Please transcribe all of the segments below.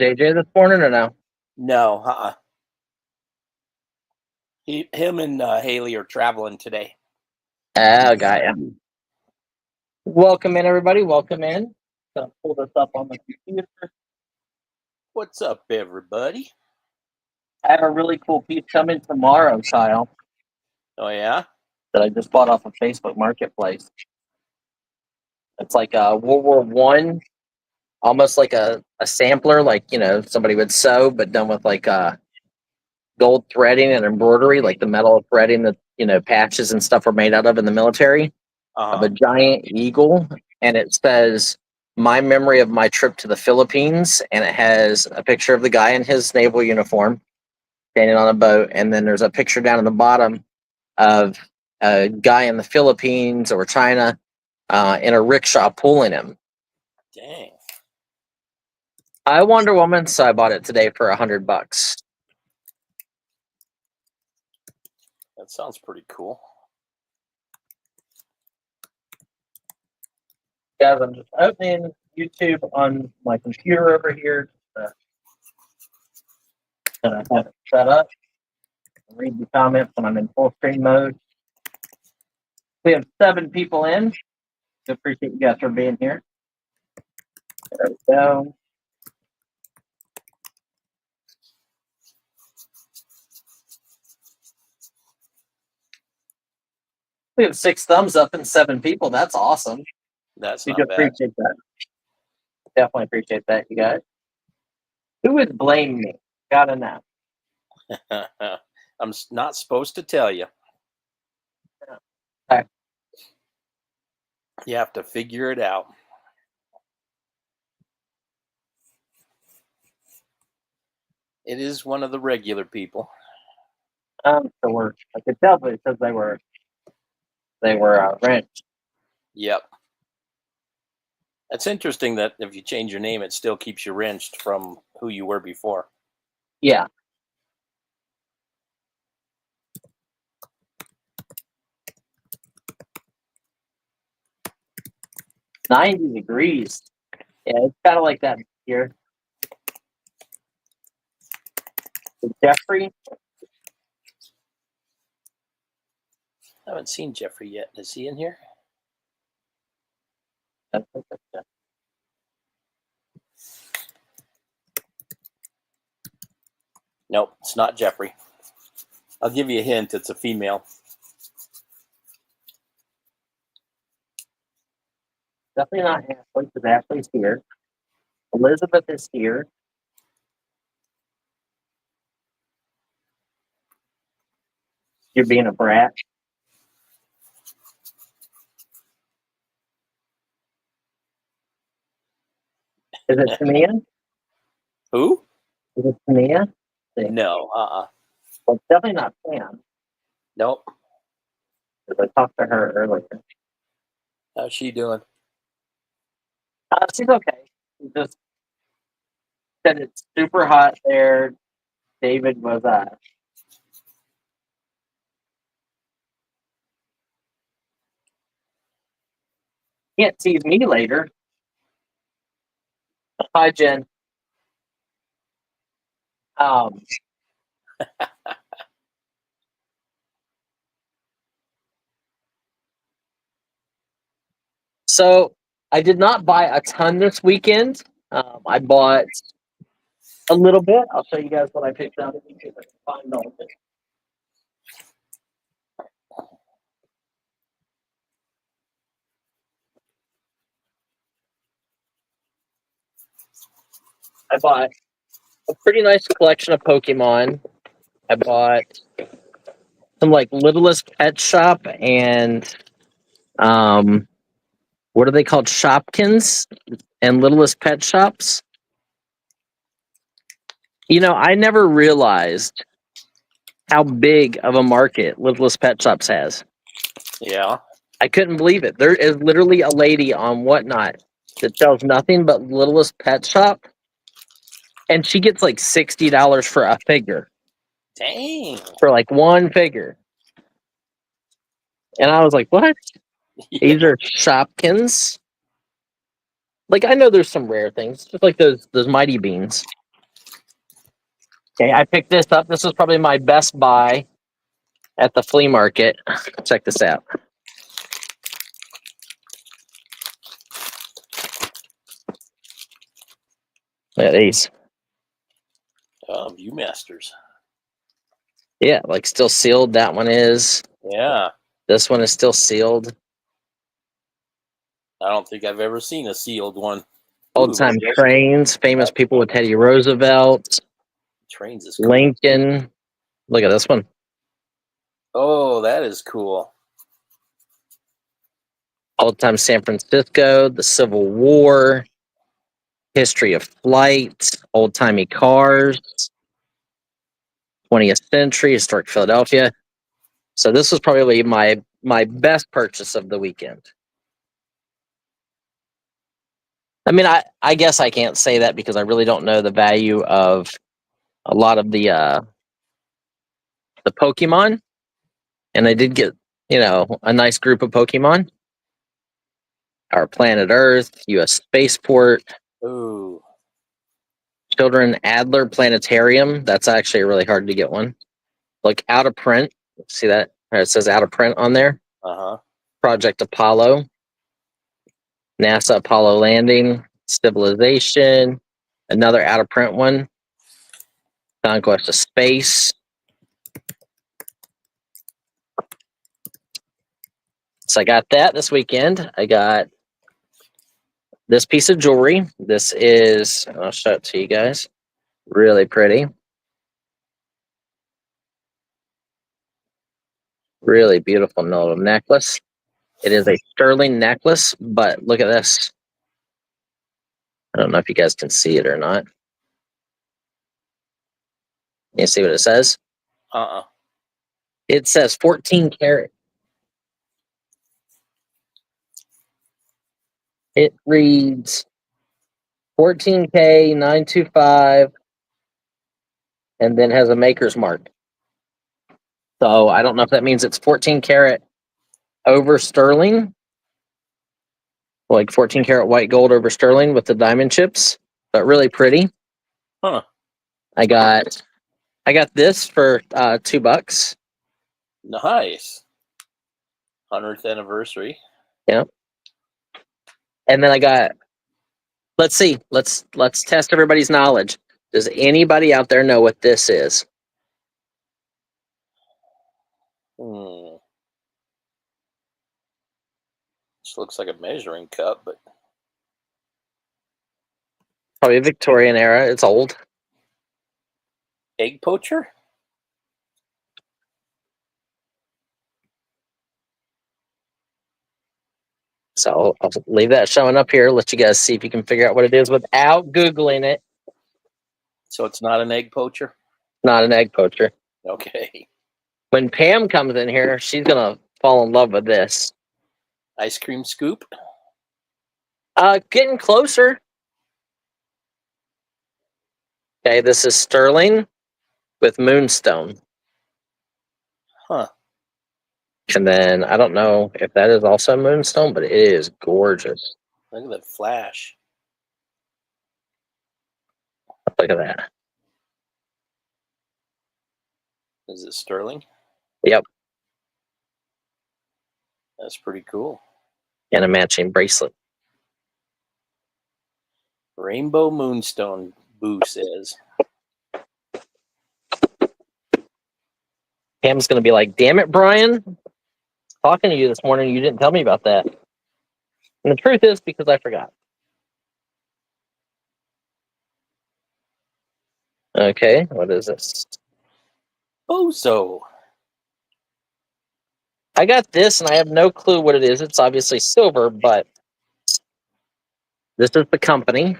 JJ this morning or no? No, him and Haley are traveling today. Oh, got ya. Welcome in, everybody. Welcome in. Gonna pull this up on the computer. What's up, everybody? I have a really cool piece coming tomorrow, Kyle, Oh, yeah? that I just bought off of Facebook Marketplace. It's like a World War One, almost like a sampler, like somebody would sew, but done with like gold threading and embroidery, like the metal threading that patches and stuff were made out of in the military. Of a giant eagle, and it says "My memory of my trip to the Philippines," and it has a picture of the guy in his naval uniform standing on a boat, and then there's a picture down at the bottom of a guy in the Philippines or China in a rickshaw pulling him. Dang. I Wonder Woman, so I bought it today for $100. That sounds pretty cool. Guys, I'm just opening YouTube on my computer over here. Gonna have it set up. Read the comments when I'm in full screen mode. We have 7 people in. I appreciate you guys for being here. There we go. We have 6 thumbs up and 7 people. That's awesome. That's We not bad. appreciate that. Definitely appreciate that, you guys. Who would blame me? Gotta know. I'm not supposed to tell you. Okay. You have to figure it out. It is one of the regular people. So I could tell because they were wrenched. Yep. It's interesting that if you change your name, it still keeps you wrenched from who you were before. Yeah. "90 degrees. Yeah, it's kind of like that here. Jeffrey? I haven't seen Jeffrey yet. Is he in here? Nope, it's not Jeffrey. I'll give you a hint. It's a female. Definitely not Ashley, because Ashley's here. Elizabeth is here. You're being a brat. Is it Tania? Who? Is it Tania? No, Well, it's definitely not Sam. Nope. Because I talked to her earlier. How's she doing? She's okay. She just said it's super hot there. David was can't tease me later. Hi, Jen. So I did not buy a ton this weekend. I bought a little bit. I'll show you guys what I picked up. If I can find all of it. I bought a pretty nice collection of Pokemon. I bought some like Littlest Pet Shop and what are they called? Shopkins and Littlest Pet Shops. I never realized how big of a market Littlest Pet Shops has. Yeah. I couldn't believe it. There is literally a lady on Whatnot that sells nothing but Littlest Pet Shop, and she gets like $60 for a figure. Dang. For like one figure. And I was like, what? Yeah. These are Shopkins? Like, I know there's some rare things, just like those Mighty Beans. Okay, I picked this up. This was probably my best buy at the flea market. Check this out. Look at these. Viewmasters. Yeah, like still sealed. That one is. Yeah. This one is still sealed. I don't think I've ever seen a sealed one. Old time trains, famous people with Teddy Roosevelt, Trains is cool. Lincoln. Look at this one. Oh, that is cool. Old time San Francisco, the Civil War, history of flight, old timey cars, 20th century, historic Philadelphia. So this was probably my best purchase of the weekend. I mean, I guess I can't say that because I really don't know the value of a lot of the Pokemon, and I did get a nice group of Pokemon. Our Planet Earth, U.S. Spaceport, Ooh. Children Adler Planetarium. That's actually really hard to get one. Look, out of print. See that? It says out of print on there. Uh-huh. Project Apollo, NASA Apollo landing, Civilization, another out of print one, Conquest of Space. So I got that this weekend. I got this piece of jewelry. This is, I'll show it to you guys. Really pretty. Really beautiful little necklace. It is a sterling necklace, but look at this. I don't know if you guys can see it or not. You see what it says? Uh-uh. It says 14 karat. It reads 14K 925 and then has a maker's mark. So I don't know if that means it's 14 karat over sterling, like 14 karat white gold over sterling with the diamond chips, but really pretty. Huh. I got this for $2. Nice. 100th anniversary. Yeah. And then I got, let's see, let's test everybody's knowledge. Does anybody out there know what this is? This looks like a measuring cup, but Probably a Victorian era. It's old. egg poacher? So I'll leave that showing up here. Let you guys see if you can figure out what it is without Googling it. So it's not an egg poacher? Not an egg poacher. Okay. When Pam comes in here, she's going to fall in love with this. Ice cream scoop? Getting closer. Okay, this is sterling with moonstone. Huh. And then I don't know if that is also moonstone, but it is gorgeous. Look at that flash. Look at that. Is it sterling? Yep. That's pretty cool. And a matching bracelet. Rainbow Moonstone, Boo says. Pam's going to be like, damn it, Brian. Talking to you this morning, you didn't tell me about that. And the truth is because I forgot. Okay, what is this? Bozo. I got this, and I have no clue what it is. It's obviously silver, but this is the company.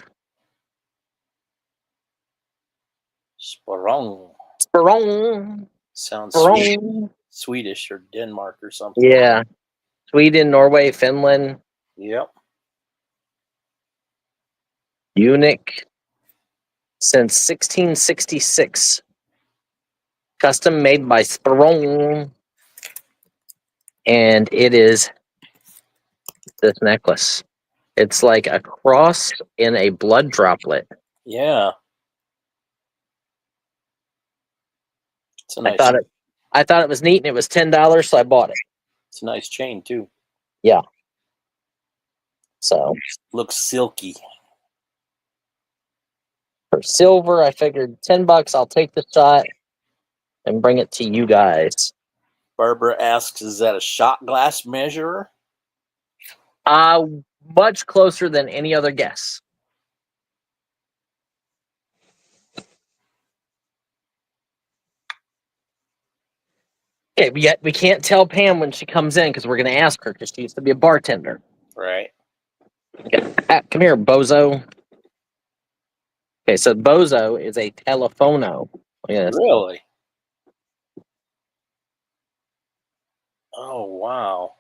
Sporong. Sporong. Sounds Sporong. Swedish or Denmark or something. Yeah. Sweden, Norway, Finland. Yep. Unique. Since 1666. Custom made by Sporong. And it is this necklace. It's like a cross in a blood droplet. Yeah. It's a nice. I thought it was neat, and it was $10, so I bought it. It's a nice chain too. Yeah. So Looks silky. for silver, I figured $10. I'll take the shot and bring it to you guys. Barbara asks, "Is that a shot glass measurer?" Much closer than any other guess. Okay, we can't tell Pam when she comes in because we're going to ask her because she used to be a bartender. Right. Okay. Come here, bozo. Okay, so bozo is a telephono. Really? Oh, wow.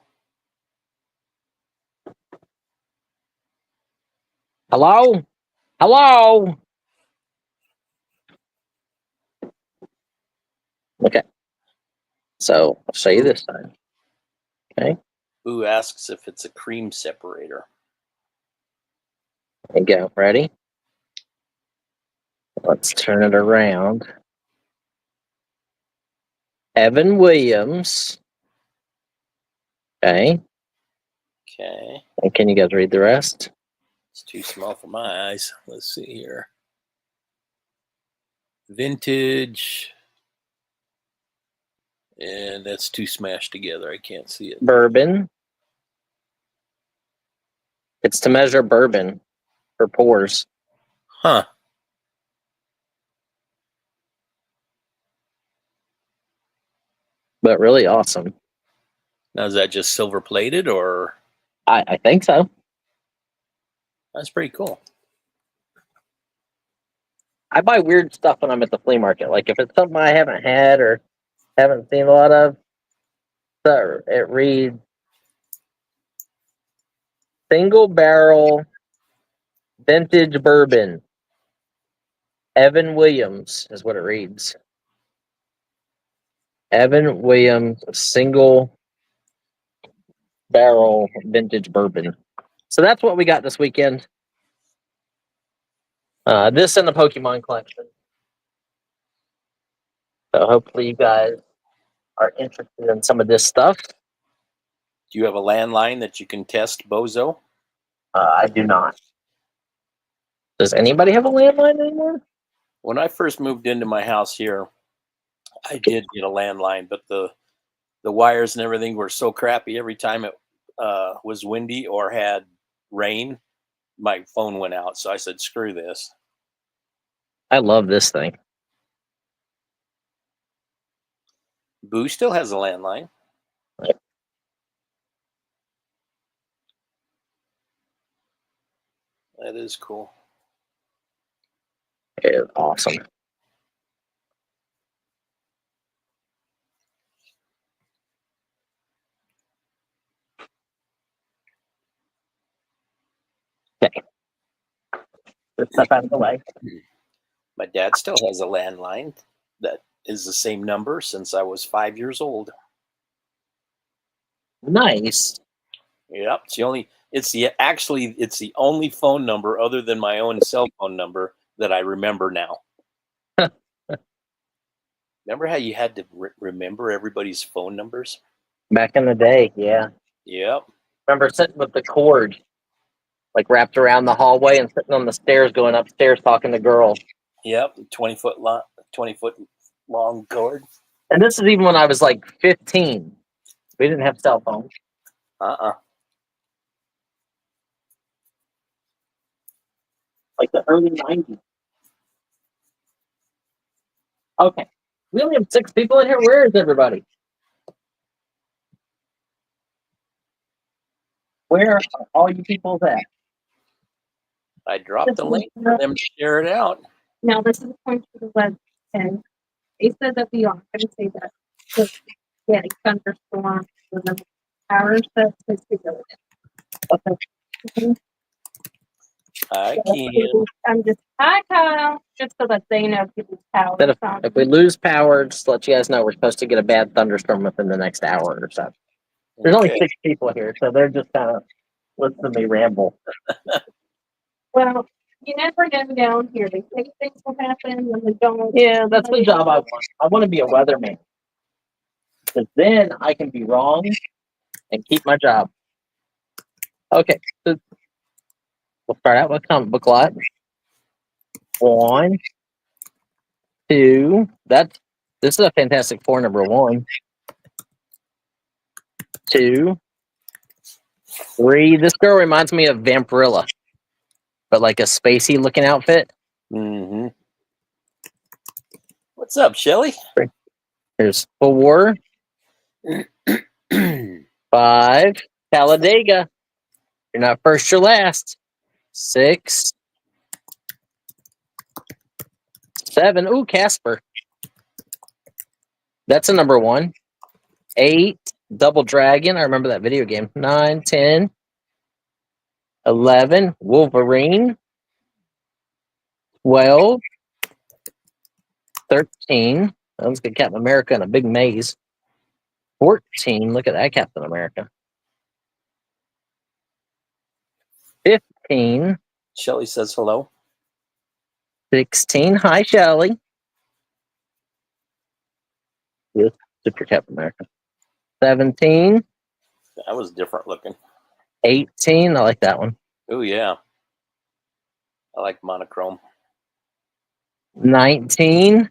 Hello? Hello? Okay. So I'll show you this time. Okay. Boo asks if it's a cream separator. There you go. Ready? Let's turn it around. Evan Williams. Okay. Okay. And can you guys read the rest? It's too small for my eyes. Let's see here. Vintage. And that's too smashed together. I can't see it. Bourbon. It's to measure bourbon for pours. Huh. But really awesome. Now, is that just silver plated or? I think so. That's pretty cool. I buy weird stuff when I'm at the flea market. Like if it's something I haven't had or haven't seen a lot of, so it reads single barrel vintage bourbon. Evan Williams is what it reads. Evan Williams single barrel vintage bourbon. So that's what we got this weekend. This and the Pokemon collection. So hopefully you guys are interested in some of this stuff. Do you have a landline that you can test, Bozo? I do not. Does anybody have a landline anymore? When I first moved into my house here, I did get a landline, but the wires and everything were so crappy. Every time it was windy or had rain, my phone went out. So I said, screw this. I love this thing. Boo still has a landline. Right. That is cool. It is awesome. Okay. This stuff out of the way. My dad still has a landline that is the same number since I was 5 years old. Nice. Yep. It's the only phone number other than my own cell phone number that I remember now. Remember how you had to remember everybody's phone numbers? Back in the day, yeah. Yep. Remember sitting with the cord, like wrapped around the hallway and sitting on the stairs going upstairs talking to girls. Yep. 20-foot long cord. And this is even when I was like 15. We didn't have cell phones. Like the early 90s. Okay. We only have 6 people in here. Where is everybody? Where are all you people at? I dropped the link for them to share it out. Now, this is a point for the web, and they said that we aren't going to say that. Just getting thunderstorms with the hours that this is going. Okay. I So can. I'm just, hi, Kyle, just so that they know people's power. Then if we lose power, just to let you guys know we're supposed to get a bad thunderstorm within the next hour or so. There's only 6 people here, so they're just kind of listening to me ramble. Well, You never know down here. They say things will happen when they don't. Yeah, that's the job I want. I want to be a weatherman. Because then I can be wrong and keep my job. Okay, so we'll start out with comic book lot. 1, 2. This is a Fantastic Four number 1. 2, 3. This girl reminds me of Vampirilla, but like a spacey looking outfit. Mm-hmm. What's up, Shelly? There's 4, 5. Talladega. You're not first, you're last. 6, 7. Ooh, Casper. That's a number 1. 8. Double Dragon. I remember that video game. 9, 10, 11. Wolverine. 12. 13. Let's get Captain America in a big maze. 14. Look at that Captain America. 15. Shelly says hello. 16. Hi, Shelly. Yes, Super Captain America. 17. That was different looking. 18. I like that one. Oh, yeah. I like monochrome. 19.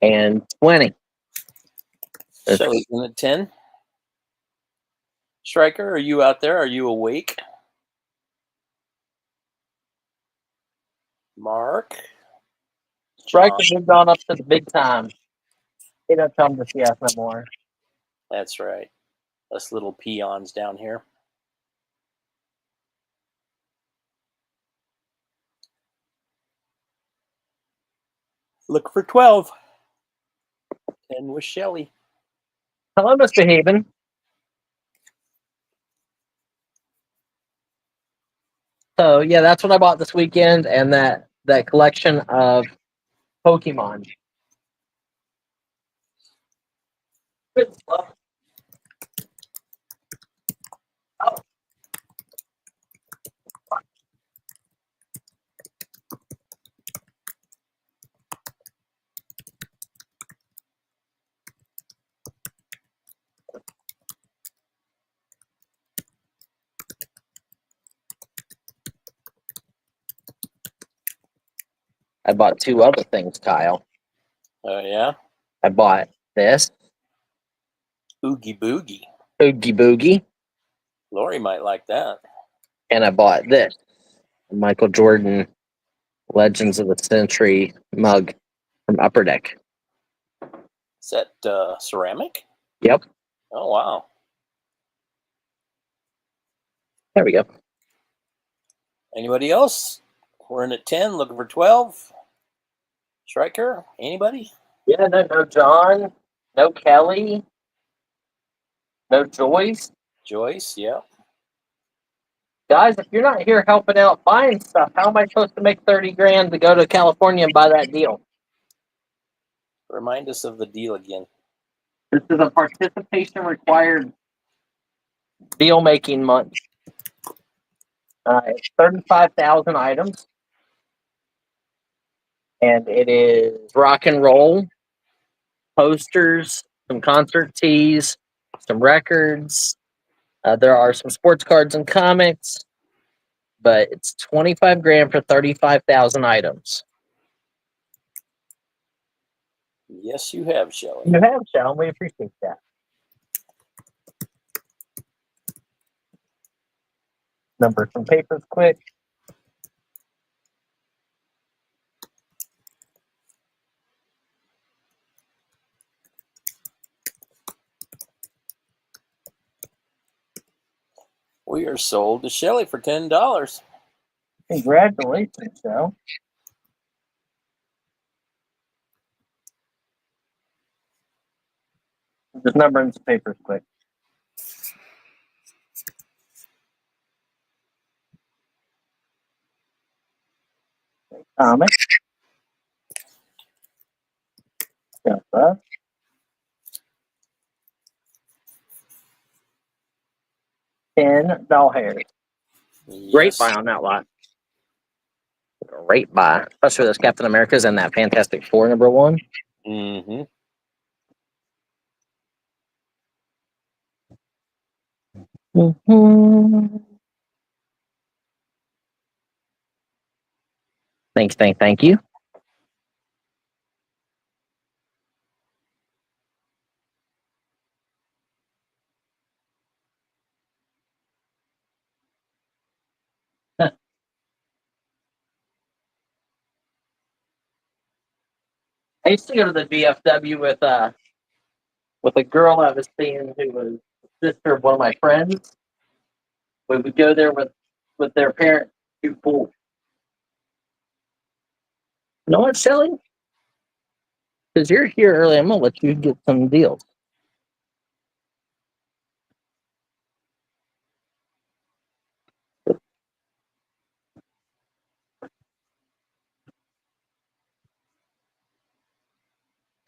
And 20. Shelly's in at 10. Striker, are you out there? Are you awake? Mark? Strikers have gone up to the big time. They don't come to see us no more. That's right. Us little peons down here. Look for 12. 10 with Shelly. Hello, Mr. Haven. So yeah, that's what I bought this weekend, and that collection of Pokemon. Good stuff. Oh. I bought 2 other things, Kyle. Oh, yeah? I bought this Oogie Boogie. Oogie Boogie, Lori might like that. and I bought this Michael Jordan Legends of the Century mug from Upper Deck. Is that ceramic? Yep, Oh, wow. there we go. Anybody else? We're in at 10, looking for 12. Striker? Anybody? Yeah, no John, no Kelly, no Joyce. Joyce? Yeah. Guys, if you're not here helping out buying stuff, how am I supposed to make 30 grand to go to California and buy that deal? Remind us of the deal again. This is a participation required deal making month. It's 35,000 items, and it is rock and roll, posters, some concert tees, some records. There are some sports cards and comics, but it's 25 grand for 35,000 items. Yes, you have, Shelly. You have, Sean. We appreciate that. Number some papers quick. We are sold to Shelly for $10. Congratulations, Joe. Just numbering some papers quick. Comic. Got that. $10 hairs. Great Yes. buy on that lot. Great buy, especially those Captain Americas and that Fantastic Four #1. Mm-hmm. Mm-hmm. Thank you. I used to go to the VFW with a girl I was seeing who was the sister of one of my friends. We would go there with their parents to pool. You know what, Shelly? Because you're here early, I'm gonna let you get some deals.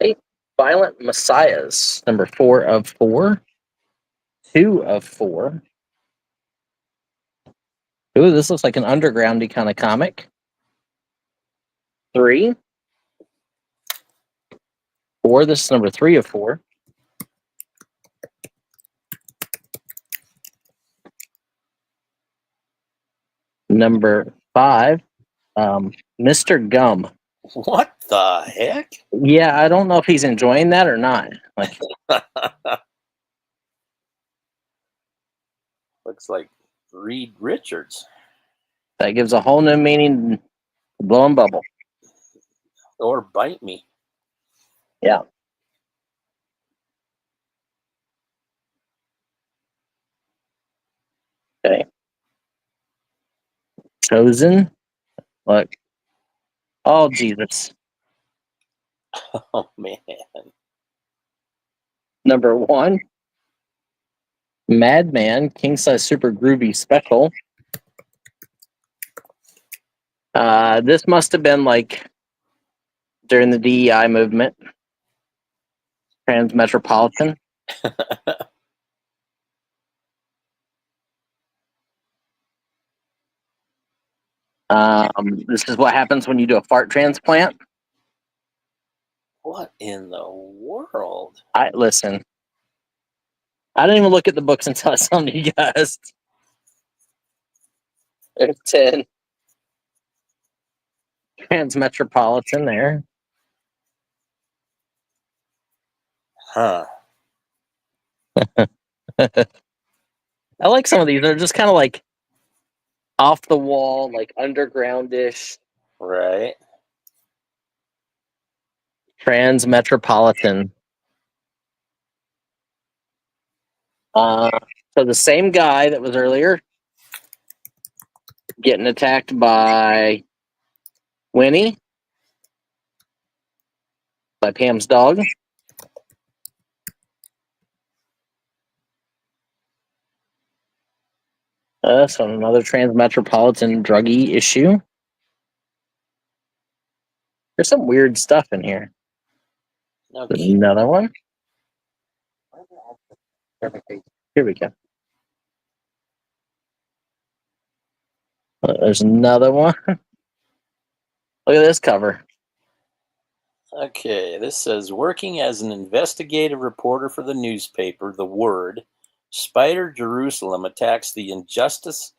Eight Violent Messiahs, #4 of 4. 2 of 4. Ooh, this looks like an undergroundy kind of comic. 3. 4. This is #3 of 4. #5, Mr. Gum. What the heck? Yeah, I don't know if he's enjoying that or not. Like, Looks like Reed Richards. that gives a whole new meaning to blowing bubble. Or Bite Me. Yeah. Okay. Chosen. Look. Oh, Jesus. Oh, man. #1, Madman, King Size Super Groovy Special. This must have been like during the DEI movement. Metropolitan. This is what happens when you do a fart transplant. What in the world? Listen. I didn't even look at the books until I saw them to you guys. There's 10. Metropolitan there. Huh. I like some of these. They're just kind of like off the wall, like undergroundish. Right. Metropolitan. So the same guy that was earlier getting attacked by Winnie, by Pam's dog. So another Metropolitan druggy issue. There's some weird stuff in here. Okay. Another one. Here we go. There's another one. Look at this cover. Okay, this says, working as an investigative reporter for the newspaper, The Word, Spider Jerusalem attacks the injustice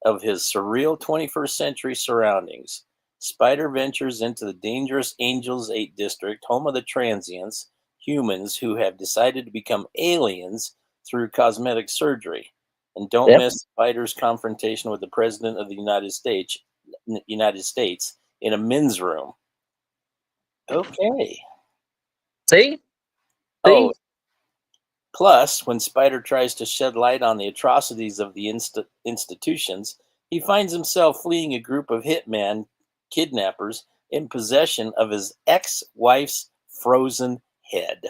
of his surreal 21st century surroundings. Spider ventures into the dangerous Angels 8 district, home of the transients, humans who have decided to become aliens through cosmetic surgery. And don't Yep. miss Spider's confrontation with the President of the United States in a men's room. Okay. See? Oh, plus, when Spider tries to shed light on the atrocities of the institutions, he finds himself fleeing a group of hitman kidnappers in possession of his ex-wife's frozen head.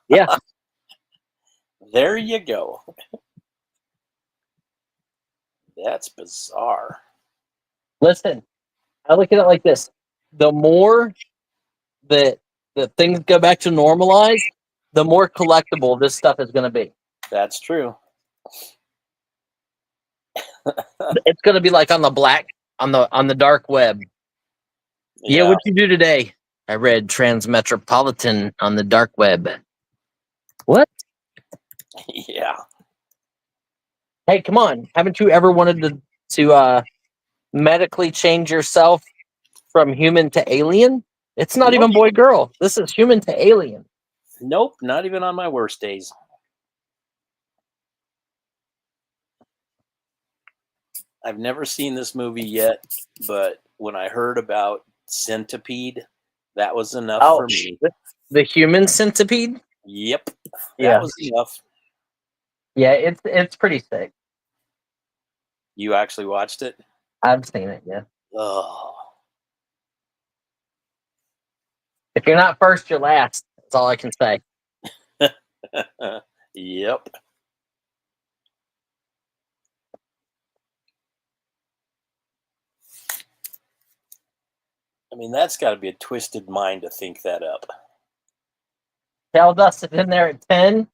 Yeah. There you go. That's bizarre. Listen, I look at it like this. The more that things go back to normalize, the more collectible this stuff is going to be. That's true. It's going to be like on the black on the dark web. Yeah, what'd you do today? I read Metropolitan on the dark web. What? Yeah. Hey, come on! Haven't you ever wanted to medically change yourself from human to alien? It's not even boy girl. This is human to alien. Nope, not even on my worst days. I've never seen this movie yet, but when I heard about Centipede, that was enough for me. The human centipede? Yep. Yeah. That was enough. Yeah, it's pretty sick. You actually watched it? I've seen it, yeah. Oh. If you're not first, you're last. That's all I can say. Yep. I mean, that's got to be a twisted mind to think that up. Tell Dust is in there at 10.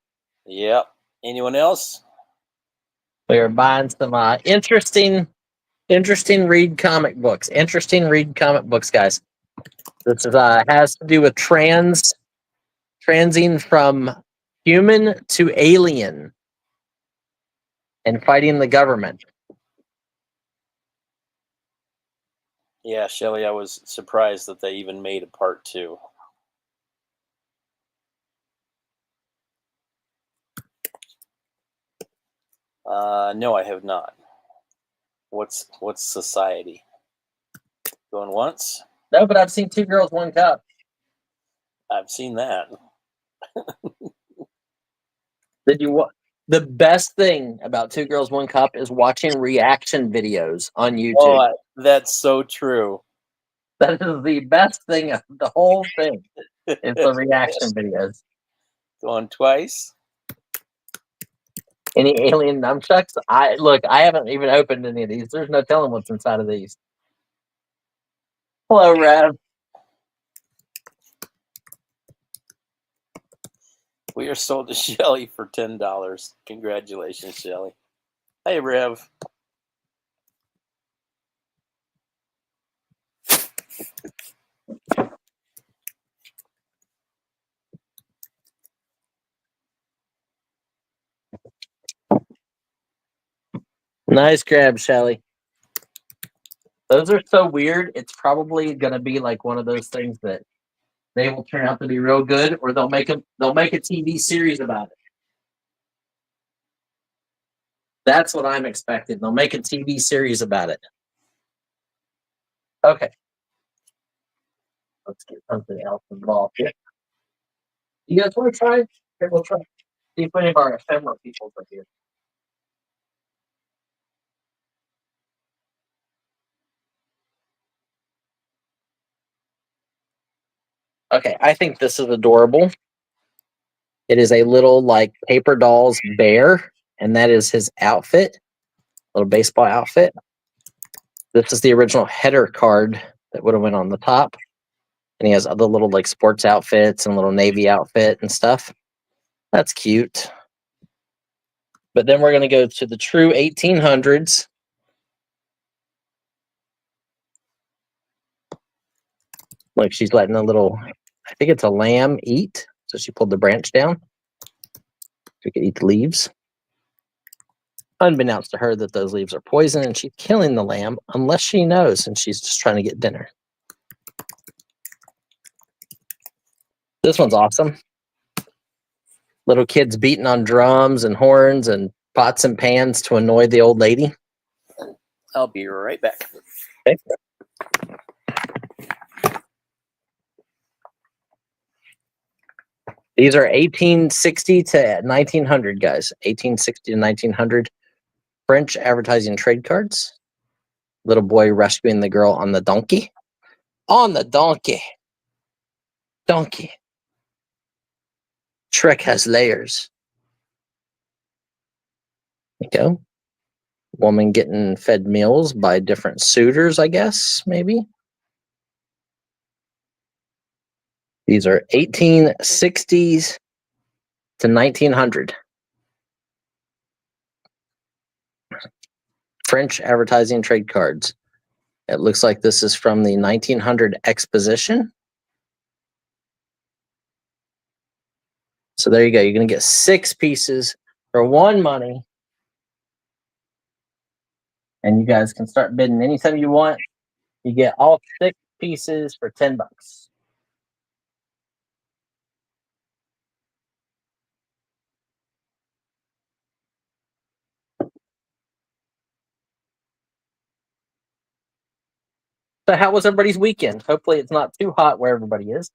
Yep. Anyone else? We are buying some interesting read comic books. Interesting read comic books, guys. This is has to do with transing from human to alien and fighting the government. Yeah, Shelley, I was surprised that they even made a part 2. No, I have not. What's Society? Going once? No, but I've seen Two Girls, One Cup. I've seen that. Did you what? The best thing about Two Girls, One Cup is watching reaction videos on YouTube. Oh, that's so true. That is the best thing of the whole thing. It's the reaction videos. Going twice? Any alien nunchucks? I haven't even opened any of these. There's no telling what's inside of these. Hello, Rev. We are sold to Shelley for $10. Congratulations, Shelley. Hey, Rev. Nice grab, Shelly. Those are so weird. It's probably going to be like one of those things that they will turn out to be real good, or they'll make a TV series about it. That's what I'm expecting. They'll make a TV series about it. Okay. Let's get something else involved here. You guys want to try? Here, we'll try. See if any of our ephemera people are here. Okay, I think this is adorable. It is a little like paper doll's bear, and that is his outfit, little baseball outfit. This is the original header card that would have went on the top. And he has other little like sports outfits and little Navy outfit and stuff. That's cute. But then we're going to go to the true 1800s. Like she's letting a little, I think it's a lamb eat. So she pulled the branch down. She could eat the leaves. Unbeknownst to her that those leaves are poison, and she's killing the lamb unless she knows, and she's just trying to get dinner. This one's awesome. Little kids beating on drums and horns and pots and pans to annoy the old lady. I'll be right back. Okay. These are 1860 to 1900, guys. 1860 to 1900 French advertising trade cards. Little boy rescuing the girl on the donkey. On the donkey. Donkey. Shrek has layers. There you go. Woman getting fed meals by different suitors, I guess, maybe. These are 1860s to 1900. French advertising trade cards. It looks like this is from the 1900 Exposition. So there you go. You're going to get 6 pieces for 1 money. And you guys can start bidding anytime you want. You get all 6 pieces for $10. So how was everybody's weekend? Hopefully it's not too hot where everybody is.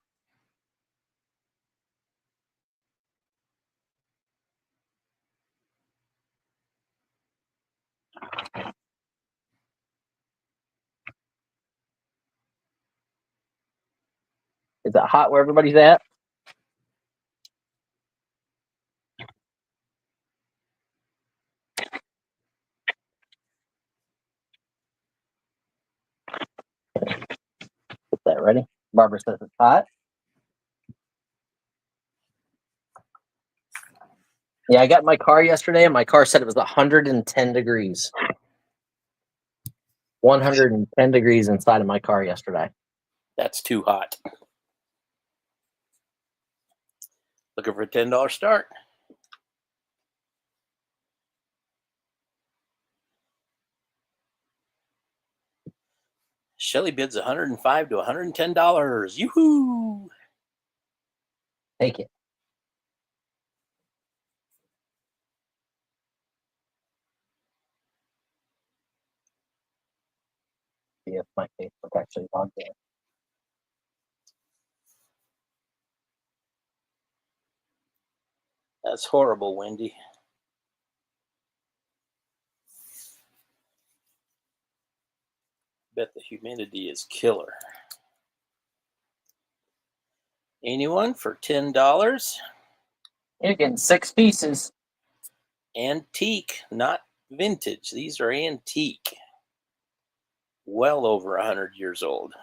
Is it hot where everybody's at? Get that ready. Barbara says it's hot. Yeah, I got in my car yesterday and my car said it was 110 degrees. 110 degrees inside of my car yesterday. That's too hot. Looking for a $10 start. Shelly bids $105 to $110. Yoo-hoo! Take it. See if my Facebook actually logged in. That's horrible, Wendy. Bet the humidity is killer. Anyone for $10? You're getting 6 pieces. Antique, not vintage. These are antique. Well over 100 years old.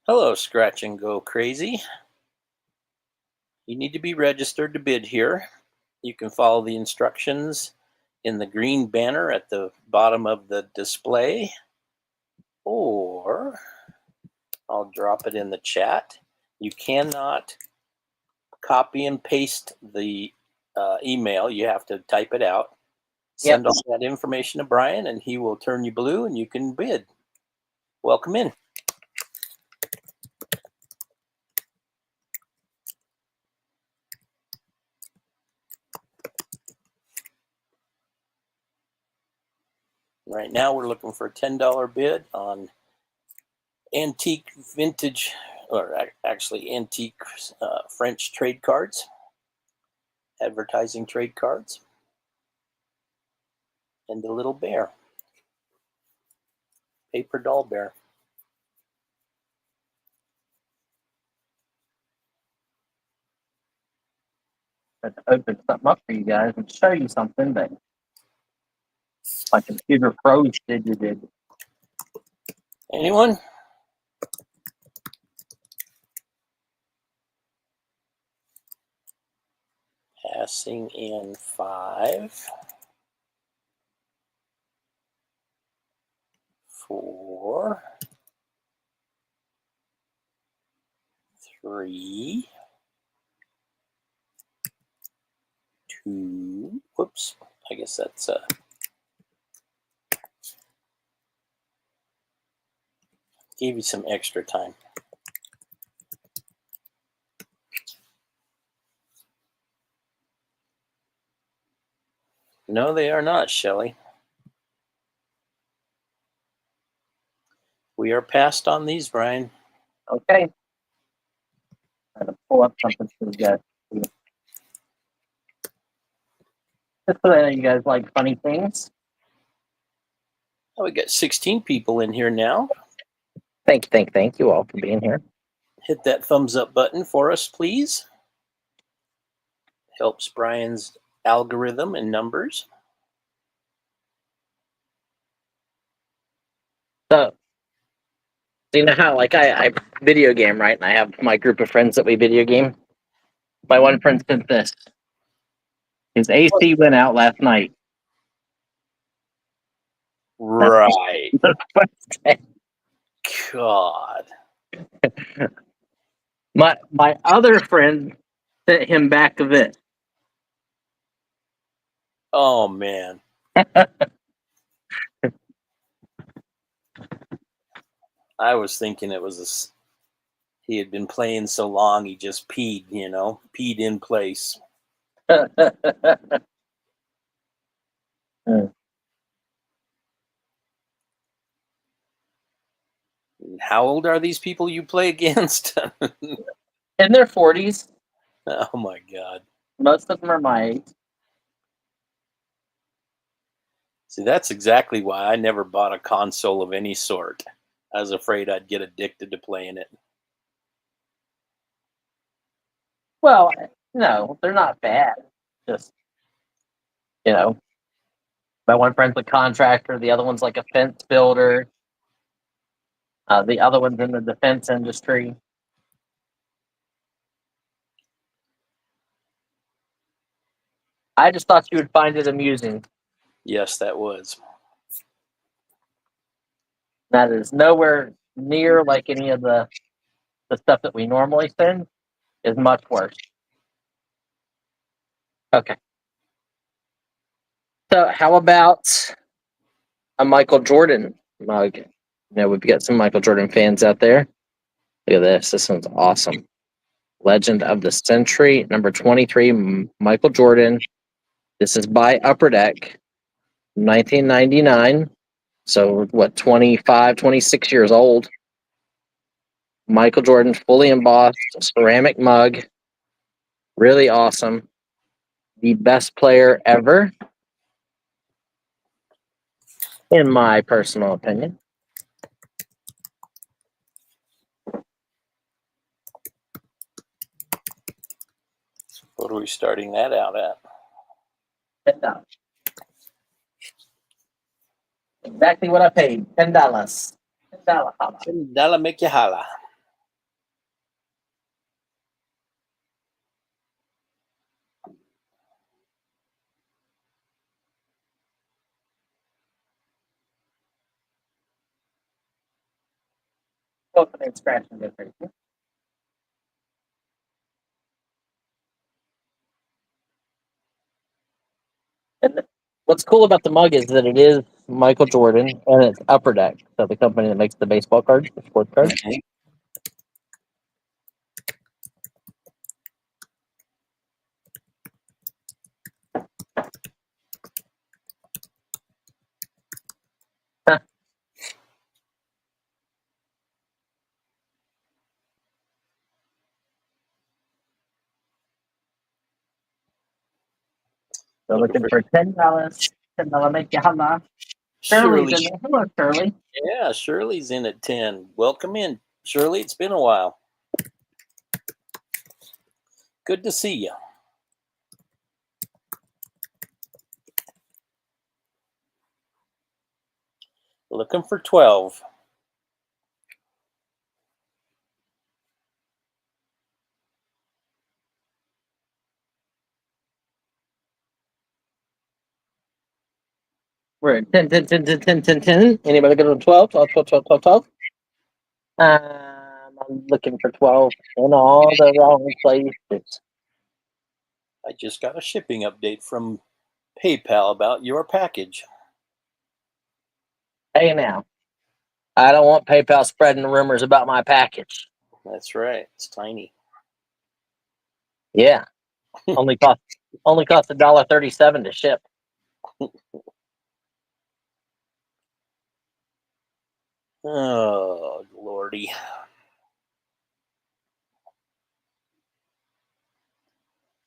Hello, Scratch and Go Crazy. You need to be registered to bid here. You can follow the instructions in the green banner at the bottom of the display, or I'll drop it in the chat. You cannot copy and paste the email. You have to type it out. Send all that information to Brian, and he will turn you blue, and you can bid. Welcome in. Right now, we're looking for a $10 bid on antique vintage, or actually antique French trade cards, advertising trade cards, and the little bear, paper doll bear. To open something up for you guys and show you something that my computer froze. Did. Anyone? Passing in 5, 4, 3, 2. Whoops. I guess that's gave you some extra time. No, they are not, Shelley. We are passed on these, Brian. Okay. I'm going to pull up something for you guys. Just so that you guys like funny things. Oh, we got 16 people in here now. Thank you all for being here. Hit that thumbs up button for us, please. Helps Brian's algorithm and numbers. So you know how like I video game, right? And I have my group of friends that we video game. My one friend sent this. His AC went out last night. Right. God. My other friend sent him back of it. Oh man. I was thinking it was he had been playing so long he just peed, peed in place. How old are these people you play against? In their 40s. Oh my God. Most of them are my age. See, that's exactly why I never bought a console of any sort. I was afraid I'd get addicted to playing it. Well, no, they're not bad. Just, my one friend's a contractor. The other one's like a fence builder. The other one's in the defense industry. I just thought you would find it amusing. Yes, that was. That is nowhere near like any of the stuff that we normally send. Is much worse. Okay. So how about a Michael Jordan mug? We've got some Michael Jordan fans out there. Look at this. This one's awesome. Legend of the Century, number 23, Michael Jordan. This is by Upper Deck, 1999. So, 25, 26 years old. Michael Jordan, fully embossed, ceramic mug. Really awesome. The best player ever, in my personal opinion. What are we starting that out at? $10. Exactly what I paid. $10. $10. $10 make you holla. Open and scratch and get ready. And what's cool about the mug is that it is Michael Jordan and it's Upper Deck, so the company that makes the baseball cards, the sports cards. Okay. So looking for $10. $10 make you holla. Shirley's Shirley. in there. Hello, Shirley. Yeah, Shirley's in at 10. Welcome in, Shirley. It's been a while. Good to see you. Looking for 12. We're at 10, 10, 10, 10, 10, 10, 10. Anybody go to 12, 12, 12, 12, 12, 12? I'm looking for 12 in all the wrong places. I just got a shipping update from PayPal about your package. Hey, now. I don't want PayPal spreading rumors about my package. That's right. It's tiny. Yeah. only cost $1.37 to ship. Oh, Lordy.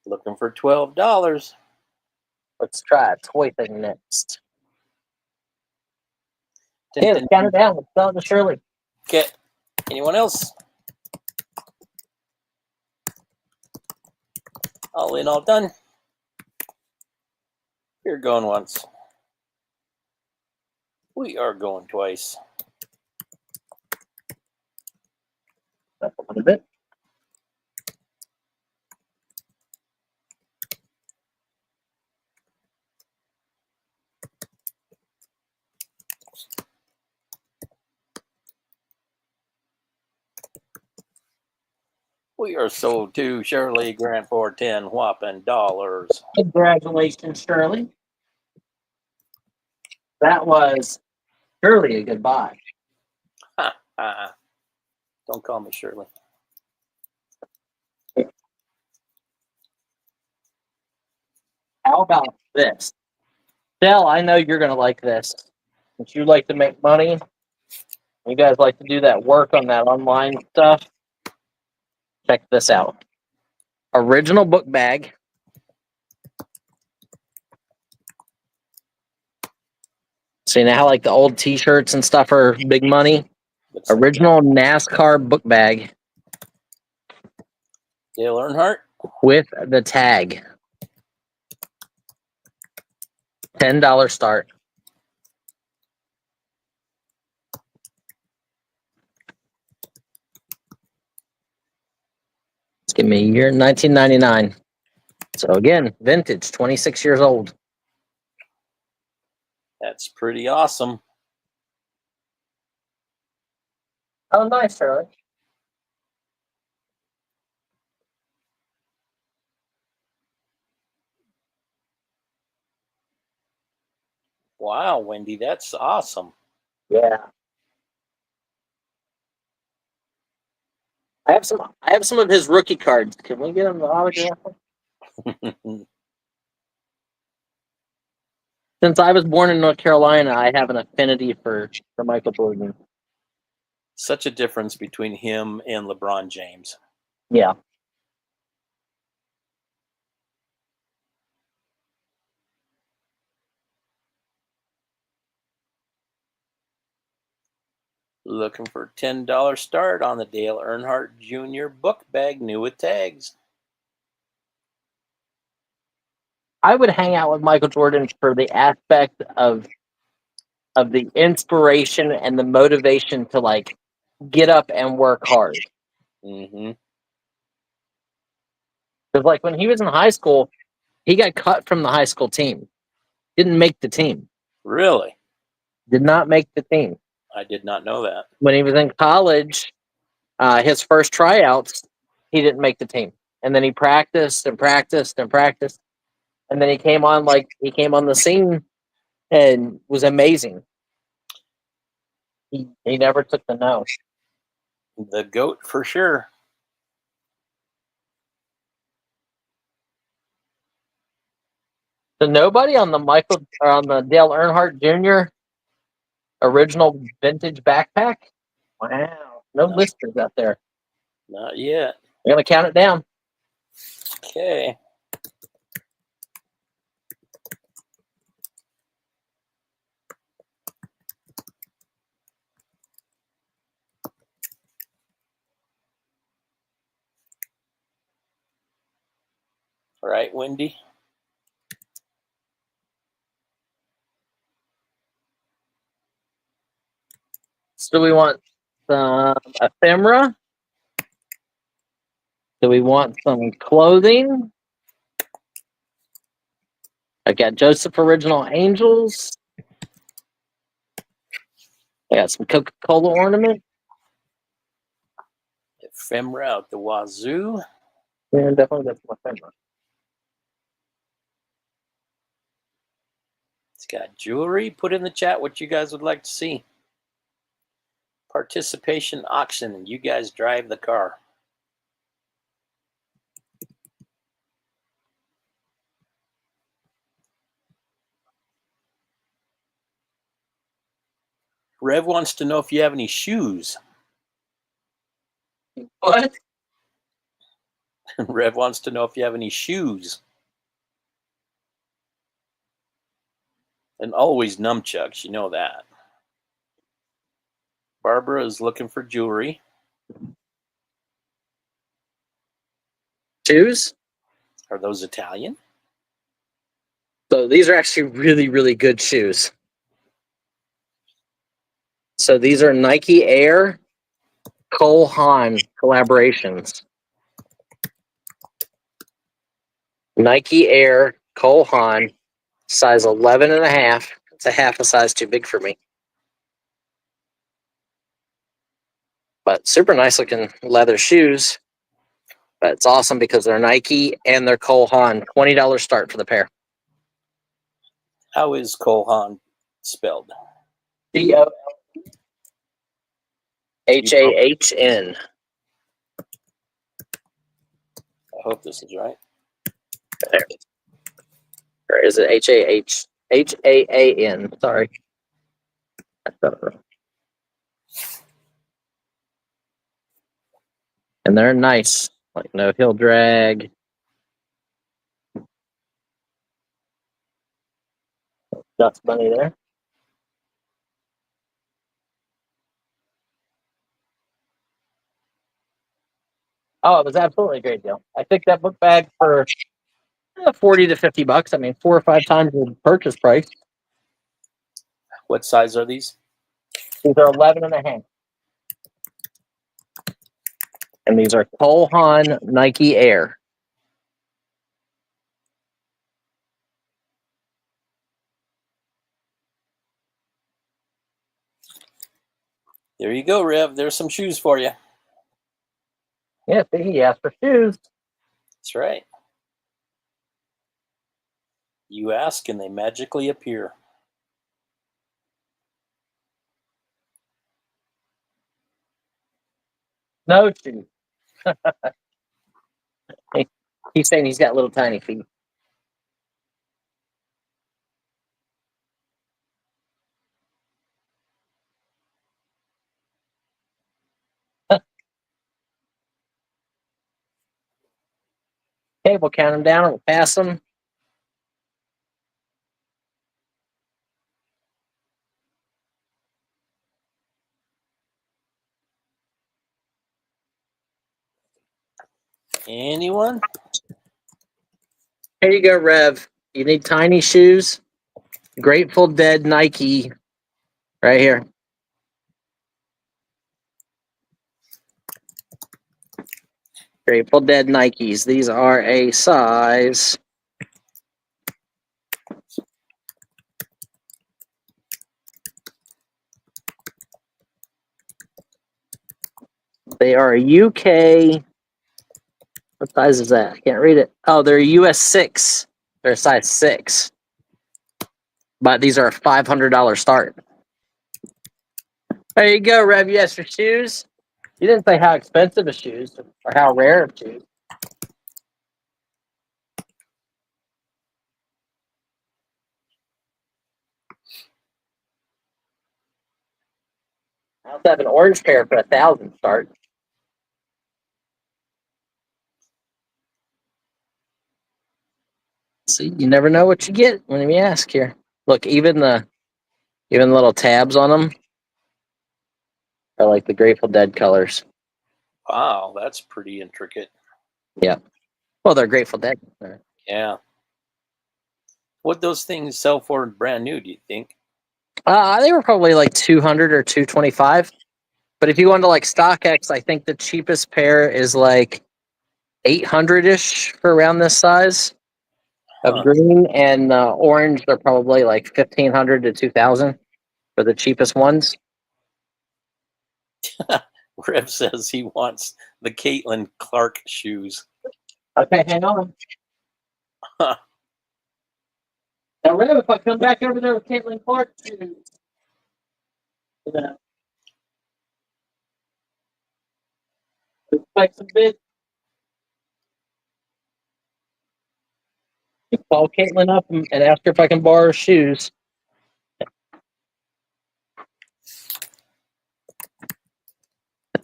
Looking for $12. Let's try a toy thing next. Dun, Okay, dun, let's count dun. it down. Let's sell it to Shirley. Okay. Anyone else? All in, all done. You're going once. We are going twice. Up a little bit. We are sold to Shirley Grant for 10 whopping dollars. Congratulations, Shirley. That was surely a good buy. Don't call me Shirley. How about this? Dell, I know you're going to like this. Since you like to make money, you guys like to do that work on that online stuff. Check this out. Original book bag. See now how like the old t-shirts and stuff are big money? Looks like Original NASCAR book bag Dale Earnhardt. with the tag. $10 start. Let's give me a year 1999. So again, vintage, 26 years old. That's pretty awesome. Oh, nice, Charlie. Wow, Wendy, that's awesome. Yeah. I have some of his rookie cards. Can we get him the autograph? Since I was born in North Carolina, I have an affinity for Michael Jordan. Such a difference between him and LeBron James. Yeah. Looking for $10 start on the Dale Earnhardt Jr. book bag, new with tags. I would hang out with Michael Jordan for the aspect of the inspiration and the motivation to like get up and work hard. Mm-hmm. Because like when he was in high school, he got cut from the high school team. Didn't make the team. Really? Did not make the team. I did not know that. When he was in college, his first tryouts, he didn't make the team. And then he practiced and practiced and practiced. And then he came on the scene and was amazing. He never took the no. The GOAT for sure. So nobody on the Dale Earnhardt Jr. original vintage backpack? Wow. No listers out there. Not yet. I'm gonna count it down. Okay. All right, Wendy. So we want some ephemera. Do we want some clothing? I got Joseph Original Angels. I got some Coca-Cola ornament. Ephemera out the wazoo. Yeah, definitely got some ephemera. It's got jewelry. Put in the chat what you guys would like to see. Participation auction, and you guys drive the car. Rev wants to know if you have any shoes. What? Rev wants to know if you have any shoes. And always nunchucks, you know that. Barbara is looking for jewelry. Shoes? Are those Italian? So these are actually really, really good shoes. So these are Nike Air Cole Haan collaborations. Nike Air Cole Haan, size 11 and a half. It's a half a size too big for me. But super nice looking leather shoes. But it's awesome because they're Nike and they're Cole Haan. $20 start for the pair. How is Cole Haan spelled? COLHAN. I hope this is right. Or is it HAAN? Sorry. I spelled it wrong. And they're nice. Like no heel drag. Dust bunny there. Oh, it was absolutely a great deal. I picked that book bag for 40 to 50 bucks. I mean, 4 or 5 times the purchase price. What size are these? These are 11 and a half. And these are Cole Haan Nike Air. There you go, Rev. There's some shoes for you. Yeah, see, he asked for shoes. That's right. You ask and they magically appear. No shoes. He's saying he's got little tiny feet. Okay, we'll count them down and we'll pass them. Anyone? Here you go, Rev. You need tiny shoes. Grateful Dead Nike. Right here. Grateful Dead Nikes. These are a size. They are a UK. What size is that? I can't read it. Oh, they're a US 6. They're a size 6. But these are a $500 start. There you go, Rev. You asked for shoes. You didn't say how expensive of shoes or how rare of shoes. I also have an orange pair for $1,000 start. See, you never know what you get when you ask here. Look, even the little tabs on them are like the Grateful Dead colors. Wow, that's pretty intricate. Yeah. Well, they're Grateful Dead. Yeah. What those things sell for brand new, do you think? They were probably like 200 or 225. But if you go into like StockX, I think the cheapest pair is like 800-ish for around this size of green, and orange. They're probably like 1,500 to 2,000 for the cheapest ones. Rev says he wants the Caitlin Clark shoes. Okay, hang on. Huh. Now, Rev, if I come back over there with Caitlin Clark shoes, like some bid. Call Caitlin up and ask her if I can borrow her shoes.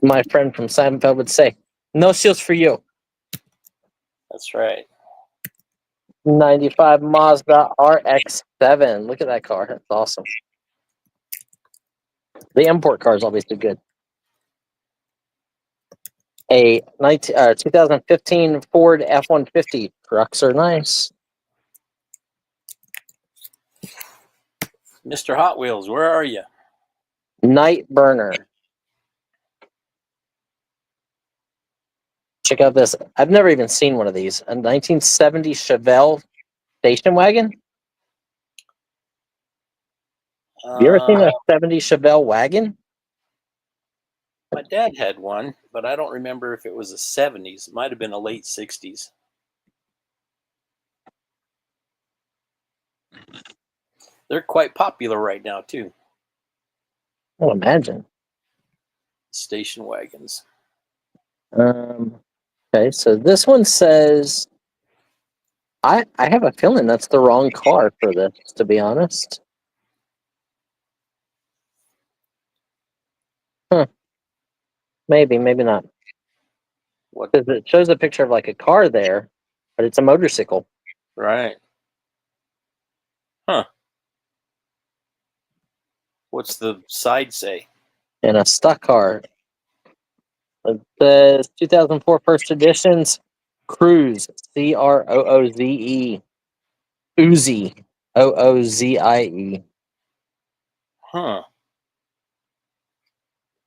My friend from Seinfeld would say, "No shoes for you." That's right. 95 Mazda RX-7. Look at that car. That's awesome. The import car is obviously good. A 2015 Ford F-150. Trucks are nice. Mr. Hot Wheels, where are you? Night Burner. Check out this. I've never even seen one of these. A 1970 Chevelle station wagon. Have you ever seen a 70 Chevelle wagon? My dad had one, but I don't remember if it was the 70s. It might have been a late 60s. They're quite popular right now, too. I'll imagine. Station wagons. Okay, so this one says, I have a feeling that's the wrong car for this, to be honest. Huh. Maybe not. What? Because it shows a picture of like a car there, but it's a motorcycle Right. Huh. What's the side say? and a stock car. It says 2004 first editions Cruise, Crooze, Oozie, Oozie. Huh.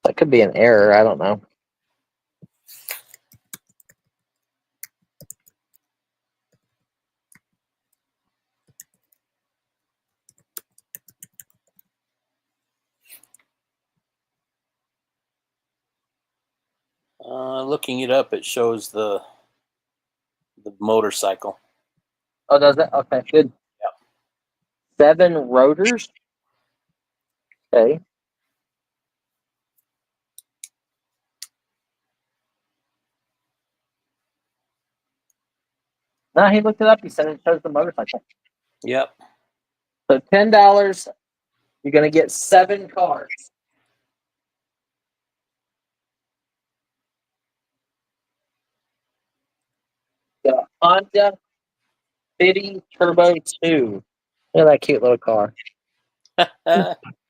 That could be an error. I don't know. Looking it up, it shows the motorcycle. Oh, does it? Okay, good. Yep. 7 rotors. Okay. No, he looked it up. He said it shows the motorcycle. Yep. So $10, you're gonna get 7 cars. The Honda City Turbo 2. Look at that cute little car.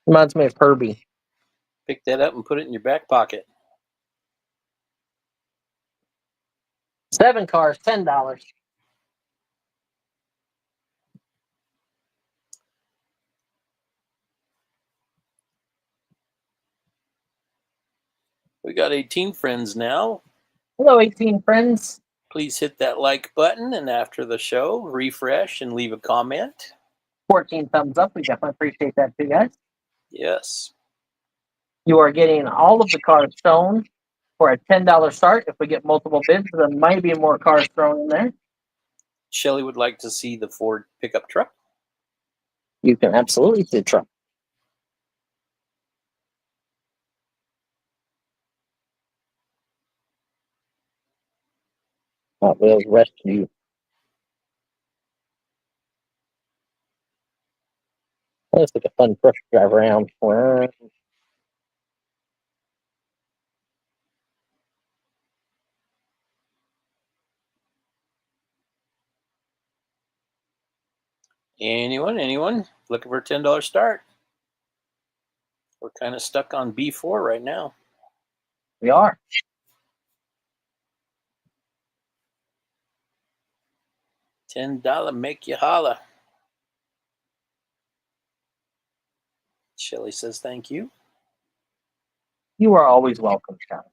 Reminds me of Herbie. Pick that up and put it in your back pocket. 7 cars, $10. We got 18 friends now. Hello, 18 friends. Please hit that like button, and after the show, refresh and leave a comment. 14 thumbs up. We definitely appreciate that too, guys. Yes. You are getting all of the cars shown for a $10 start. If we get multiple bids, there might be more cars thrown in there. Shelly would like to see the Ford pickup truck. You can absolutely see the truck. Hot Wheels Rescue. That looks like a fun truck to drive around. Anyone looking for a $10 start? We're kind of stuck on B4 right now. We are. $10 make you holla. Shelly says thank you. You are always welcome, Scott.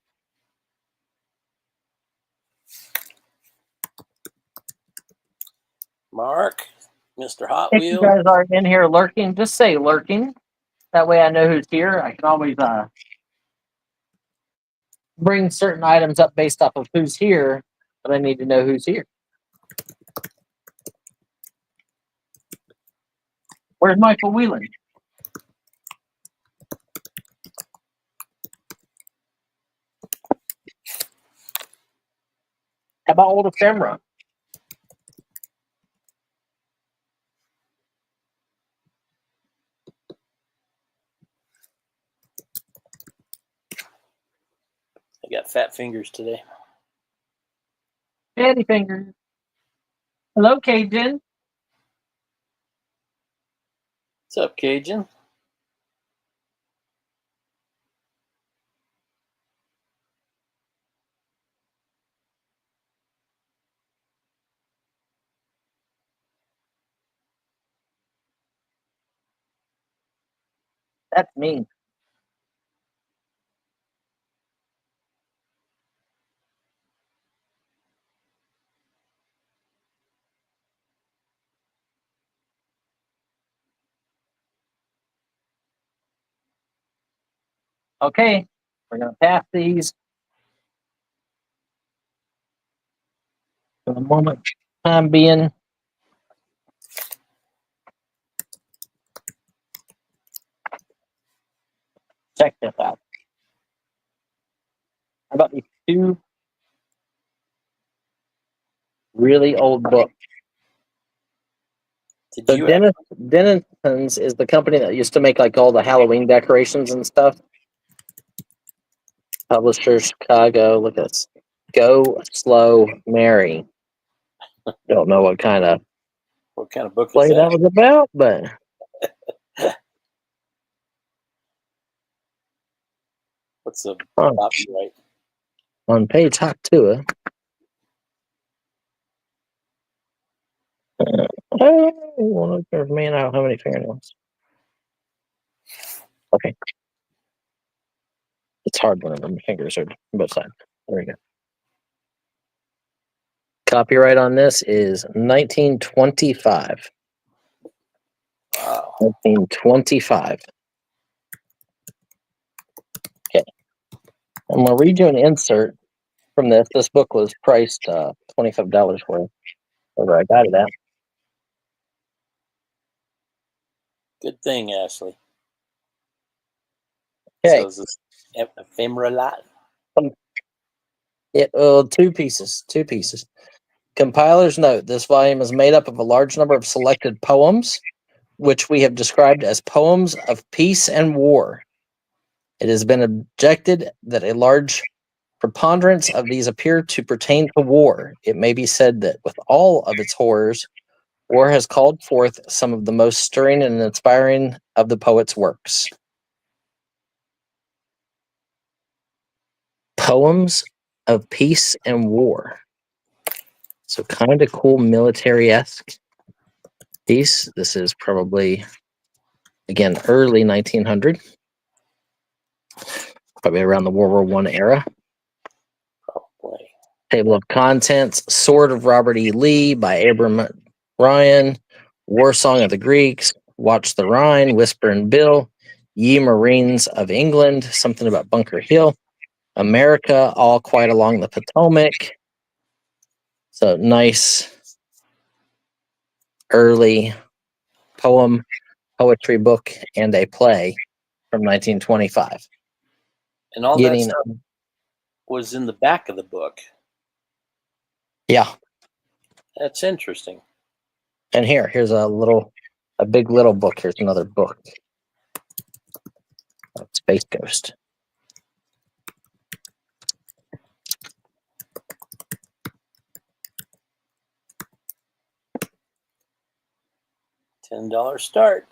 Mark, Mr. Hot If you Wheel. guys are in here lurking, just say lurking. That way I know who's here. I can always bring certain items up based off of who's here, but I need to know who's here. Where's Michael Whelan? How about old ephemera? I got fat fingers today. Daddy fingers. Hello, Cajun. What's up, Cajun? That's me. Okay. We're going to pass these for the moment. Time being. Check this out. How about these two really old books? Did So you have, Dennison's is the company that used to make like all the Halloween decorations and stuff. Publisher, Chicago. Look at this. Go Slow Mary. Don't know what kind of what kind of book is play that that? was about, but What's the oh, copyright? on page hot to it. Oh, man, I don't have any fingernails. Okay. It's hard when my fingers are both sides. There we go. Copyright on this is 1925. Wow. 1925. Okay. I'm going to read you an insert from this. This book was priced $25 for it. Where I got it at. Good thing, Ashley. Okay. So is this ephemera lot? Two pieces. Compiler's note: this volume is made up of a large number of selected poems, which we have described as poems of peace and war. It has been objected that a large preponderance of these appear to pertain to war. It may be said that with all of its horrors, war has called forth some of the most stirring and inspiring of the poet's works. Poems of peace and war. So kind of cool military-esque piece. This is probably, again, early 1900. Probably around the World War I era. Probably. Table of contents: Sword of Robert E. Lee by Abram Ryan, War Song of the Greeks, Watch the Rhine, Whisper and Bill, Ye Marines of England, something about Bunker Hill, America, All Quiet Along the Potomac. So nice early poetry book and a play from 1925. And all Getting, that stuff was in the back of the book. yeah. That's interesting. And here's a big little book. Here's another book. Space Ghost. $10 start.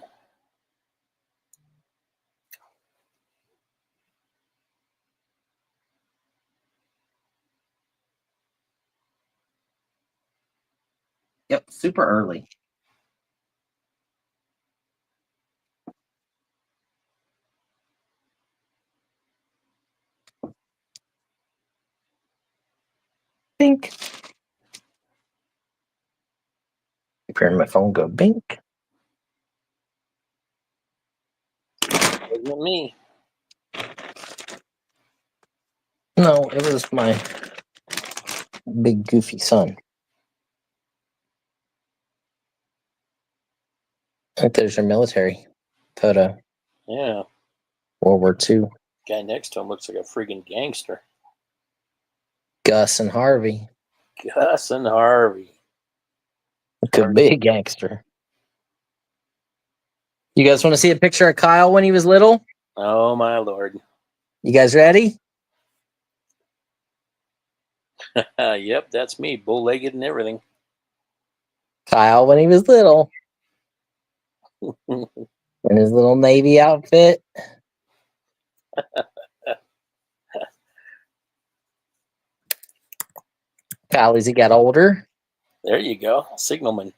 Yep, super early. Bink. Hearing my phone go bink. Wasn't me. No, it was my big goofy son. I think there's your military photo. Yeah. World War II. Guy next to him looks like a freaking gangster. Gus and Harvey. Gus and Harvey. Could be a gangster. You guys want to see a picture of Kyle when he was little? Oh my lord. You guys ready? Yep, that's me, bull-legged and everything. Kyle when he was little. In his little Navy outfit. Kyle as he got older. There you go, signalman.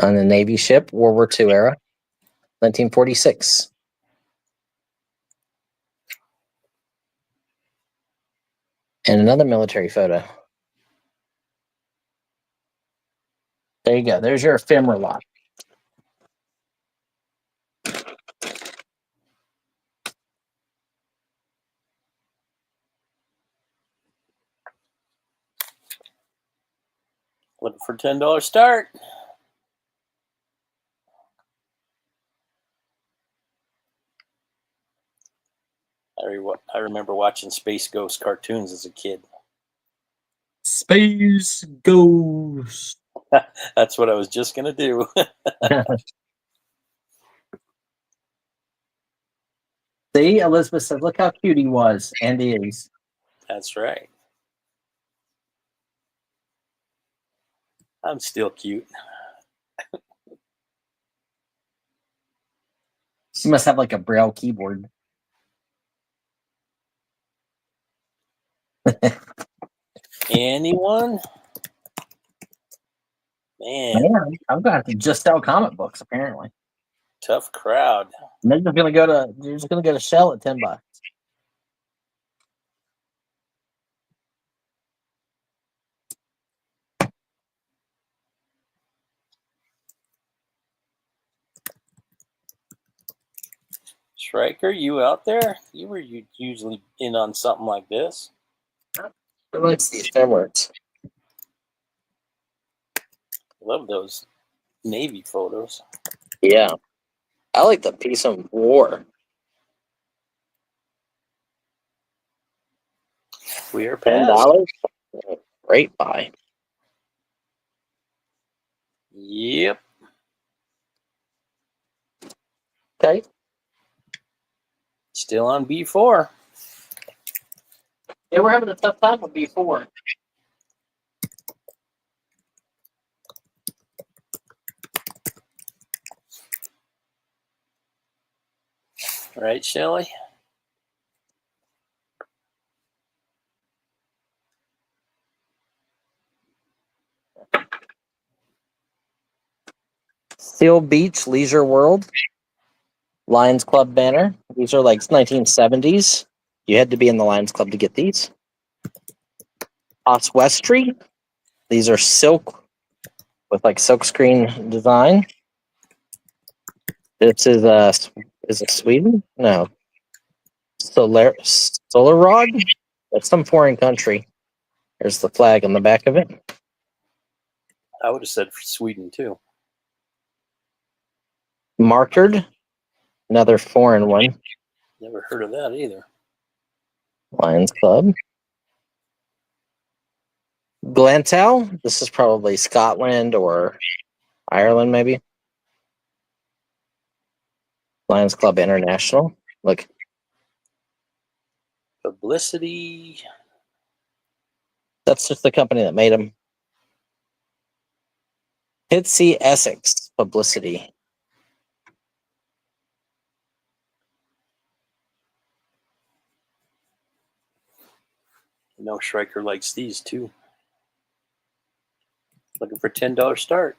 On the Navy ship, World War II era, 1946. And another military photo. There you go. There's your ephemera lot. Looking for $10 start. I remember watching Space Ghost cartoons as a kid. Space Ghost. That's what I was just going to do. See, Elizabeth said, look how cute he was, and he is. That's right. I'm still cute. She must have like a Braille keyboard. Anyone? Man, Man, I'm gonna have to just sell comic books, apparently. tough crowd. And then you're just gonna go to Shell at $10. Striker, you out there? You were usually in on something like this. Who likes these fireworks? Love those Navy photos. Yeah. I like the Peace of War. We are past. $10? Great buy. Yep. Okay. Still on B4. Yeah, we're having a tough time with B4. Right, Shelley? Seal Beach, Leisure World, Lions Club banner. These are like 1970s. You had to be in the Lions Club to get these. Oswestry. These are silk with like silkscreen design. This is it Sweden? No. Solar Rod? That's some foreign country. There's the flag on the back of it. I would have said for Sweden too. Markered, another foreign one. Never heard of that either. Lions Club. Glantow. This is probably Scotland or Ireland, maybe. Lions Club International. Look, Publicity. that's just the company that made them. Hitsy Essex Publicity. I know Striker likes these too. Looking for $10 start.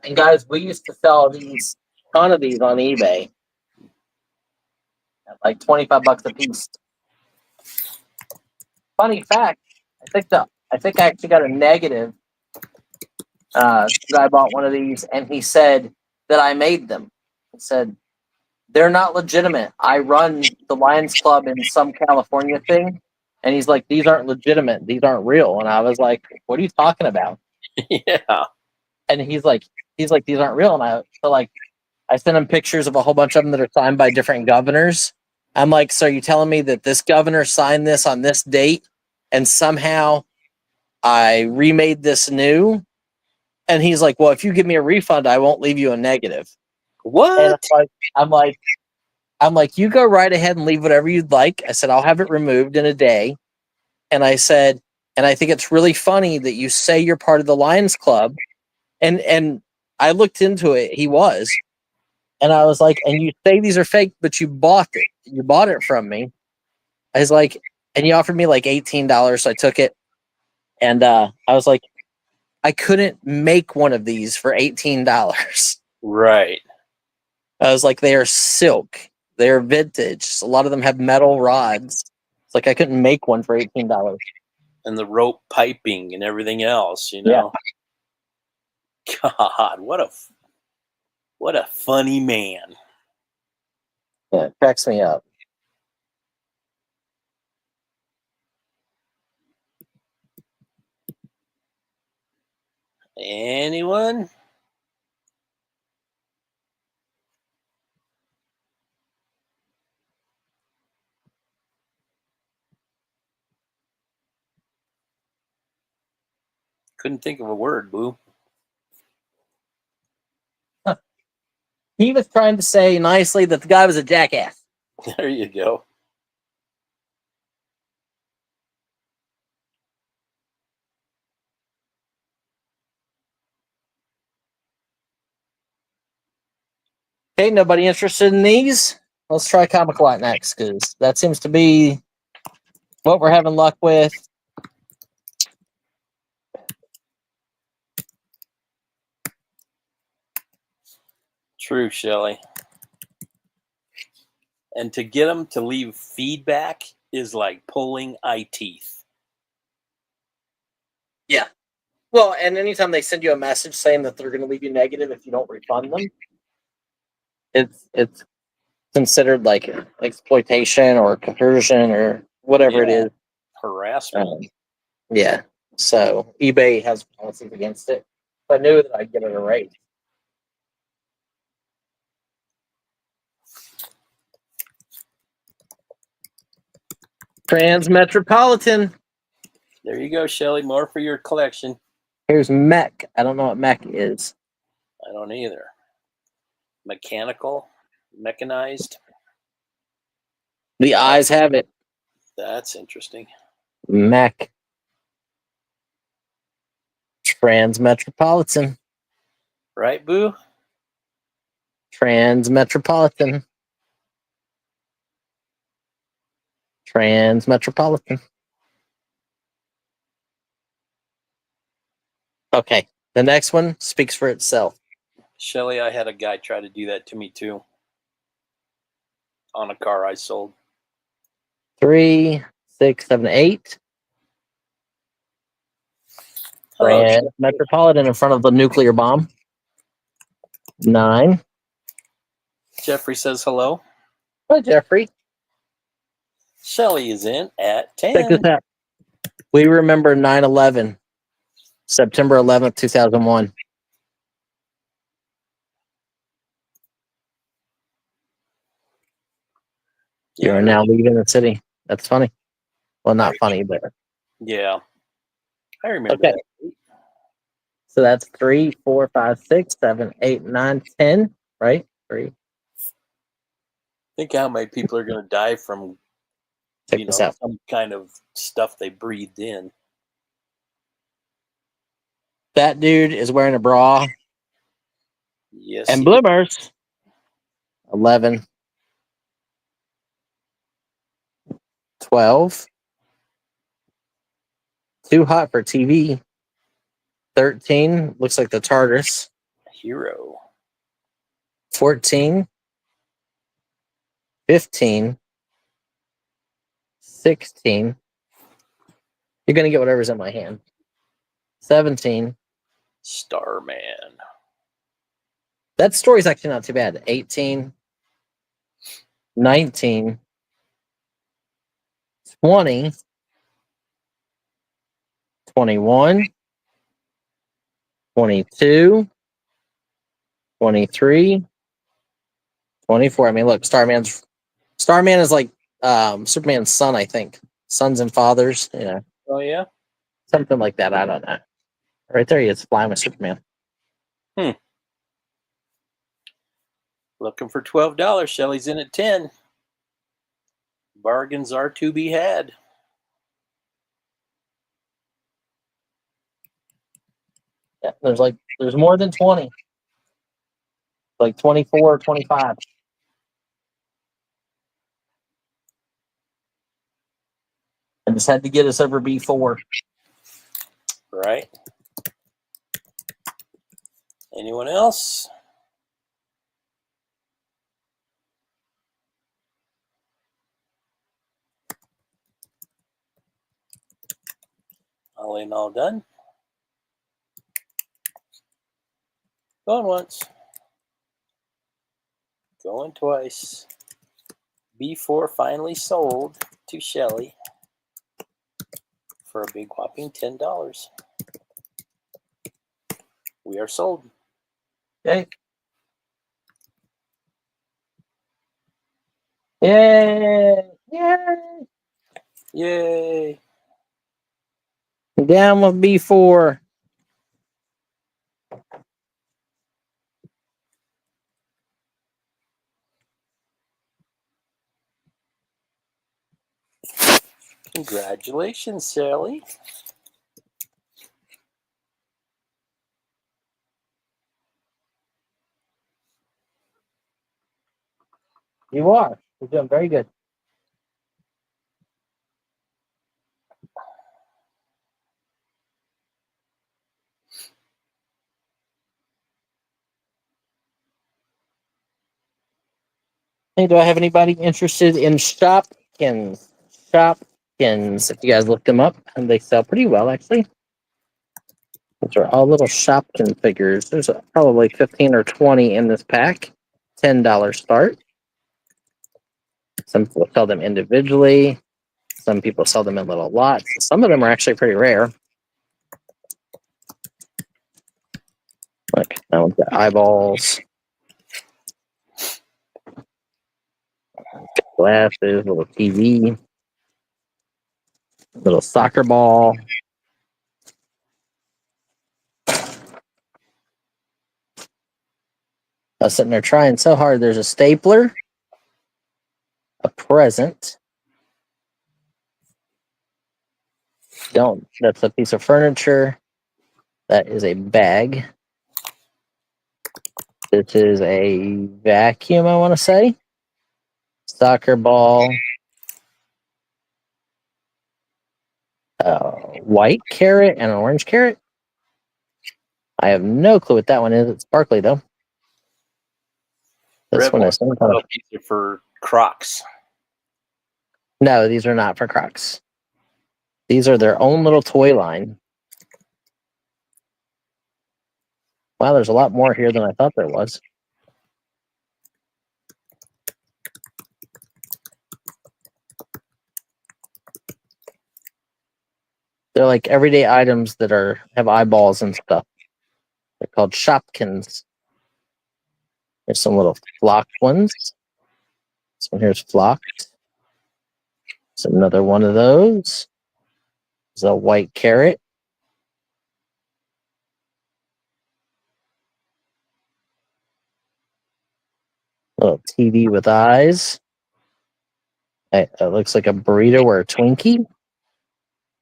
And guys, we used to sell these ton of these on eBay at like $25 a piece. Funny fact, I think I actually got a negative. Guy bought one of these and he said that I made them. He said they're not legitimate. I run the Lions Club in some California thing, and he's like, these aren't legitimate. These aren't real. And I was like, what are you talking about? Yeah. And he's like, these aren't real. And I sent him pictures of a whole bunch of them that are signed by different governors. I'm like, so are you telling me that this governor signed this on this date and somehow I remade this new? And he's like, well, if you give me a refund, I won't leave you a negative. What? And I'm like, you go right ahead and leave whatever you'd like. I said, I'll have it removed in a day. And I said, and I think it's really funny that you say you're part of the Lions Club. And I looked into it. He was. And I was like, and you say these are fake, but you bought it. You bought it from me. I was like, and you offered me like $18. So I took it. And I was like, I couldn't make one of these for $18. Right. I was like, they are silk. They're vintage. A lot of them have metal rods. It's like I couldn't make one for $18. And the rope piping and everything else, you know. God, what a What a funny man. Yeah, it cracks me up. Anyone? Couldn't think of a word, Boo. He was trying to say nicely that the guy was a jackass. There you go. Okay, nobody interested in these? Let's try Comic Lot next, because that seems to be what we're having luck with. True, Shelley. And to get them to leave feedback is like pulling eye teeth. Yeah. Well, and anytime they send you a message saying that they're going to leave you negative if you don't refund them, it's considered like exploitation or coercion or whatever it Yeah. is. Harassment. Yeah. So eBay has policies against it. If I knew that, I'd get it a rate. Metropolitan. There you go, Shelley. More for your collection. Here's mech. I don't know what mech is. I don't either. Mechanical, mechanized. The eyes have it. That's interesting. Mech. Metropolitan. Right, Boo? Metropolitan. Metropolitan. Okay. The next one speaks for itself. Shelley, I had a guy try to do that to me too. On a car I sold. 3, 6, 7, 8. Hello, Metropolitan in front of the nuclear bomb. 9. Jeffrey says hello. Hi, Jeffrey. Shelley is in at Check this 10. out. We remember 9/11, September 11th, 2001. You are now leaving the city. That's funny. Well, not funny, but Yeah. I remember okay. that. So that's 3, 4, 5, 6, 7, 8, 9, 10, right? 3. Think how many people are going to die from, Check this out. some kind of stuff they breathed in. That dude is wearing a bra Yes. and bloomers. 11, 12. Too hot for TV. 13. Looks like the TARDIS. Hero. 14. 15. 16. You're going to get whatever's in my hand. 17. Starman. That story's actually not too bad. 18. 19. 20. 21. 22. 23. 24. I mean, look, Starman is like Superman's son, I think. Sons and fathers, Oh, yeah? something like that. I don't know. Right there he is, flying with Superman. Looking for $12. Shelley's in at 10. Bargains are to be had. Yeah, there's more than 20. Like 24 or 25. I just had to get us over B4. Right? Anyone else? All in, all done. Going once. Going twice. B4 finally sold to Shelly for a big whopping $10. We are sold. Okay. Yay! Yay! Yay! Down with B4. Congratulations, Shelly. You are. You're doing very good. Hey, do I have anybody interested in Shopkins? Shopkins. If you guys look them up, and they sell pretty well, actually. These are all little Shopkin figures. There's probably 15 or 20 in this pack. $10 start. Some people sell them individually. Some people sell them in little lots. Some of them are actually pretty rare. Look, that one's got eyeballs, glasses, little TV, little soccer ball. I was sitting there trying so hard. There's a stapler, a present. That's a piece of furniture. That is a bag. This is a vacuum, I want to say. Soccer ball. White carrot and an orange carrot. I have no clue what that one is. It's sparkly, though. This Red one one. is some kind of... These are for Crocs. No, these are not for Crocs. These are their own little toy line. Wow, there's a lot more here than I thought there was. They're like everyday items that have eyeballs and stuff. They're called Shopkins. There's some little flocked ones. This one here's flocked. It's another one of those. There's a white carrot. Little TV with eyes. It looks like a burrito or a Twinkie.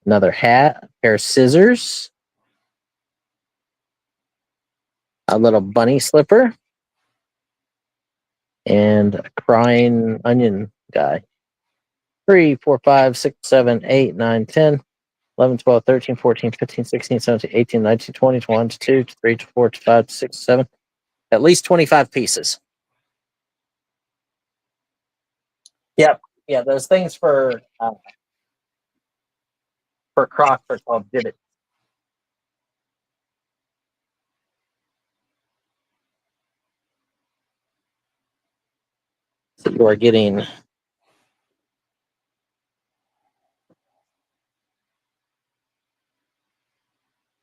Another hat, a pair of scissors. A little bunny slipper. And a crying onion guy. 3, 4, 5, 6, 7, 8, 9, 10, 11, 12, 13, 14, 15, 16, 17, 18, 19, 20, 21, 22, 23, 24, 25, 26, 7. At least 25 pieces. Yep. Yeah, those things for Crocs are called divots. So you are getting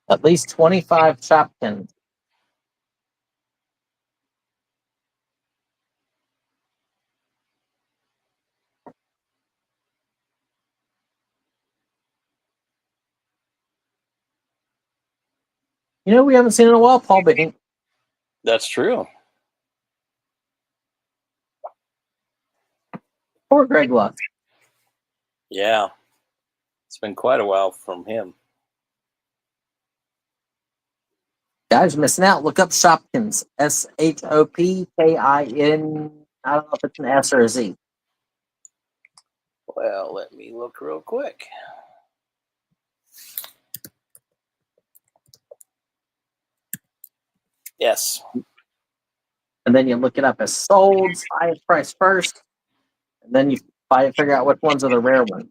at least 25 Shopkins. You know, we haven't seen in a while, Paul, but That's true. poor Greg Luck. Yeah. It's been quite a while from him. Guys, missing out. Look up Shopkins. Shopkin. I don't know if it's an S or a Z. Well, let me look real quick. Yes. And then you look it up as sold, highest price first, and then you figure out which ones are the rare ones.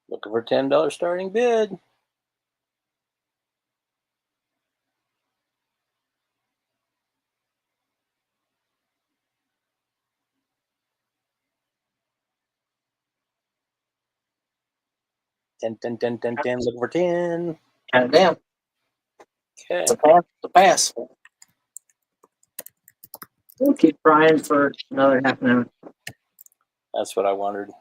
Looking for $10 starting bid. $10. Looking for 10. Count it down. Okay. It's a pass. It's a pass. We'll keep trying for another half an hour. That's what I wondered.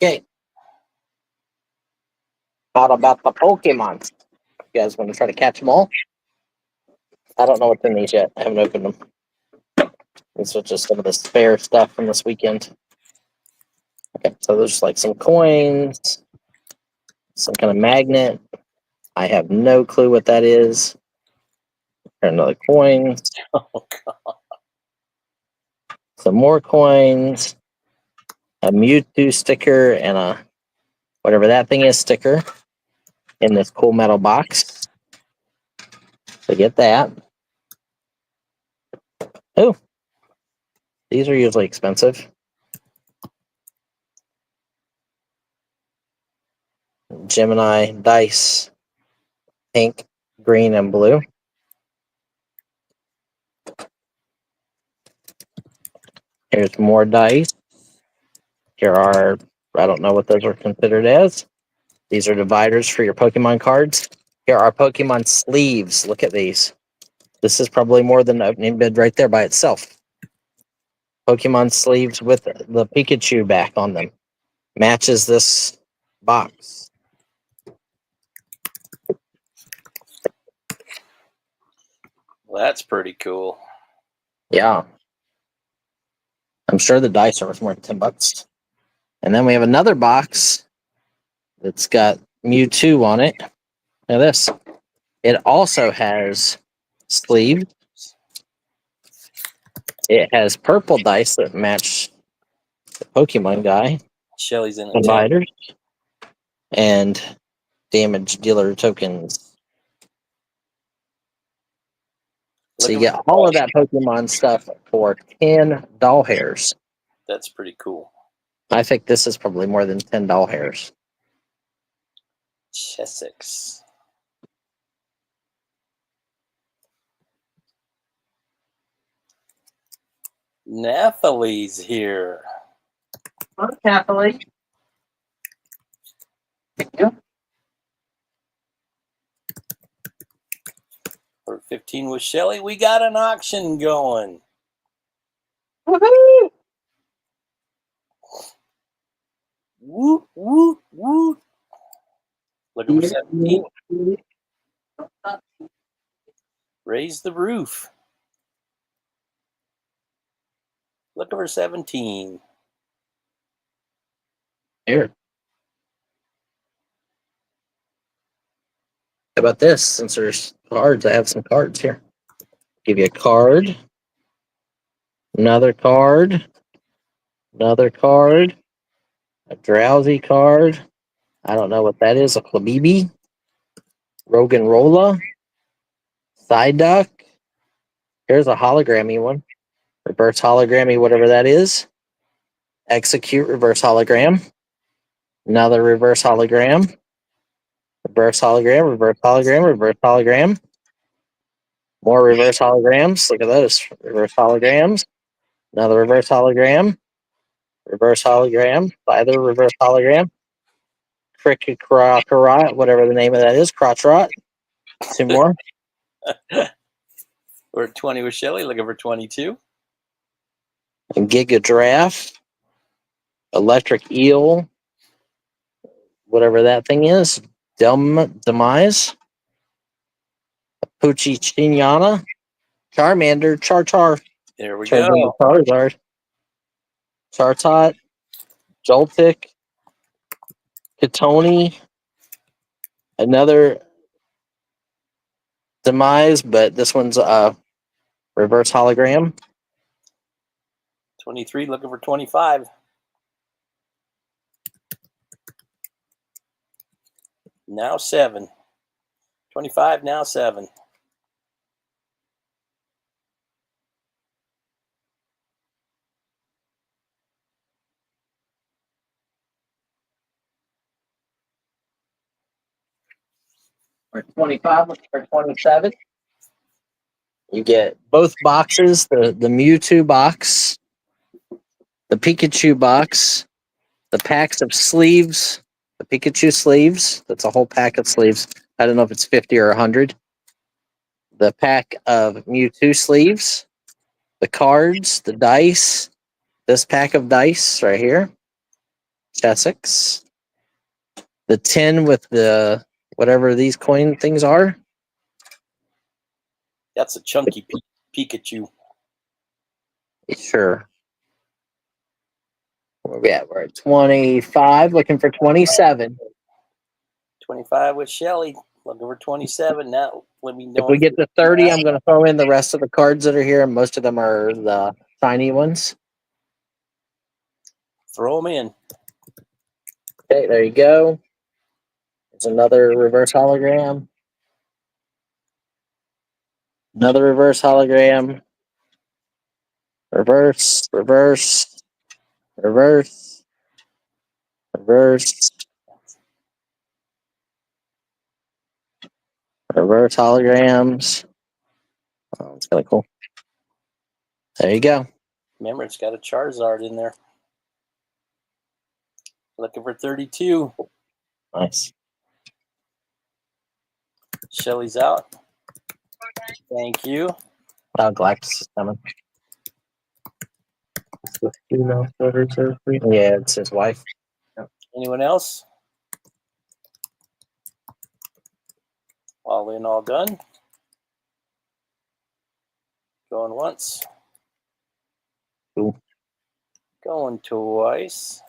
Okay. Thought about the Pokemon. You guys want to try to catch them all? I don't know what's in these yet. I haven't opened them. These are just some of the spare stuff from this weekend. Okay, so there's like some coins, some kind of magnet. I have no clue what that is. Another coins, Oh, God. some more coins, a Mewtwo sticker, and a whatever that thing is sticker in this cool metal box. So get that. Oh, these are usually expensive. Gemini dice, pink, green, and blue. Here's more dice. Here are, I don't know what those are considered as. These are dividers for your Pokemon cards. Here are Pokemon sleeves. Look at these. This is probably more than an opening bid right there by itself. Pokemon sleeves with the Pikachu back on them. Matches this box. Well, that's pretty cool. Yeah. I'm sure the dice are worth more than $10. And then we have another box that's got Mewtwo on it. Look at this. It also has sleeves. It has purple dice that match the Pokemon guy. Shelly's in it too. Dividers. And damage dealer tokens. So you get all of that Pokemon stuff for 10 doll hairs. That's pretty cool. I think this is probably more than 10 doll hairs. Chessex. Nathalie's here. Nathalie. For 15 with Shelly, we got an auction going. Woohoo! Woot, woot, woot. Looking for 17. Raise the roof. Looking for 17. Here. How about this? Since there's cards, I have some cards here. Give you a card. Another card. Another card. A drowsy card. I don't know what that is. A Flabibi. Rogan Rolla. Psyduck. Here's a hologrammy one. Reverse hologrammy, whatever that is. Execute reverse hologram. Another reverse hologram. Reverse hologram, reverse hologram, reverse hologram. More reverse holograms. Look at those. Reverse holograms. Another reverse hologram. Reverse hologram. Either reverse hologram. Cricket Crocrot, whatever the name of that is. Crotch rot. Two more. We're at 20 with Shelly, looking for 22. And Giga Giraffe. Electric Eel. Whatever that thing is. Demise. Poochie Chinyana. Charmander. Char. There we Turns into go. Charizard. Chartot. Joltik. Katoni. Another Demise, but this one's reverse hologram. 23 looking for 25. Now 7. 25, now 7. For 25, looking for 27. You get both boxes, the Mewtwo box, the Pikachu box, the packs of sleeves, the Pikachu sleeves. That's a whole pack of sleeves. I don't know if it's 50 or 100. The pack of Mewtwo sleeves, the cards, the dice, this pack of dice right here, Chessex, the tin with the whatever these coin things are. That's a chunky Pikachu. Sure. Where we at? We're at 25, looking for 27. 25 with Shelly. Looking for 27. Now let me If know we get to 30, I'm going to throw in the rest of the cards that are here. Most of them are the tiny ones. throw them in. Okay, there you go. There's another reverse hologram. Another reverse hologram. Reverse, reverse, reverse, reverse, reverse holograms. Oh, it's kind of cool. There you go. Remember, it's got a Charizard in there. Looking for 32. Nice. Shelly's out. Thank you. Wow, Galactus is coming. Yeah, it's his wife. Anyone else? All in, all done. Going once. Cool. Going twice.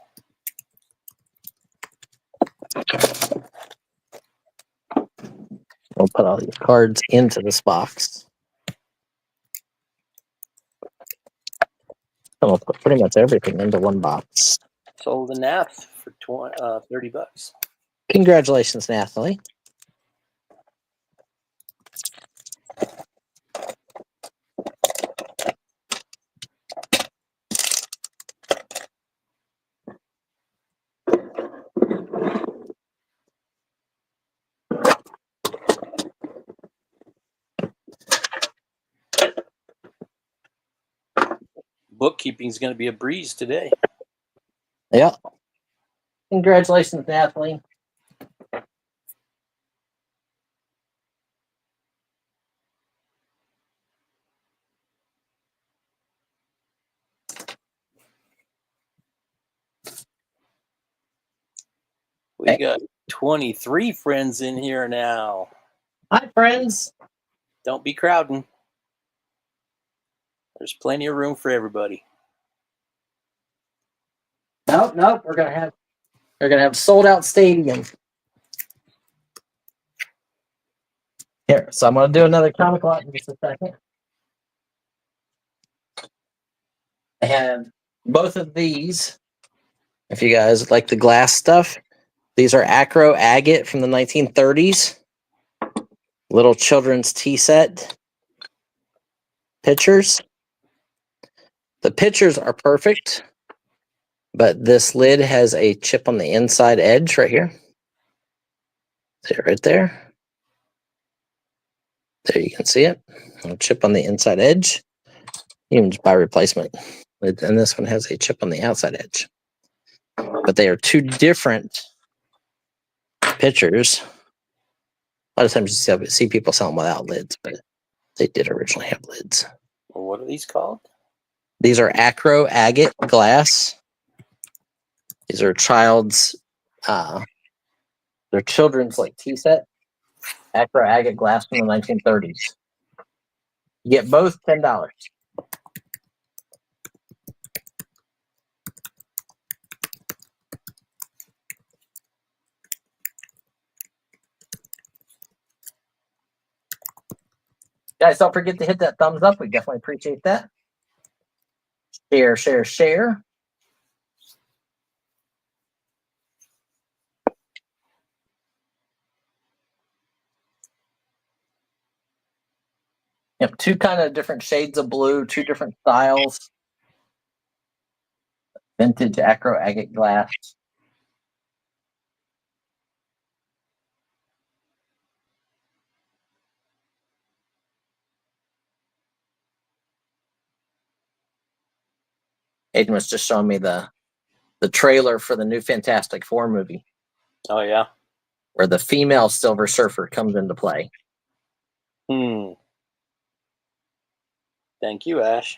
We'll put all these cards into this box. And we'll put pretty much everything into one box. Sold the Nath for $30. Congratulations, Nathalie. Bookkeeping is going to be a breeze today. Yeah. Congratulations, Nathalie. We got 23 friends in here now. Hi, friends. Don't be crowding. There's plenty of room for everybody. Nope. We're gonna have sold out stadium. Here, so I'm gonna do another comic lot in just a second. I have both of these. If you guys like the glass stuff, these are Acro Agate from the 1930s. Little children's tea set pictures. The pictures are perfect, but this lid has a chip on the inside edge right here. See it right there. There you can see it. A chip on the inside edge. You can just buy replacement. And this one has a chip on the outside edge. But they are two different pictures. A lot of times you see people sell them without lids, but they did originally have lids. Well, what are these called? These are Acro Agate glass. These are they're children's like tea set. Acro Agate glass from the 1930s. You get both $10. Guys, don't forget to hit that thumbs up. We definitely appreciate that. Share, share, share. You have two kind of different shades of blue, two different styles. Vintage acro agate glass. Aiden was just showing me the trailer for the new Fantastic Four movie. Oh yeah. Where the female Silver Surfer comes into play. Thank you, Ash.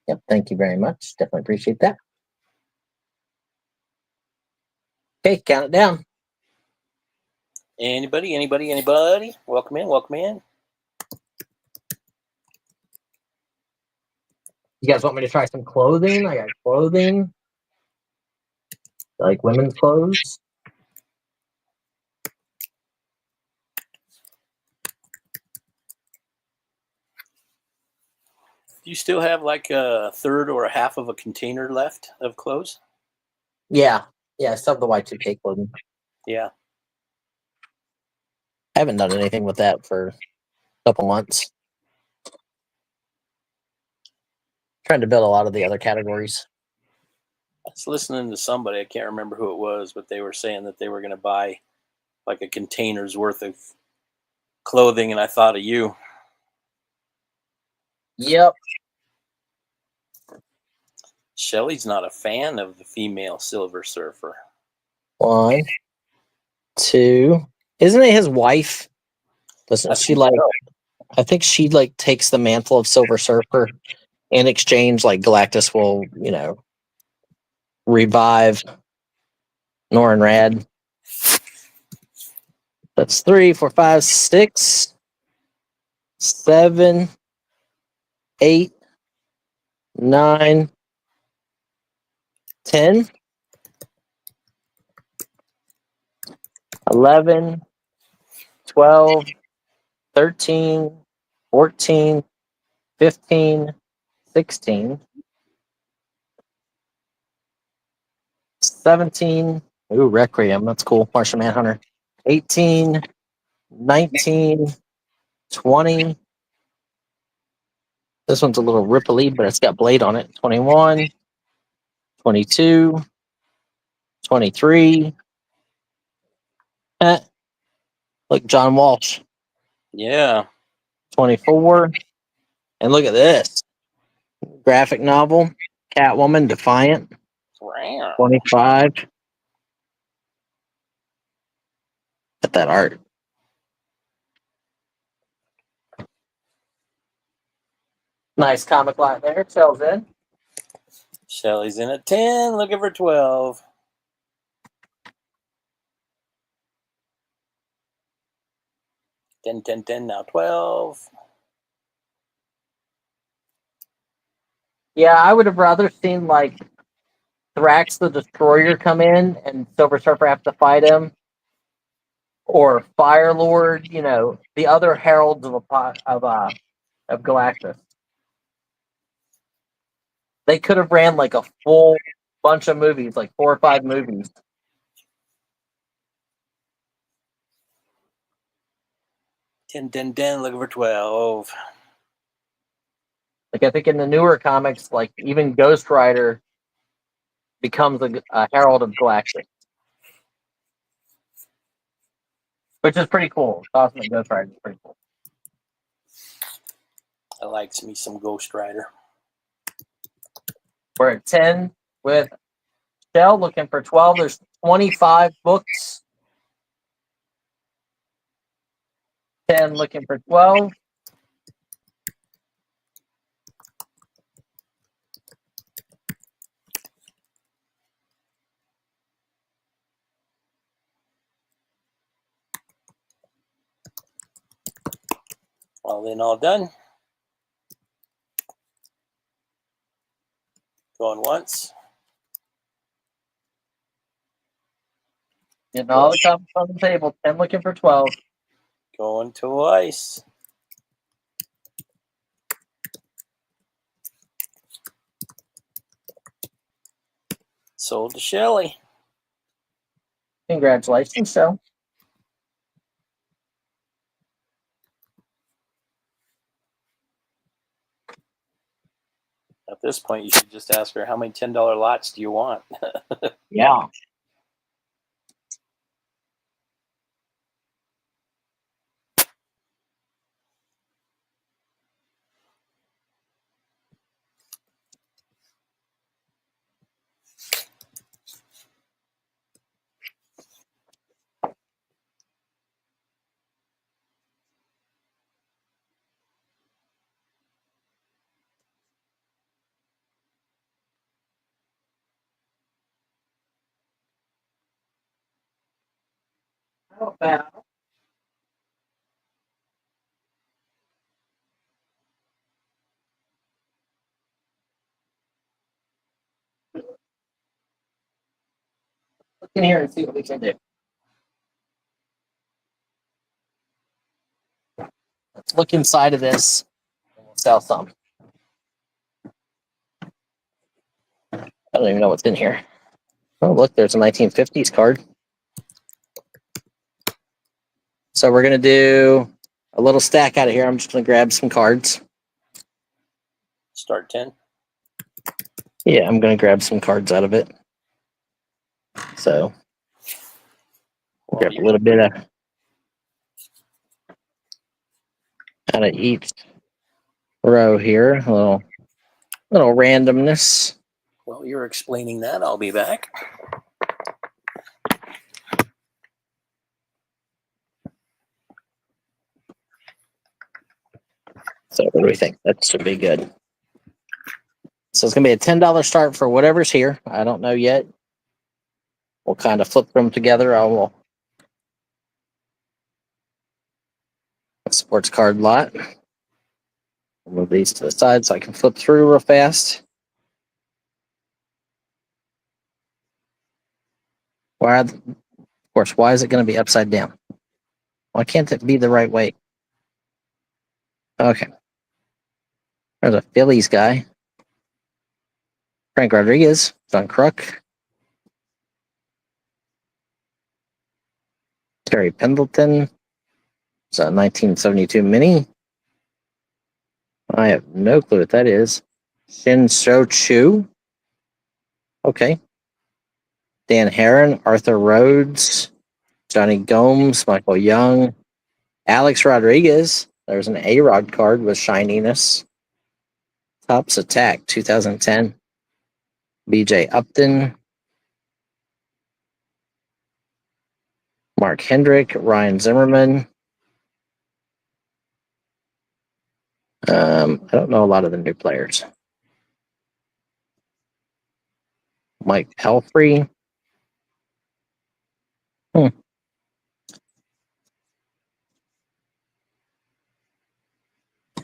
Yep, thank you very much. Definitely appreciate that. Okay, count it down. Anybody? Welcome in, welcome in. You guys want me to try some clothing? I got clothing. Like women's clothes. Do you still have like a third or a half of a container left of clothes? Yeah. Yeah, I still have the Y2K clothing. Yeah. I haven't done anything with that for a couple months. Trying to build a lot of the other categories. I was listening to somebody, I can't remember who it was, but they were saying that they were going to buy like a container's worth of clothing, and I thought of you. Yep. Shelly's not a fan of the female Silver Surfer. 1, 2. Isn't it his wife? Doesn't she like? I think she like takes the mantle of Silver Surfer. In exchange, like Galactus will, revive Norrin Rad. That's 3, 4, 5, 6, 7, 8, 9, 10, 11, 12, 13, 14, 15, 16, 17. Ooh, Requiem. That's cool. Martian Manhunter. 18, 19, 20. This one's a little ripply, but it's got blade on it. 21, 22, 23. Look, John Walsh. Yeah. 24. And look at this. Graphic novel. Catwoman, Defiant. 25. At that art. Nice comic line there. Sells in. Shelly's in at 10, looking for 12. 10, 10, 10, now 12. Yeah, I would have rather seen like Thrax the Destroyer come in and Silver Surfer have to fight him, or Fire Lord. The other heralds of Galactus. They could have ran like a full bunch of movies, like 4 or 5 movies. Ten, looking for 12. Like I think in the newer comics, like even Ghost Rider becomes a herald of Galactus, which is pretty cool. Cosmic Ghost Rider is pretty cool. I likes me some Ghost Rider. We're at 10 with Shell looking for 12. There's 25 books. 10 looking for 12. All in, all done. Going once. Getting all the comics on the table. 10 looking for 12. Going twice. Sold to Shelly. Congratulations, Shell. At this point, you should just ask her, how many $10 lots do you want? Yeah. How about look in here and see what we can do? Let's look inside of this and we'll sell some. I don't even know what's in here. Oh, look, there's a 1950s card. So we're going to do a little stack out of here. I'm just going to grab some cards. Start 10. Yeah, I'm going to grab some cards out of it. So Well, grab a little bit of out of each row here. A little randomness. while you're explaining that, I'll be back. So what do we think? That should be good. So it's going to be a $10 start for whatever's here. I don't know yet. We'll kind of flip them together. I will. A sports card lot. Move these to the side so I can flip through real fast. Of course, why is it going to be upside down? Why can't it be the right way? Okay. There's a Phillies guy. Frank Rodriguez, John Kruk. Terry Pendleton. It's a 1972 mini. I have no clue what that is. Shin So Chu. Okay. Dan Heron, Arthur Rhodes, Johnny Gomes, Michael Young, Alex Rodriguez. There's an A-Rod card with shininess. Tops Attack, 2010. BJ Upton. Mark Hendrick, Ryan Zimmerman. I don't know a lot of the new players. Mike Pelfrey.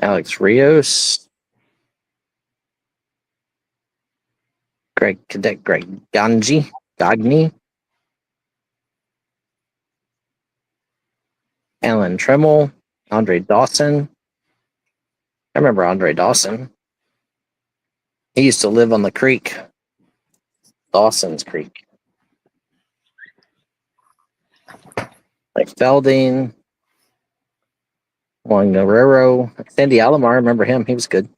Alex Rios. Greg Cadet, Greg Gagny. Alan Tremmel. Andre Dawson. I remember Andre Dawson. He used to live on the creek. Dawson's Creek. Like Felding. Juan Guerrero. Sandy Alomar, remember him? He was good.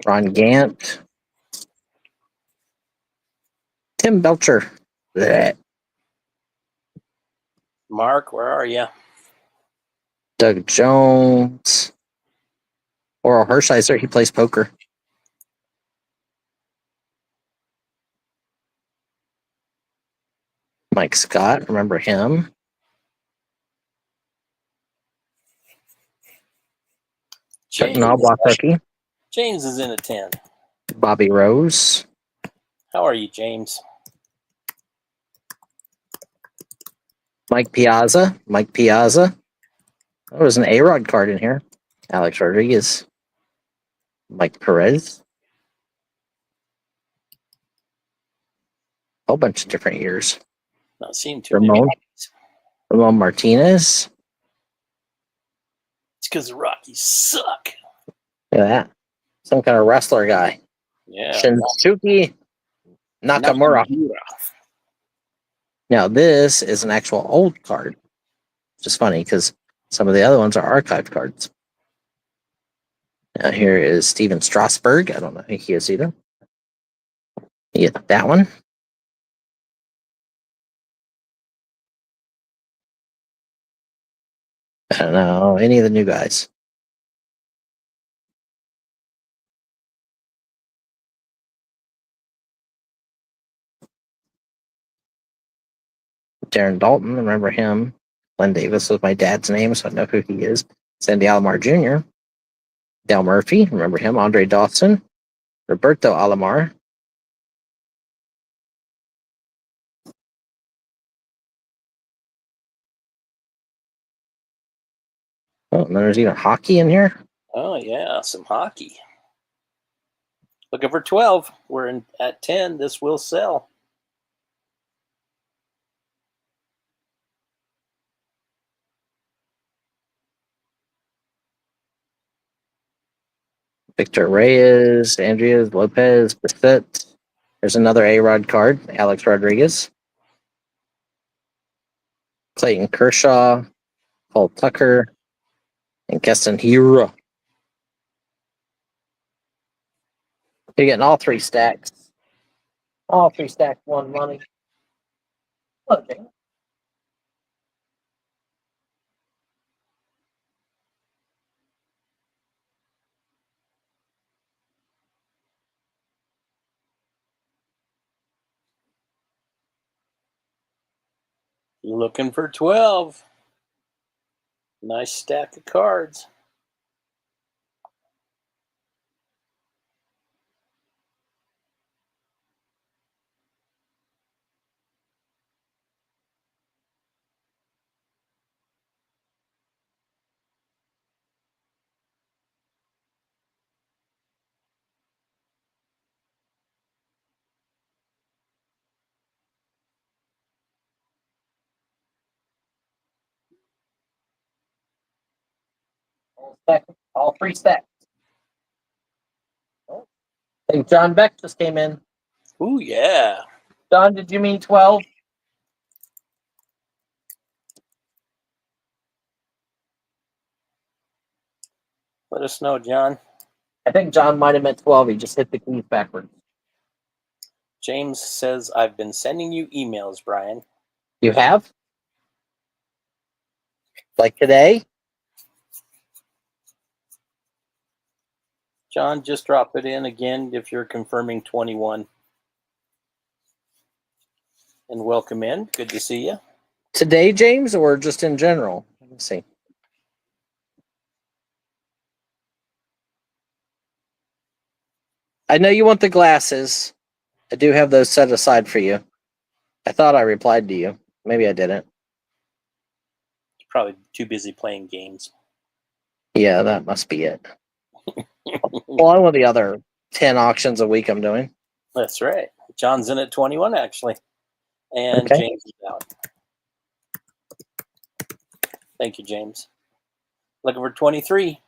Ron Gant. Tim Belcher. Blech. Mark, where are you? Doug Jones. Oral Hershiser, he plays poker. Mike Scott, remember him? James. Knobloch. James is in a 10. Bobby Rose. How are you, James? Mike Piazza. There was an A-Rod card in here. Alex Rodriguez. Mike Perez. Whole bunch of different years. Not seeing too many. Ramon Martinez. because the Rockies suck. Look at that. Some kind of wrestler guy. Yeah. Shinsuke Nakamura. Now, this is an actual old card. Which is funny because some of the other ones are archived cards. Now, here is Steven Strasberg. I don't know who he is either. Yeah, that one. I don't know any of the new guys. Darren Dalton, remember him. Glenn Davis was my dad's name, so I know who he is. Sandy Alomar Jr. Dale Murphy, remember him. Andre Dawson. Roberto Alomar. Oh, and there's even hockey in here. Oh, yeah, some hockey. Looking for 12. We're at 10. This will sell. Victor Reyes, Andreas, Lopez, Bissett. There's another A-Rod card, Alex Rodriguez. Clayton Kershaw, Paul Tucker, and Keston Hiura. You're getting all 3 stacks. All 3 stacks, one money. Okay. Looking for 12. Nice stack of cards. All 3 stacks. I think John Beck just came in. Ooh, yeah. John, did you mean 12? Let us know, John. I think John might have meant 12. He just hit the keys backwards. James says, I've been sending you emails, Brian. You have? Like today? John, just drop it in again if you're confirming 21. And welcome in. Good to see you. Today, James, or just in general? Let me see. I know you want the glasses. I do have those set aside for you. I thought I replied to you. Maybe I didn't. Probably too busy playing games. Yeah, that must be it. Along with the other 10 auctions a week I'm doing. That's right. John's in at 21, actually. And Okay. James is out. Thank you, James. Looking for 23.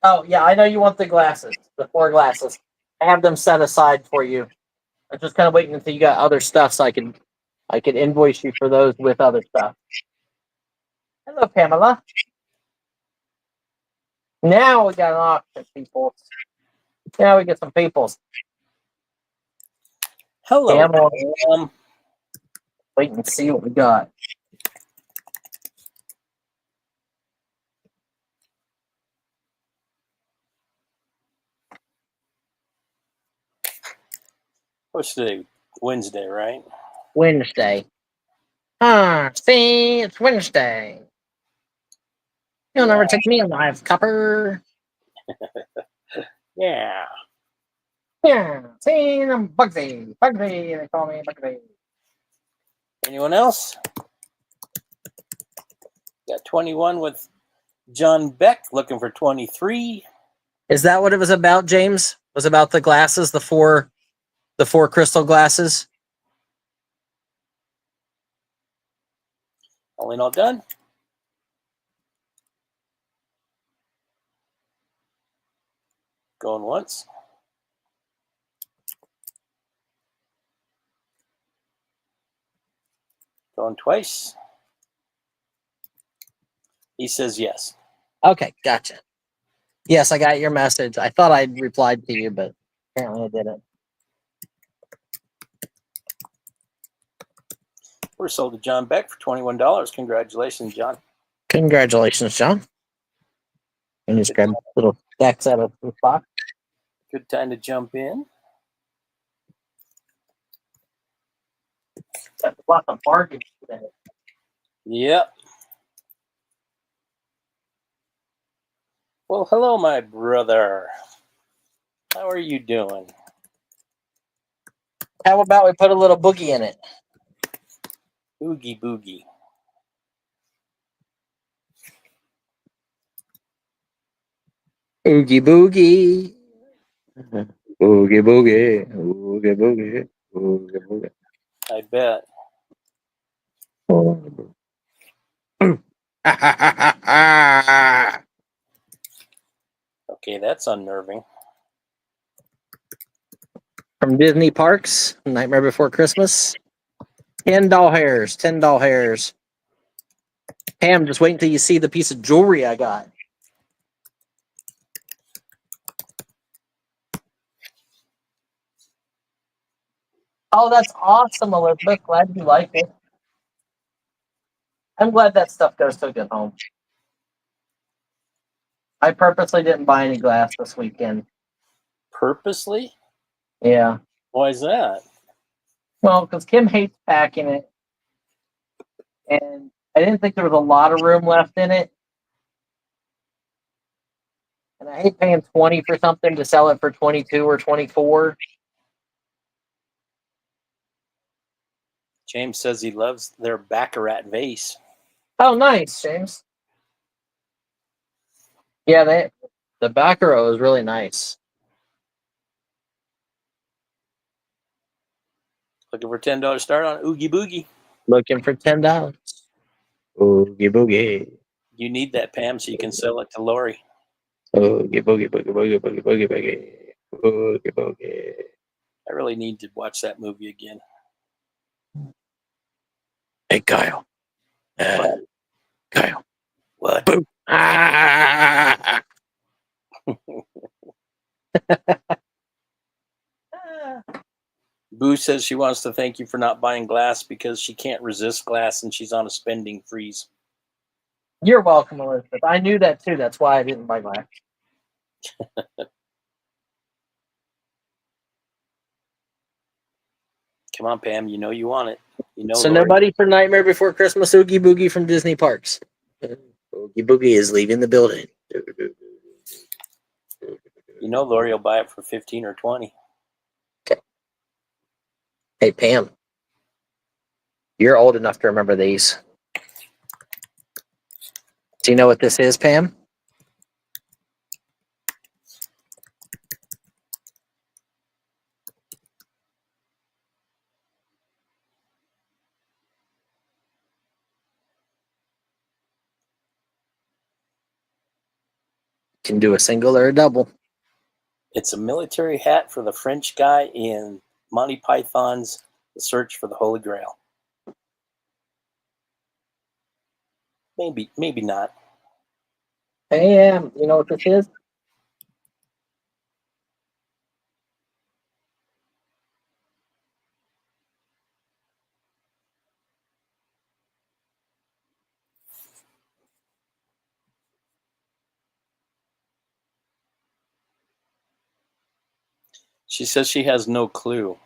Oh, yeah, I know you want the glasses, the 4 glasses. I have them set aside for you. I'm just kind of waiting until you got other stuff so I can invoice you for those with other stuff. Hello, Pamela. Now we got an auction, people. Now we get some people. Hello. Pamela. Wait and see what we got. What's today? Wednesday, right? Wednesday. See, it's Wednesday. You'll never take me alive, copper. Yeah. Yeah, see, I'm Bugsy. Bugsy, they call me Bugsy. Anyone else? Got 21 with John Beck looking for 23. Is that what it was about, James? Was about the glasses, the four crystal glasses? All in all done. Going once. Going twice. He says yes. Okay, gotcha. Yes, I got your message. I thought I'd replied to you, but apparently I didn't. We're sold to John Beck for $21. Congratulations, John. Congratulations, John. And just grab little stacks out of the box. Good time to jump in. That's lots of bargains today. Yep. Well, hello, my brother. How are you doing? How about we put a little boogie in it? Oogie boogie. Oogie boogie. Oogie boogie. Oogie boogie. Oogie boogie. I bet. Okay, that's unnerving. From Disney Parks, Nightmare Before Christmas. 10 doll hairs. 10 doll hairs. Pam, just wait until you see the piece of jewelry I got. Oh, that's awesome, Elizabeth. Glad you like it. I'm glad that stuff goes to a good home. I purposely didn't buy any glass this weekend. Purposely? Yeah. Why is that? Well, because Kim hates packing it. And I didn't think there was a lot of room left in it. And I hate paying $20 for something to sell it for $22 or $24. James says he loves their Baccarat vase. Oh, nice, James. Yeah, the back row is really nice. Looking for $10 start on Oogie Boogie. Looking for $10. Oogie boogie. You need that, Pam, so you can sell it to Lori. Oogie boogie boogie boogie boogie boogie boogie. Oogie boogie. I really need to watch that movie again. Hey, Kyle. What? Kyle. What? Boom. Ah! Boo says she wants to thank you for not buying glass because she can't resist glass and she's on a spending freeze. You're welcome, Elizabeth. I knew that too. That's why I didn't buy glass. Come on, Pam. You know you want it. You know. So Lori. nobody for Nightmare Before Christmas Oogie Boogie from Disney Parks. Oogie Boogie is leaving the building. You know Lori will buy it for 15 or 20. Okay. Hey, Pam. You're old enough to remember these. Do you know what this is, Pam? Can do a single or a double. It's a military hat for the French guy in Monty Python's The Search for the Holy Grail. Maybe not. Hey, you know what this is? She says she has no clue.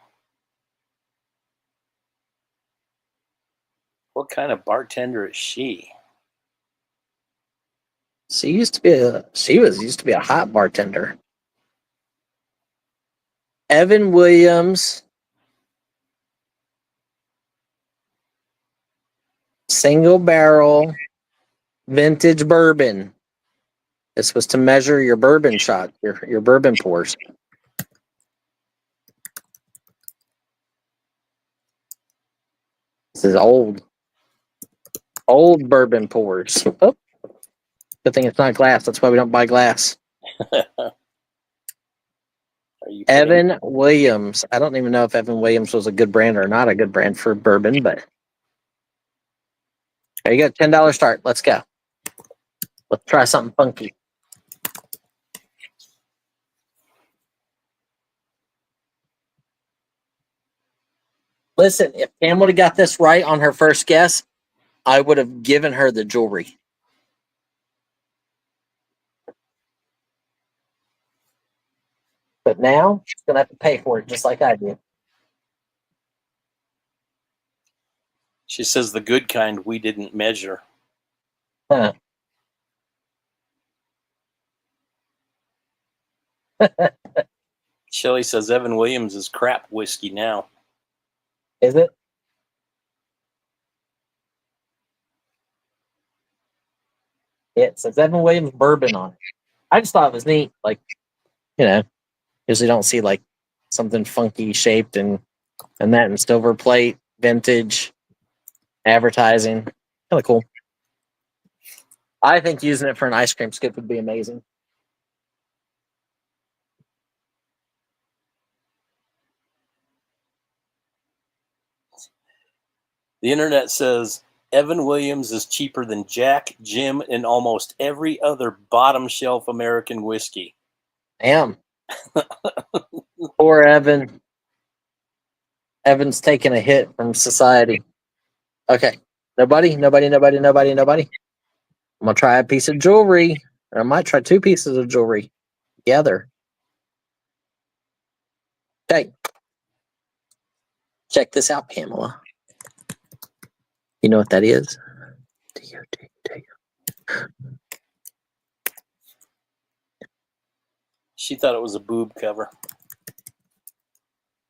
What kind of bartender is she? She used to be a hot bartender. Evan Williams, single barrel, vintage bourbon. This was to measure your bourbon shot, your bourbon pours. This is old. Old bourbon pours. Oh, good thing it's not glass. That's why we don't buy glass. Are you kidding? Evan Williams. I don't even know if Evan Williams was a good brand or not a good brand for bourbon, but there you go. $10 start. Let's go. Let's try something funky. Listen, if Pam would have got this right on her first guess, I would have given her the jewelry. But now she's going to have to pay for it just like I did. She says the good kind we didn't measure. Huh. Shelly says Evan Williams is crap whiskey now. Is it? It says Evan Williams bourbon on it. I just thought it was neat. Like, you know, usually don't see like something funky shaped and that in silver plate, vintage, advertising. Kind of cool. I think using it for an ice cream scoop would be amazing. The internet says Evan Williams is cheaper than Jack, Jim, and almost every other bottom shelf American whiskey. Damn. Poor Evan. Evan's taking a hit from society. Okay. Nobody. I'm going to try a piece of jewelry. Or I might try two pieces of jewelry together. Okay. Check this out, Pamela. You know what that is? She thought it was a boob cover.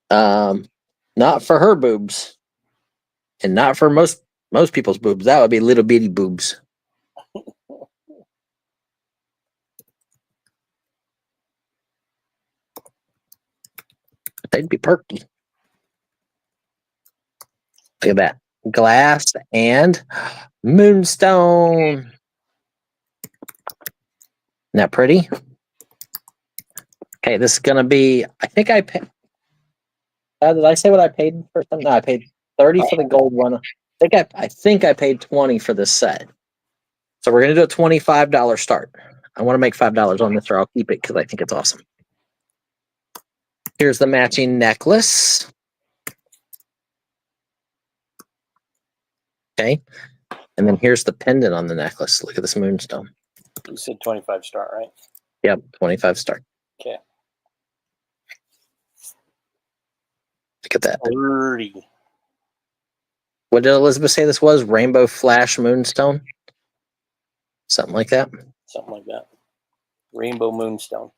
Not for her boobs. And not for most people's boobs. That would be little bitty boobs. They'd be perky. Look at that. Glass and moonstone. Isn't that pretty? Okay, this is going to be, I think I paid, did I say what I paid for something? No, I paid 30 for the gold one. I think I paid 20 for this set. So we're going to do a $25 start. I want to make $5 on this or I'll keep it because I think it's awesome. Here's the matching necklace. Okay. And then here's the pendant on the necklace. Look at this moonstone. You said 25 start, right? Yep, 25 start. Okay. Look at that. 30. What did Elizabeth say this was? Rainbow Flash Moonstone? Something like that? Something like that. Rainbow moonstone.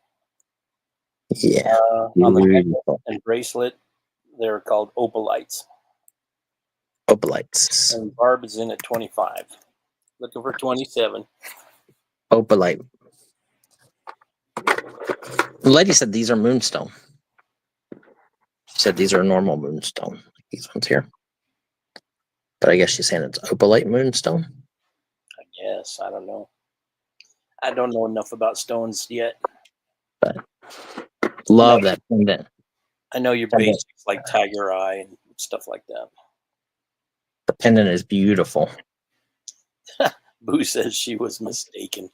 Yeah. On the necklace and bracelet, they're called opalites. Opalites. And Barb is in at 25. Looking for 27. Opalite. The lady said these are moonstone. She said these are normal moonstone. These ones here. But I guess she's saying it's opalite moonstone. I guess. I don't know. I don't know enough about stones yet. But love that pendant. I know your basics like tiger eye and stuff like that. The pendant is beautiful. Boo says she was mistaken.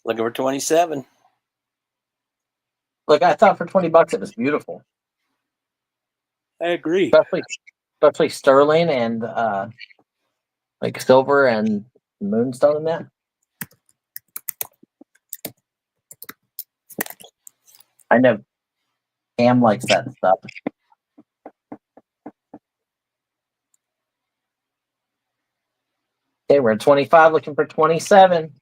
Looking for 27. Look, I thought for $20 it was beautiful. I agree. Especially sterling and like silver and moonstone in that. I know Cam likes that stuff. Okay, we're at 25, looking for 27.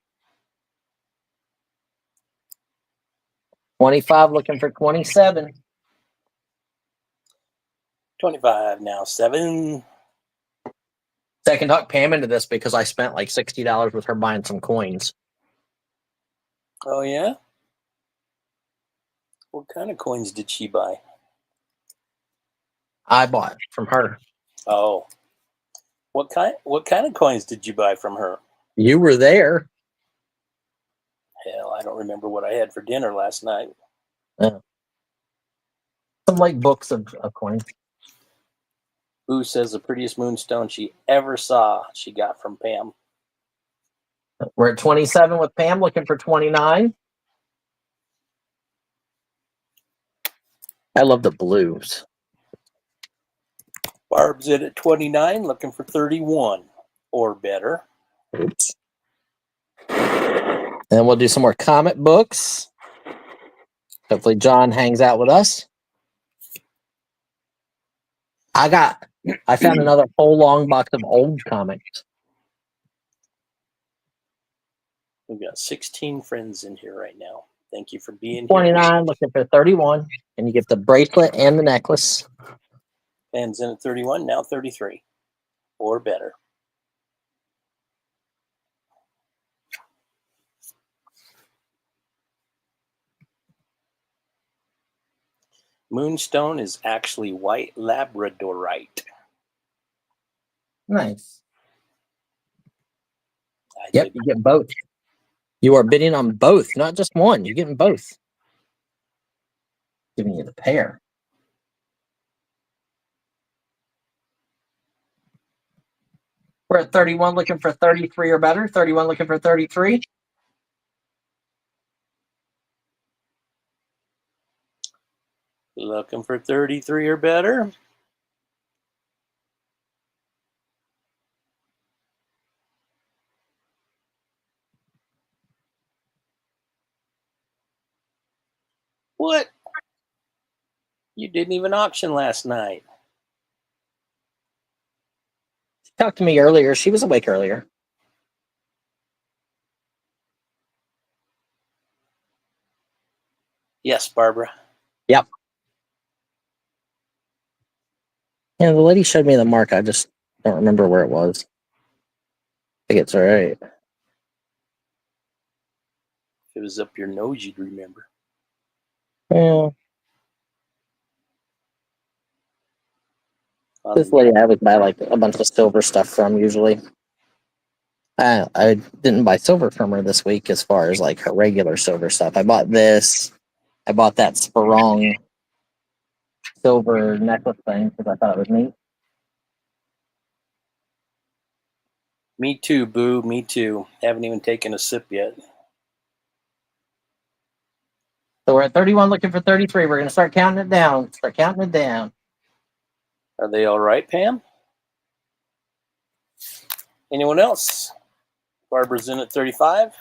25, looking for 27. 25 now. 7. Second hook Pam into this because I spent like $60 with her buying some coins. Oh, yeah? What kind of coins did she buy? I bought from her. Oh, what kind of coins did you buy from her? You were there. Hell, I don't remember what I had for dinner last night. Some like books of coins. Boo says the prettiest moonstone she ever saw she got from Pam. We're at 27 with Pam, looking for 29. I love the blues. Barb's in at 29, looking for 31 or better. Oops. And we'll do some more comic books. Hopefully John hangs out with us. I found another whole long box of old comics. We've got 16 friends in here right now. Thank you for being here. 29, looking for 31. And you get the bracelet and the necklace. Pam's in at 31, now 33 or better. Moonstone is actually white labradorite. Nice. I Yep, did. you get both. You are bidding on both, not just one. You're getting both. Giving you the pair. We're at 31, looking for 33 or better. 31, looking for 33. Looking for 33 or better. What? You didn't even auction last night. She talked to me earlier. She was awake earlier. Yes, Barbara. Yep. Yeah, the lady showed me the mark. I just don't remember where it was. I think it's all right. If it was up your nose, you'd remember. Yeah. This lady I would buy like a bunch of silver stuff from usually. I didn't buy silver from her this week as far as like her regular silver stuff. I bought this. I bought that Sperong silver necklace thing because I thought it was neat. Me too, Boo. Me too. Haven't even taken a sip yet. So we're at 31 looking for 33. We're going to start counting it down. Start counting it down. Are they all right, Pam? Anyone else? Barbara's in at 35.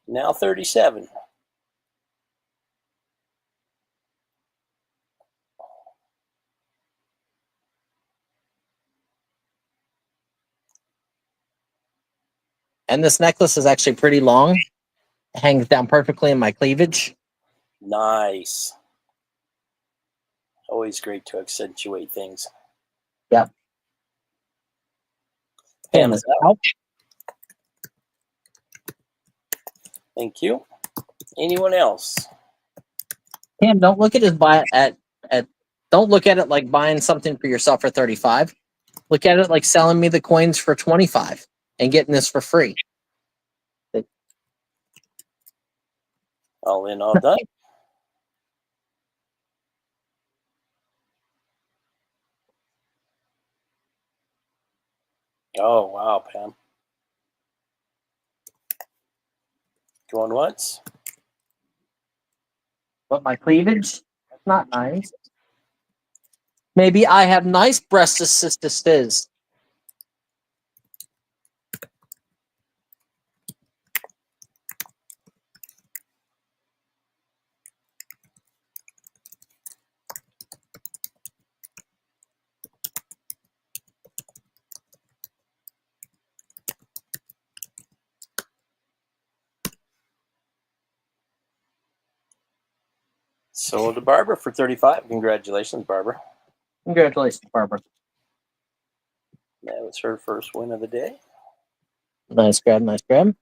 Now 37. And this necklace is actually pretty long. It hangs down perfectly in my cleavage. Nice. Always great to accentuate things. Yep. Pam is out. Thank you. Anyone else? Pam, don't look at don't look at it like buying something for yourself for 35. Look at it like selling me the coins for 25 and getting this for free. All in, all done. Oh, wow, Pam. Going once? But my cleavage? That's not nice. Maybe I have nice breast assistance. Sold to Barbara for 35. Congratulations, Barbara. Congratulations, Barbara. That was her first win of the day. Nice grab, nice grab.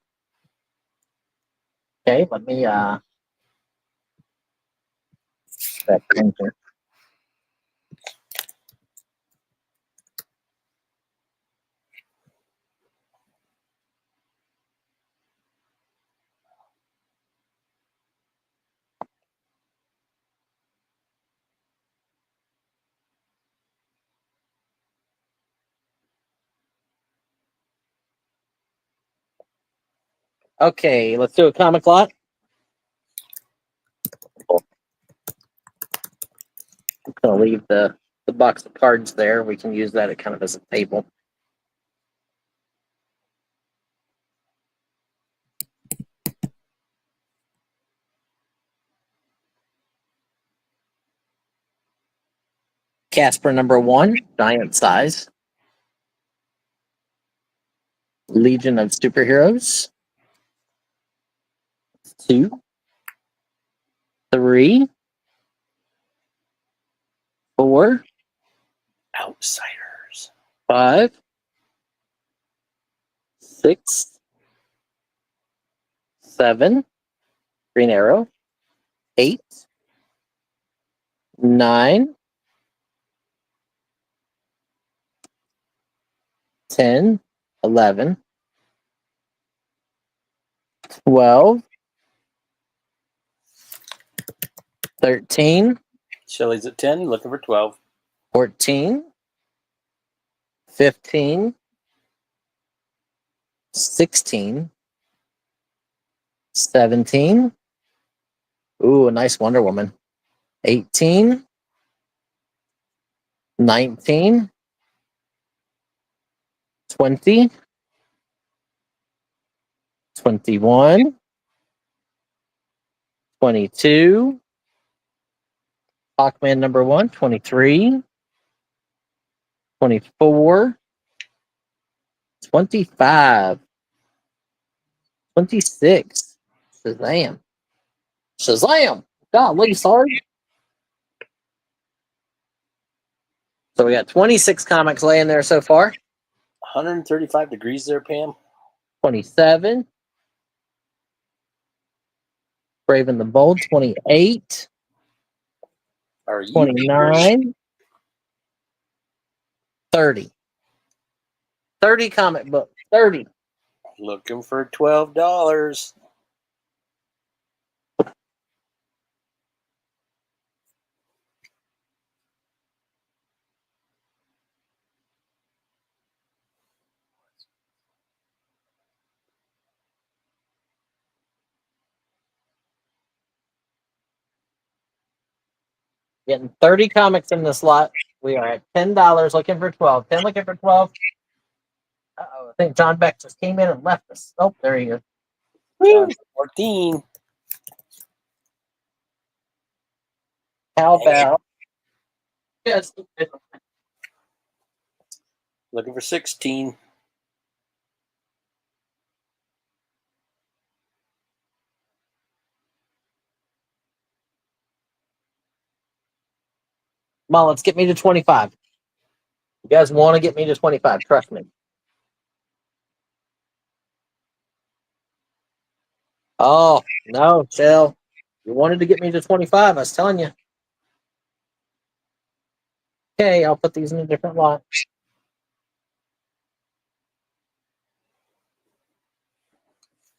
Okay, let me that in here. Okay, let's do a comic lot. I'm gonna leave the box of cards there. We can use that kind of as a table. Casper #1, giant size. Legion of Superheroes. 2, 3, 4, Outsiders. 5, 6, 7, Green Arrow, 8, 9, 10, 11, 12, 13, Shelley's at 10, looking for 12. 14, 15, 16, 17. Ooh, a nice Wonder Woman. 18, 19, 20, 21, 22, Hawkman #1, 23, 24, 25, 26. Shazam. Shazam! Golly, sorry. So we got 26 comics laying there so far. 135 degrees there, Pam. 27. Brave and the Bold, 28. Are you 29. 30. 30 comic books. 30. looking for $12? Getting 30 comics in this lot. We are at $10 looking for 12. 10 looking for 12. Uh-oh, I think John Beck just came in and left us. Oh, there he is. John 14. How about? Yes. Looking for 16. Come on, let's get me to 25. You guys want to get me to 25. Trust me. Oh, no, Shell. You wanted to get me to 25. I was telling you. Okay, I'll put these in a different lot.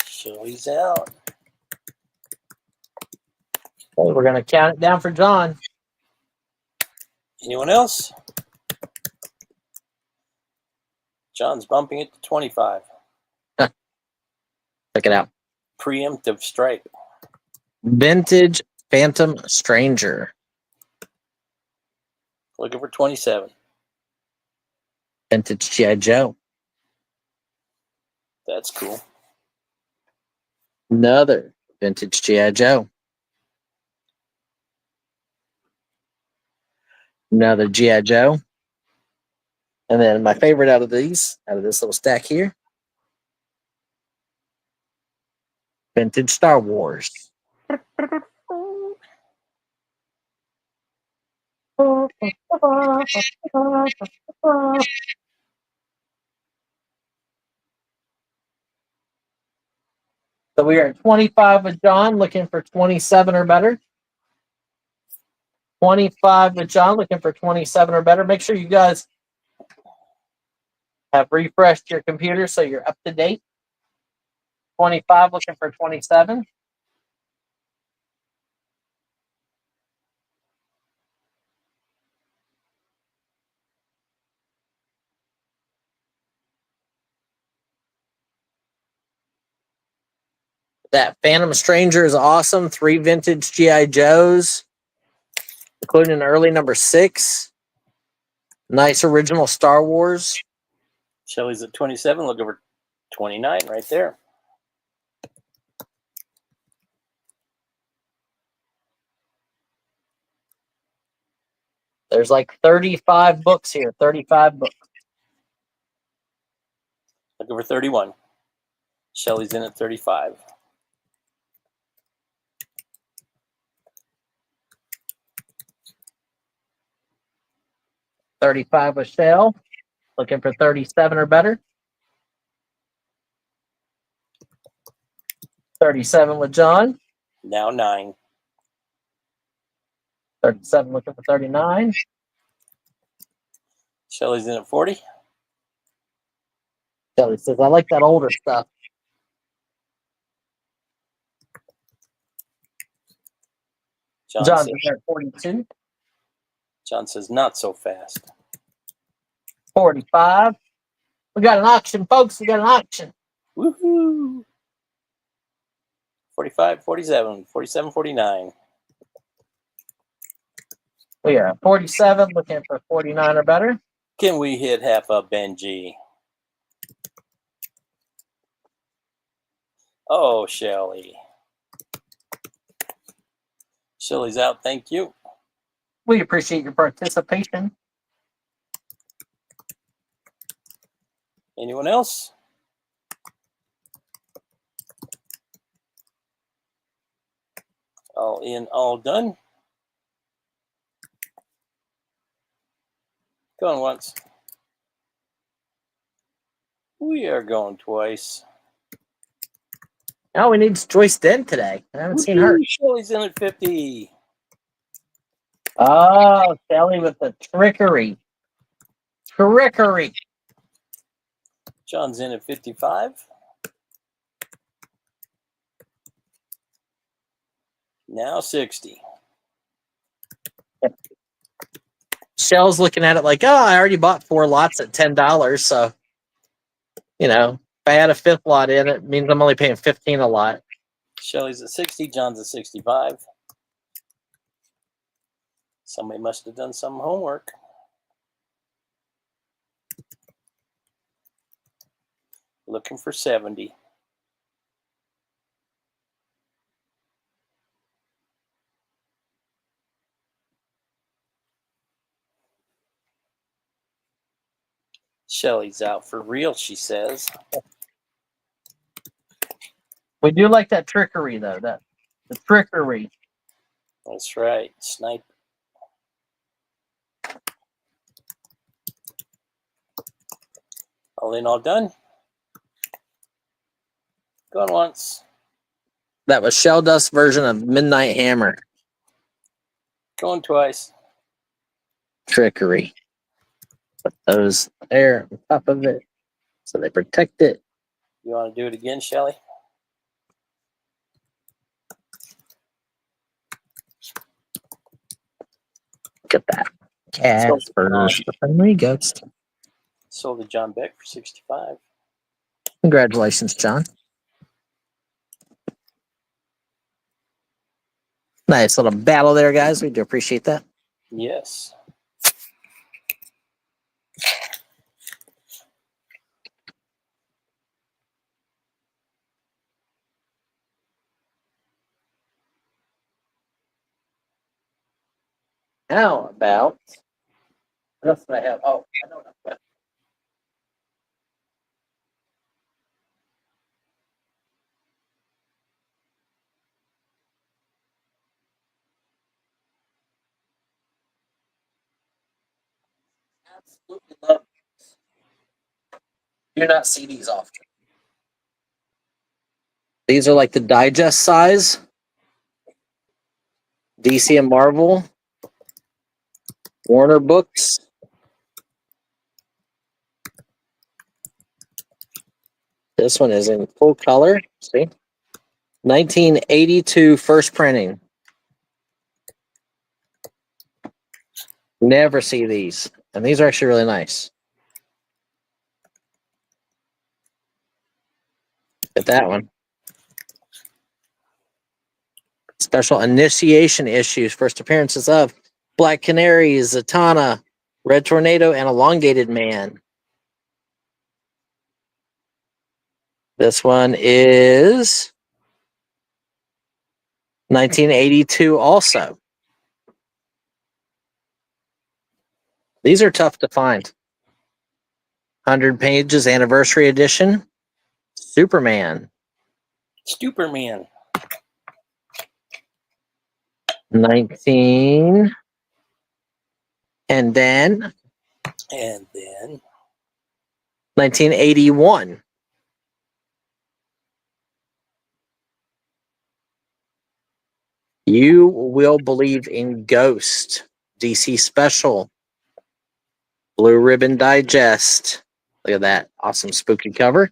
Shelley's out. Okay, we're going to count it down for John. Anyone else? John's bumping it to 25. Check it out. Preemptive strike. Vintage Phantom Stranger. Looking for 27. Vintage G.I. Joe. That's cool. Another vintage G.I. Joe. Another G.I. Joe. And then my favorite out of this little stack here, vintage Star Wars. So we are at 25 with John, looking for 27 or better. 25 with John, looking for 27 or better. Make sure you guys have refreshed your computer so you're up to date. 25 looking for 27. That Phantom Stranger is awesome. 3 vintage G.I. Joes, including an early number 6. Nice original Star Wars. Shelly's at 27, looking for 29 right there. There's like 35 books here. 35 books. Looking for 31. Shelly's in at 35. $35 with Shell. Looking for 37 or better. 37 with John. Now 9. 37 looking for 39. Shelly's in at 40. Kelly says, I like that older stuff. John's says, at 42. John says, not so fast. 45. We got an auction, folks. We got an auction. Woohoo! 45, 47, 47, 49. We are at 47, looking for 49 or better. Can we hit half a Benji? Oh, Shelly. Shelly's out, thank you. We appreciate your participation. Anyone else? All in, all done. Going once. We are going twice. Now we need Joyce Dent today. I haven't seen her. Shelly's in at 50. Oh, Shelly with the trickery. Trickery. John's in at 55. Now 60. Shell's looking at it like, oh, I already bought 4 lots at $10. So, you know, if I had a 5th lot in, it means I'm only paying $15 a lot. Shelly's at 60. John's at 65. Somebody must have done some homework. Looking for 70. Shelly's out for real, she says. We do like that trickery, though. The trickery. That's right. Snipe. All in, all done. Going once. That was Shell Dust's version of Midnight Hammer. Going twice. Trickery. Put those there on top of it so they protect it. You want to do it again, Shelly? Look at that. Casper's the Friendly Ghost. Sold to John Beck for 65. Congratulations, John. Nice little battle there, guys. We do appreciate that. Yes. How about what else do I have? Oh, I know that. Absolutely love these. Do not see these often. These are like the digest size. DC and Marvel. Warner Books. This one is in full color. See? 1982 first printing. Never see these. And these are actually really nice. At that one. Special initiation issues. First appearances of Black Canary, Zatanna, Red Tornado, and Elongated Man. This one is 1982 also. These are tough to find. 100 pages anniversary edition. Superman. Superman. 19. And then 1981. You Will Believe in Ghost. DC Special. Blue Ribbon Digest. Look at that. Awesome spooky cover.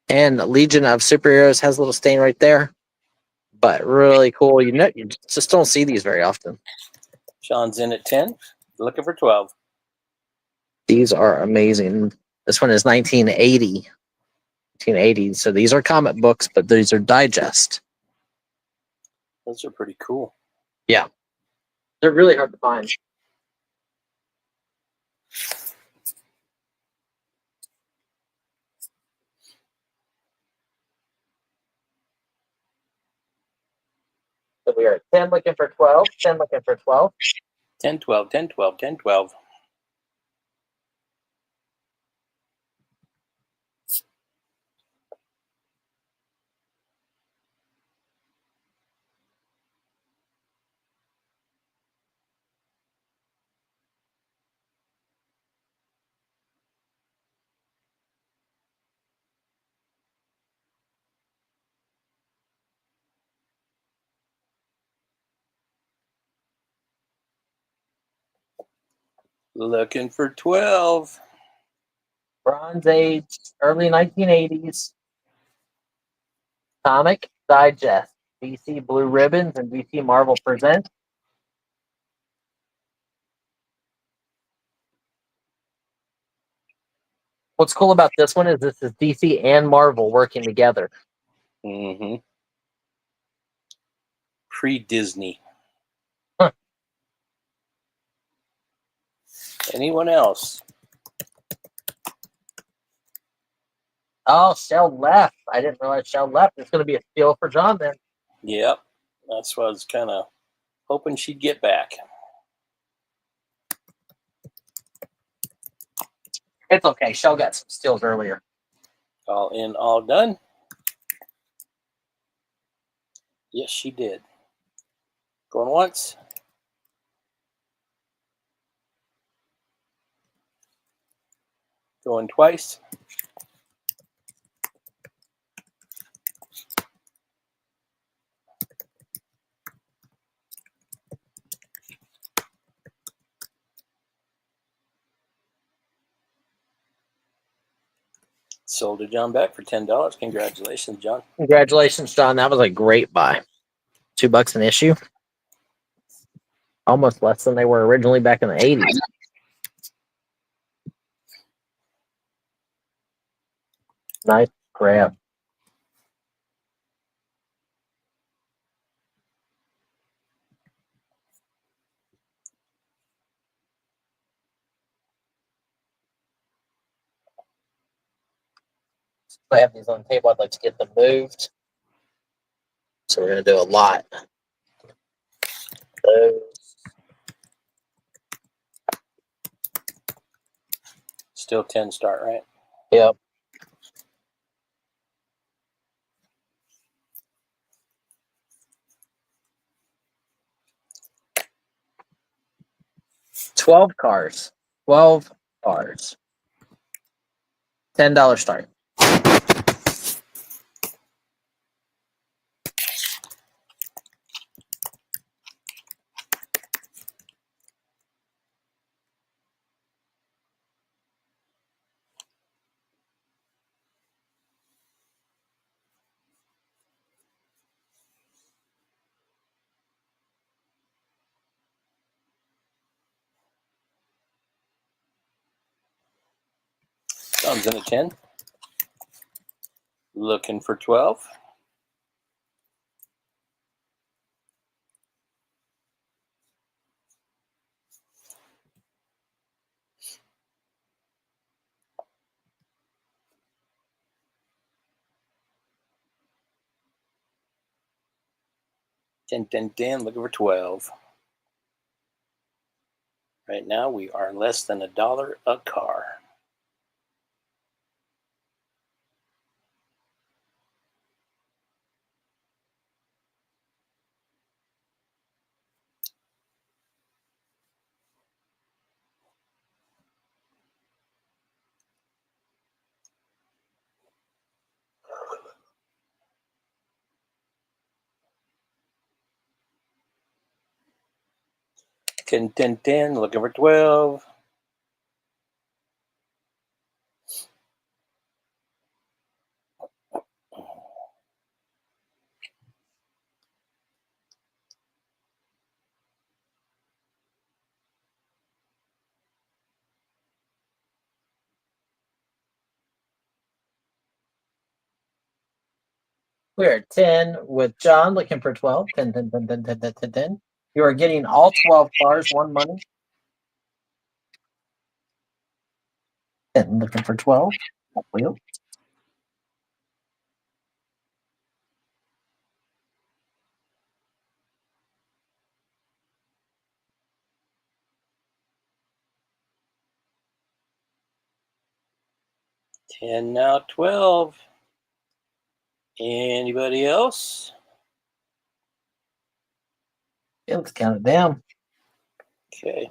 And Legion of Superheroes has a little stain right there. But really cool. You know, you just don't see these very often. Sean's in at 10. Looking for 12. These are amazing. This one is 1980. 1980. So these are comic books, but these are digest. Those are pretty cool. Yeah. They're really hard to find. So we are at 10 looking for 12. 10 looking for 12. 10, 12, 10, 12, 10, 12. Looking for 12. Bronze Age, early 1980s. Comic Digest. DC Blue Ribbons and DC Marvel Presents. What's cool about this one is this is DC and Marvel working together. Mm-hmm. Pre-Disney. Huh. Anyone else? Oh, Shell left. I didn't realize Shell left. It's going to be a steal for John then. Yep. That's what I was kind of hoping she'd get back. It's okay. Shell got some steals earlier. All in, all done. Yes, she did. Going once. Going twice. Sold to John Beck for $10. Congratulations, John. Congratulations, John. That was a great buy. $2 an issue. Almost less than they were originally back in the 80s. Nice grab. I have these on the table. I'd like to get them moved. So we're going to do a lot. Those. Still 10 start, right? Yep. $12 cars. 12 cars. $10 start. Comes in a 10. Looking for 12. Ten, looking for 12. Right now we are less than $1 a car. Ten, looking for 12. We're at 10 with John looking for 12. 10, 10, 10, 10, 10, 10, 10, 10. You are getting all 12 cars, one money. 10 looking for 12. Wheel. Ten now, 12. Anybody else? Yeah, let's count it down. Okay.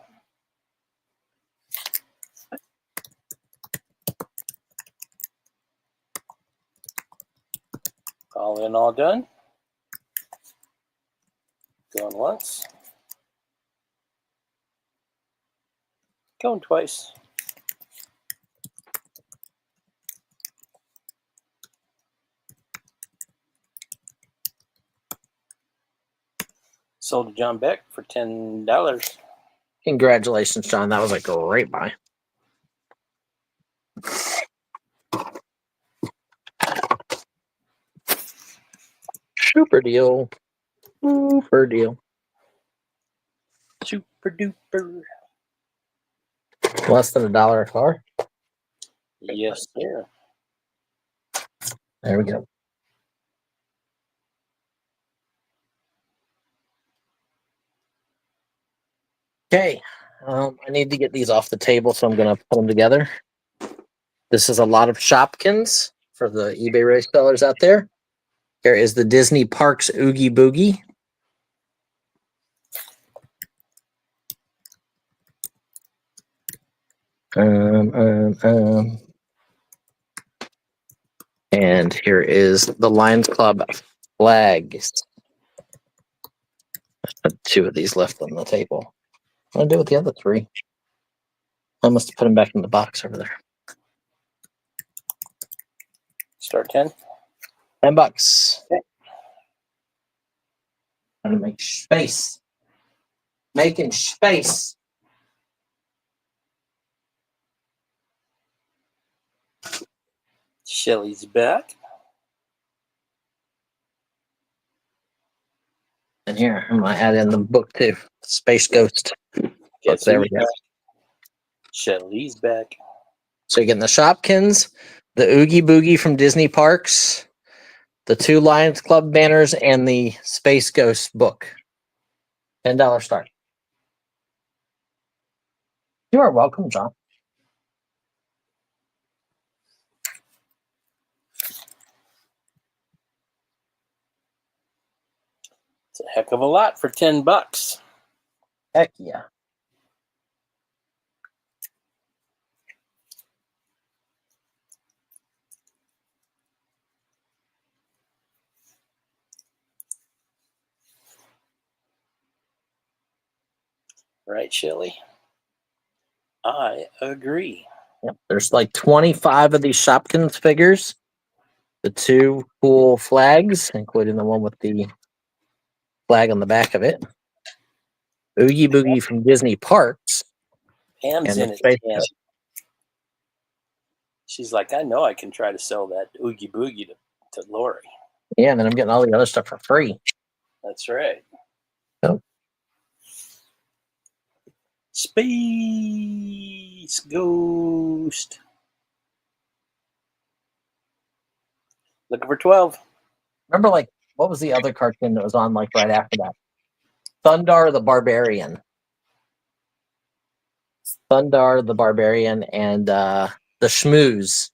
All in, all done. Going once. Going twice. Sold to John Beck for $10. Congratulations, John. That was a great buy. Super deal. Super deal. Super duper. Less than $1 a car. Yes, sir. There we go. Okay. I need to get these off the table, so I'm going to put them together. This is a lot of Shopkins for the eBay resellers out there. Here is the Disney Parks Oogie Boogie. And here is the Lions Club flags. Two of these left on the table. What do I do with the other three? I must have put them back in the box over there. Start 10. $10. Okay. Trying to make space. Making space. Shelly's back. And here, I'm going to add in the book too. Space Ghost. Guess There we who's go. back? Shelly's back. So you're getting the Shopkins, the Oogie Boogie from Disney Parks, the 2 Lions Club banners, and the Space Ghost book. $10 start. You are welcome, John. It's a heck of a lot for $10. Heck yeah. Right, Shelly? I agree. Yep. There's like 25 of these Shopkins figures. The 2 cool flags, including the one with the flag on the back of it. Oogie Boogie from Disney Parks. Pam's And in the at Space 10. Ghost. She's like, I know I can try to sell that Oogie Boogie to Lori. Yeah, and then I'm getting all the other stuff for free. That's right. Oh. Space Ghost. Looking for 12. Remember, like, what was the other cartoon that was on, like, right after that? Thundar the Barbarian. Thundar the Barbarian and the Schmooze.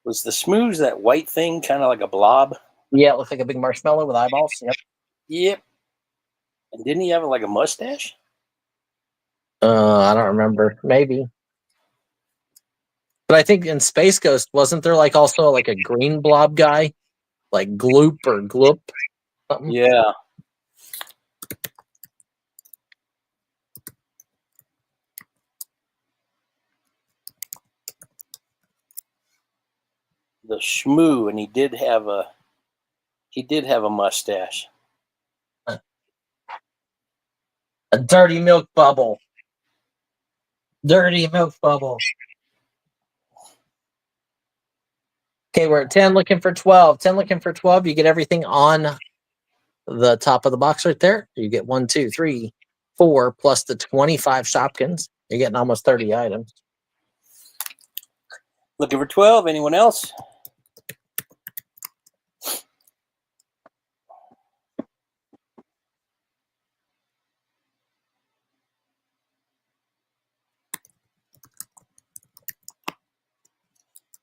Was the Smooze that white thing kind of like a blob? Yeah, it looks like a big marshmallow with eyeballs. Yep. Yep. And didn't he have like a mustache? I don't remember. Maybe. But I think in Space Ghost, wasn't there like also like a green blob guy? Like Gloop or Gloop? Something? Yeah. The Shmoo, and he did have a mustache. A dirty milk bubble. Dirty milk bubble. Okay, we're at 10 looking for 12. 10 looking for 12. You get everything on the top of the box right there. You get 1, 2, 3, 4 plus the 25 Shopkins. You're getting almost 30 items. Looking for 12. Anyone else?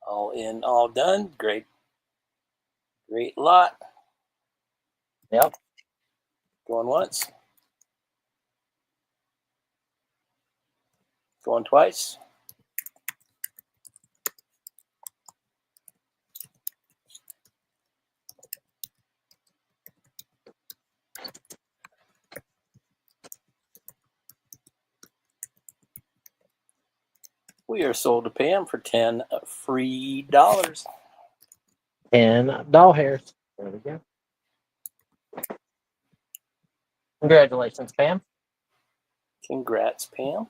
All in, all done. Great lot. Yep. Going once. Going twice. We are sold to Pam for $10 free. 10 doll hairs. There we go. Congratulations, Pam. Congrats, Pam.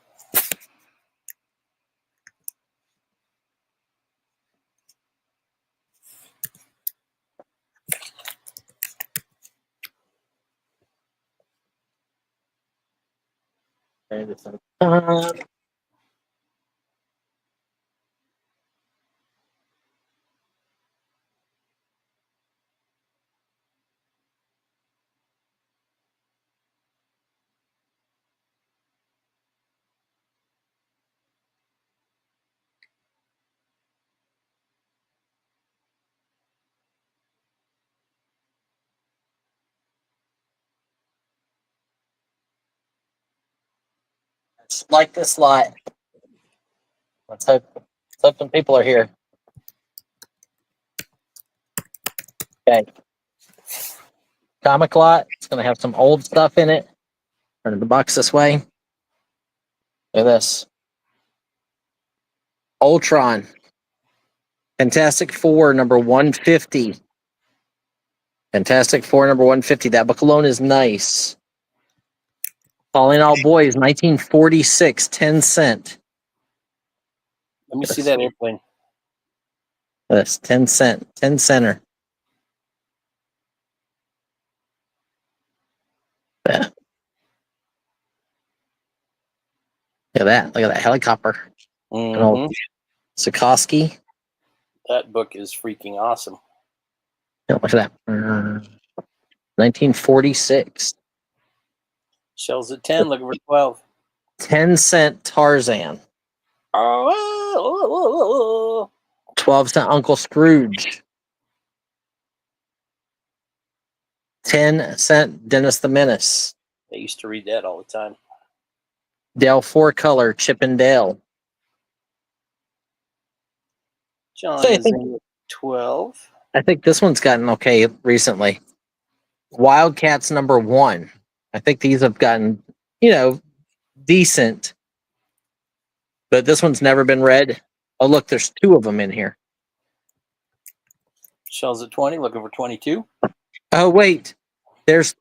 Like this lot. Let's hope some people are here. Okay. Comic lot. It's going to have some old stuff in it. Turn the box this way. Look at this. Ultron. Fantastic Four, number 150. Fantastic Four, number 150. That book alone is nice. Falling Out Boys, 1946, 10 cent. Let me see that airplane. That's 10 cent, 10 center. Yeah. Look at that. Look at that helicopter. Mm-hmm. Sikorsky. That book is freaking awesome. Yeah, look at that. 1946. Shells at 10, looking for 12. 10 cent Tarzan. Oh, 12 cent Uncle Scrooge. 10 cent Dennis the Menace. I used to read that all the time. Dale 4-color Chip and Dale. John So is in 12. I think this one's gotten okay recently. Wildcats number 1. I think these have gotten, decent. But this one's never been read. Oh, look, there's 2 of them in here. Shells at 20, looking for 22. Oh, wait. There's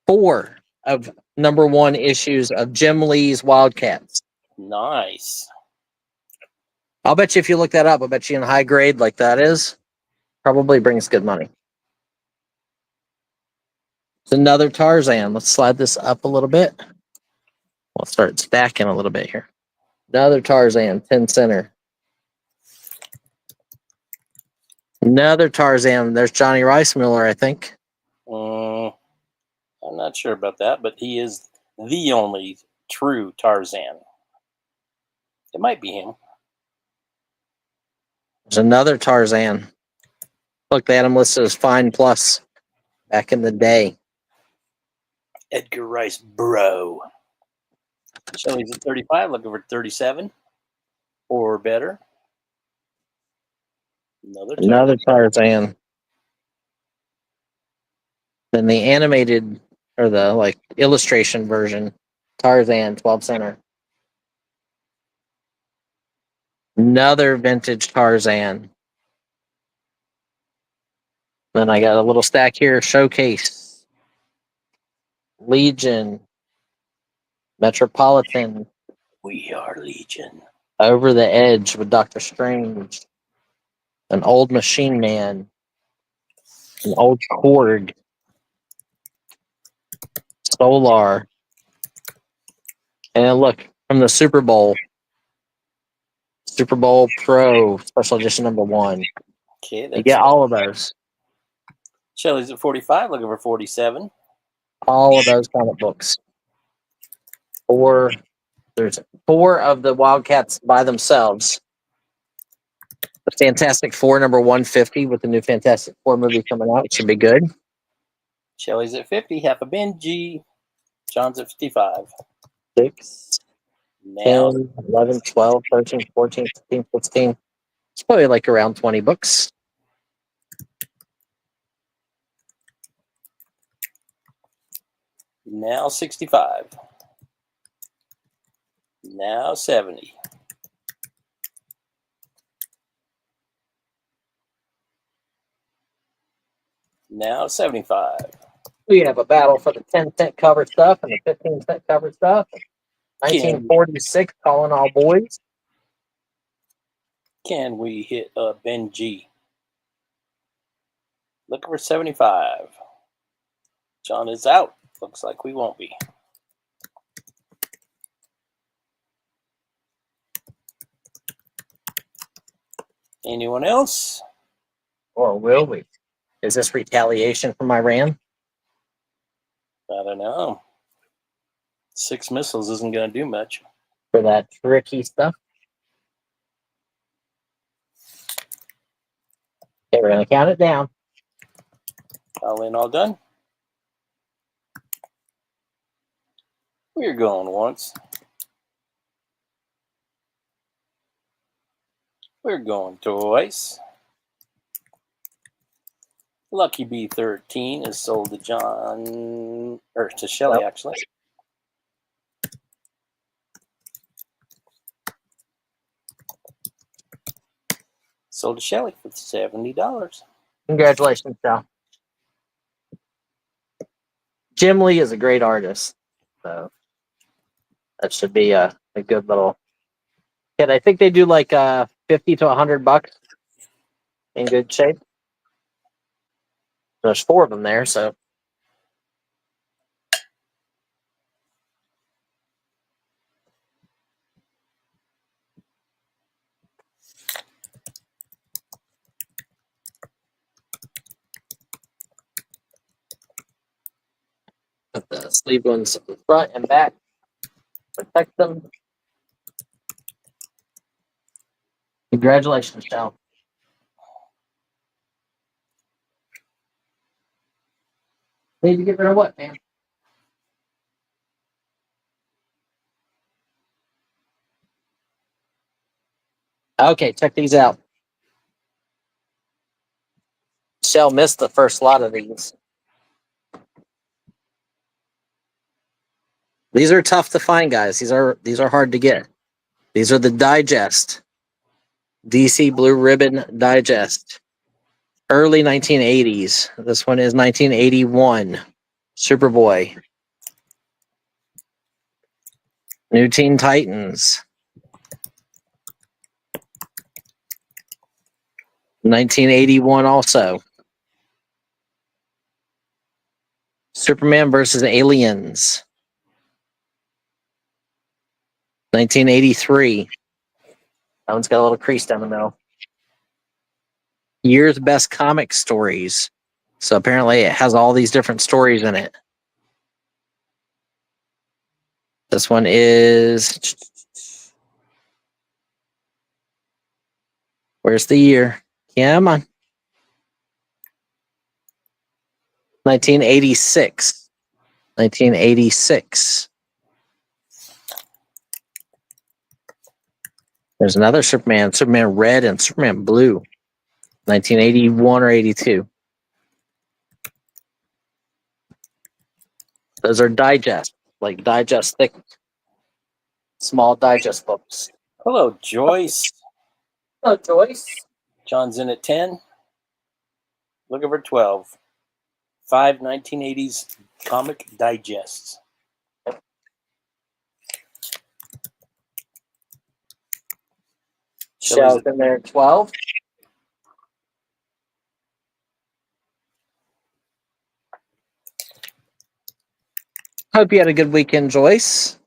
4 of number 1 issues of Jim Lee's Wildcats. Nice. I'll bet you if you look that up, I'll bet you in high grade like that is, probably brings good money. It's another Tarzan. Let's slide this up a little bit. We'll start stacking a little bit here. Another Tarzan, 10 center. Another Tarzan. There's Johnny Weissmuller, I think. I'm not sure about that, but he is the only true Tarzan. It might be him. There's another Tarzan. Look, they had him listed as Fine Plus back in the day. Edgar Rice, bro. Shelley's at 35, looking for 37 or better. Another Tarzan. Then the animated or the like illustration version, Tarzan 12 center. Another vintage Tarzan. Then I got a little stack here, Showcase, Legion, Metropolitan, We Are Legion. Over the Edge with Doctor Strange, an old Machine Man, an old Korg, Solar, and then look from the Super Bowl Pro Special Edition #1. Okay, You get all of those. Shelley's at 45, looking for 47. All of those comic books. There's 4 of the Wildcats by themselves. The Fantastic Four #150 with the new Fantastic Four movie coming out. It should be good. Shelley's at 50, half a Benji. John's at 55. 6, Now, 10, 11, 12, 13, 14, 15, 16. It's probably like around 20 books. now 65. Now 70. Now 75. We have a battle for the 10-cent cover stuff and the 15-cent cover stuff. 1946, calling all boys. Can we hit a Benji? Looking for 75. John is out. Looks like we won't be. Anyone else? Or will we? Is this retaliation from Iran? I don't know. 6 missiles isn't going to do much. For that tricky stuff? Okay, we're going to count it down. All in, all done. We're going once. We're going twice. Lucky B13 is sold to John, or to Shelley, actually. Sold to Shelley for $70. Congratulations, Sal. Jim Lee is a great artist. So that should be a good little kit. I think they do like 50 to $100 in good shape. There's 4 of them there, so put the sleeve ones front and back. Protect them. Congratulations, Sal. Need to get rid of what, man? Okay, check these out. Shell missed the first lot of these. These are tough to find, guys. These are hard to get. These are the Digest. DC Blue Ribbon Digest. Early 1980s. This one is 1981. Superboy. New Teen Titans. 1981 also. Superman versus Aliens. 1983. That one's got a little crease down the middle. Year's Best Comic Stories. So apparently it has all these different stories in it. This one is... Where's the year? Come on. 1986. 1986. There's another Superman, Superman Red and Superman Blue. 1981 or 82. Those are digest, like digest thick, small digest books. Hello, Joyce. Hello, Joyce. John's in at 10. Looking for 12. 5 1980s comic digests. Shell's in there at 12. Hope you had a good weekend, Joyce.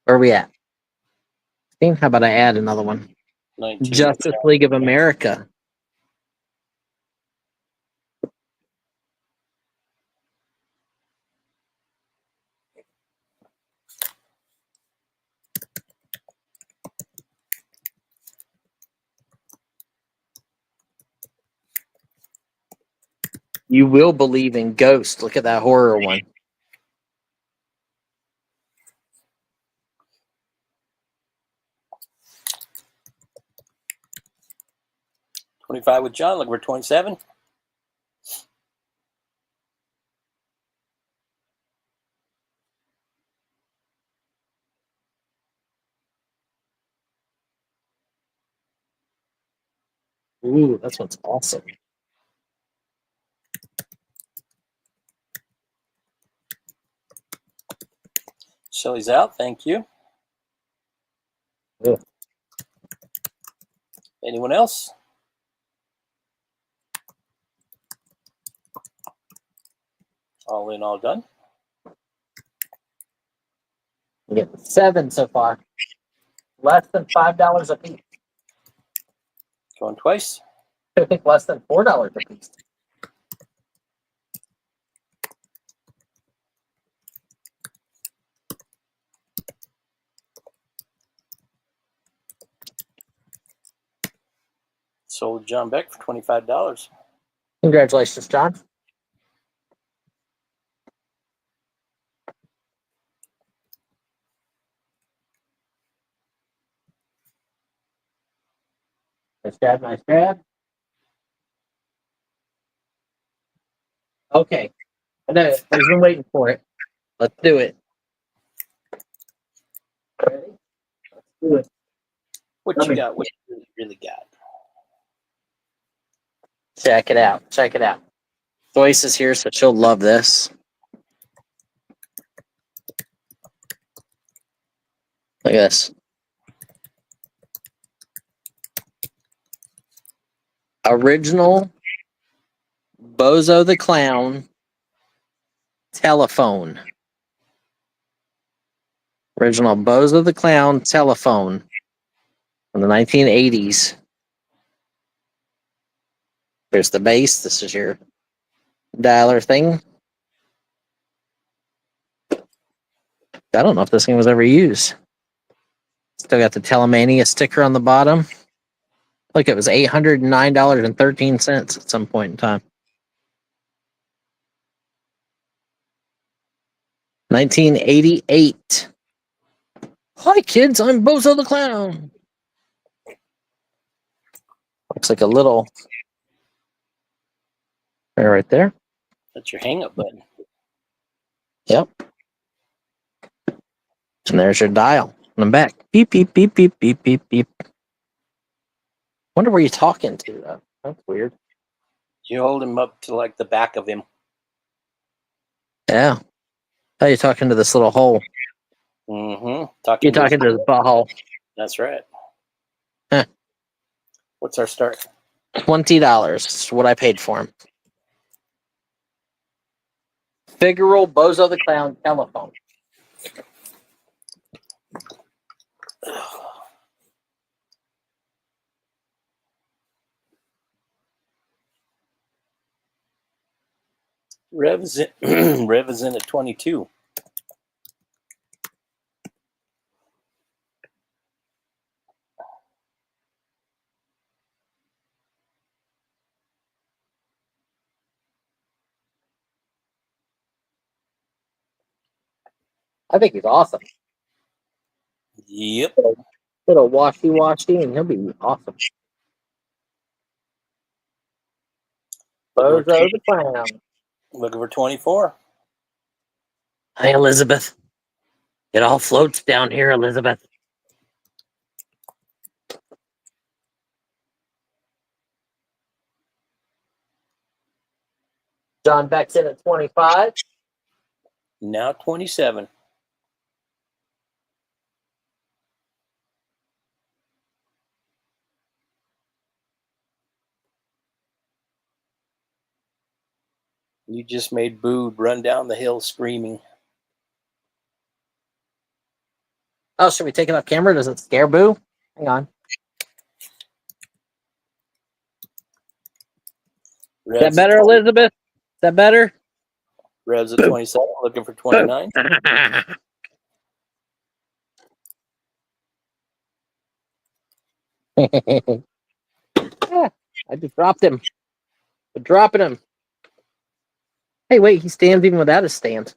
Where are we at? How about I add another one? 19. Justice League of America. You will believe in ghosts. Look at that horror one. $25 with John. Looking for 27. Ooh, that one's awesome. Shelly's out. Thank you. Yeah. Anyone else? All in, all done. We get 7 so far. Less than $5 a piece. Going twice. I think less than $4 a piece. Sold John Beck for $25. Congratulations, John. Nice grab, nice grab. Okay. I know. I've been waiting for it. Let's do it. Ready? Let's do it. What you got? What you really got? Check it out. Check it out. Joyce is here, so she'll love this. Look at this. Original Bozo the Clown telephone. Original Bozo the Clown telephone from the 1980s. There's the base. This is your dialer thing. I don't know if this thing was ever used. Still got the Telemania sticker on the bottom. Look, it was $809.13 at some point in time. 1988. Hi, kids. I'm Bozo the Clown. Looks like a little. Right there. That's your hang-up button. Yep. And there's your dial. And I'm back. Beep, beep, beep, beep, beep, beep, beep. Wonder where you're talking to, though. That's weird. You hold him up to like the back of him. Yeah. Oh, you're talking to this little hole. Mm-hmm. You're talking to the butthole. That's right. Huh. What's our start? $20 is what I paid for him. Figural Bozo the Clown telephone. Rev is in, Rev is in at 22. I think he's awesome. Yep. Little washy, and he'll be awesome. Bozo the Clown. Looking for 24. Hey, Elizabeth. It all floats down here, Elizabeth. John Beck's in at 25. Now 27. You just made Boo run down the hill screaming. Oh, should we take it off camera? Does it scare Boo? Hang on. Is that better, Elizabeth? Is that better? Rev's at 27, looking for 29. Yeah, I just dropped him. We're dropping him. Hey, wait, he stands even without a stand.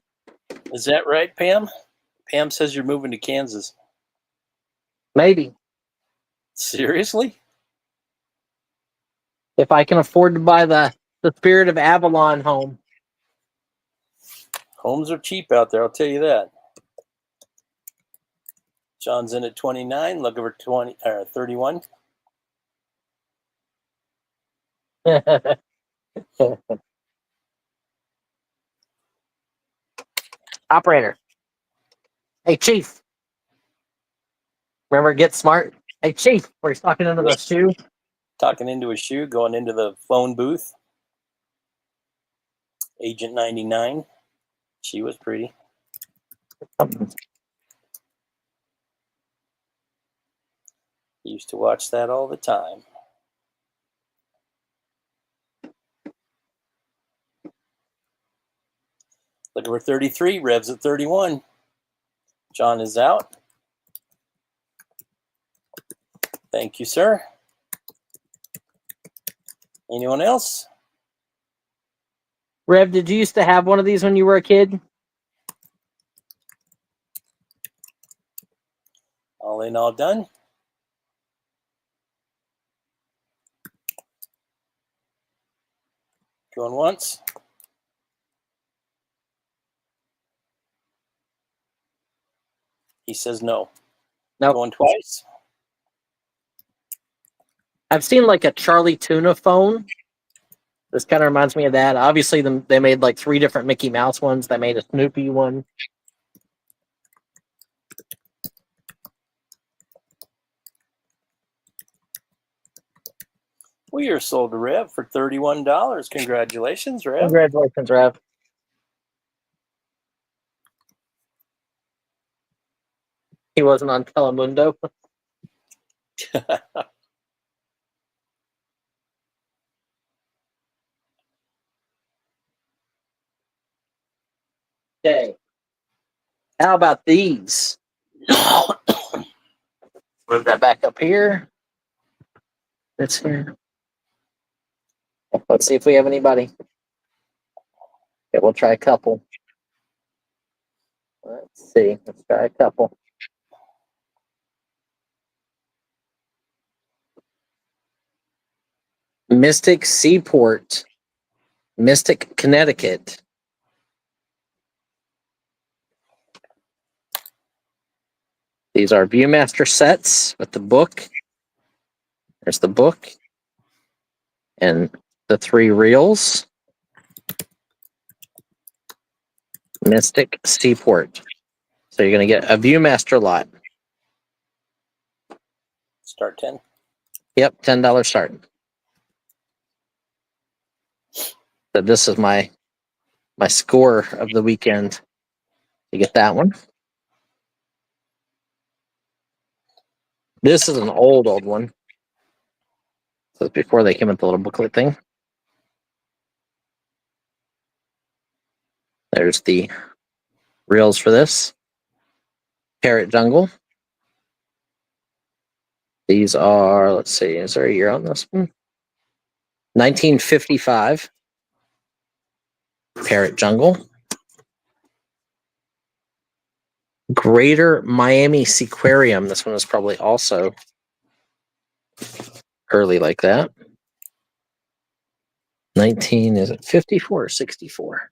Is that right, Pam? Pam says you're moving to Kansas. Maybe. Seriously? If I can afford to buy the Spirit of Avalon home. Homes are cheap out there, I'll tell you that. John's in at 29, looking for 31. Operator. Hey, Chief. Remember Get Smart? Hey, Chief, where he's talking into the shoe. Talking into a shoe, going into the phone booth. Agent 99. She was pretty. Used to watch that all the time. Looking for 33. Rev's at 31. John is out. Thank you, sir. Anyone else? Rev, did you used to have one of these when you were a kid? All in, all done. Going once. He says no. Nope. Going twice. I've seen like a Charlie Tuna phone. This kind of reminds me of that. Obviously, they made like 3 different Mickey Mouse ones. They made a Snoopy one. We are sold to Rev for $31. Congratulations, Rev. Congratulations, Rev. He wasn't on Telemundo. Okay. How about these? Move that back up here. It's here. Let's see if we have anybody. Okay, we'll try a couple. Let's see. Let's try a couple. Mystic Seaport, Mystic, Connecticut. These are Viewmaster sets with the book There's the book and the 3 reels. Mystic Seaport. So you're going to get a Viewmaster lot. Start 10. Yep, $10 start. So this is my score of the weekend. You get that one. This is an old one. So it's before they came with the little booklet thing. There's the reels for this. Parrot Jungle. These are, let's see, is there a year on this one? 1955. Parrot Jungle. Greater Miami Seaquarium. This one is probably also early like that. 19, is it 54 or 64?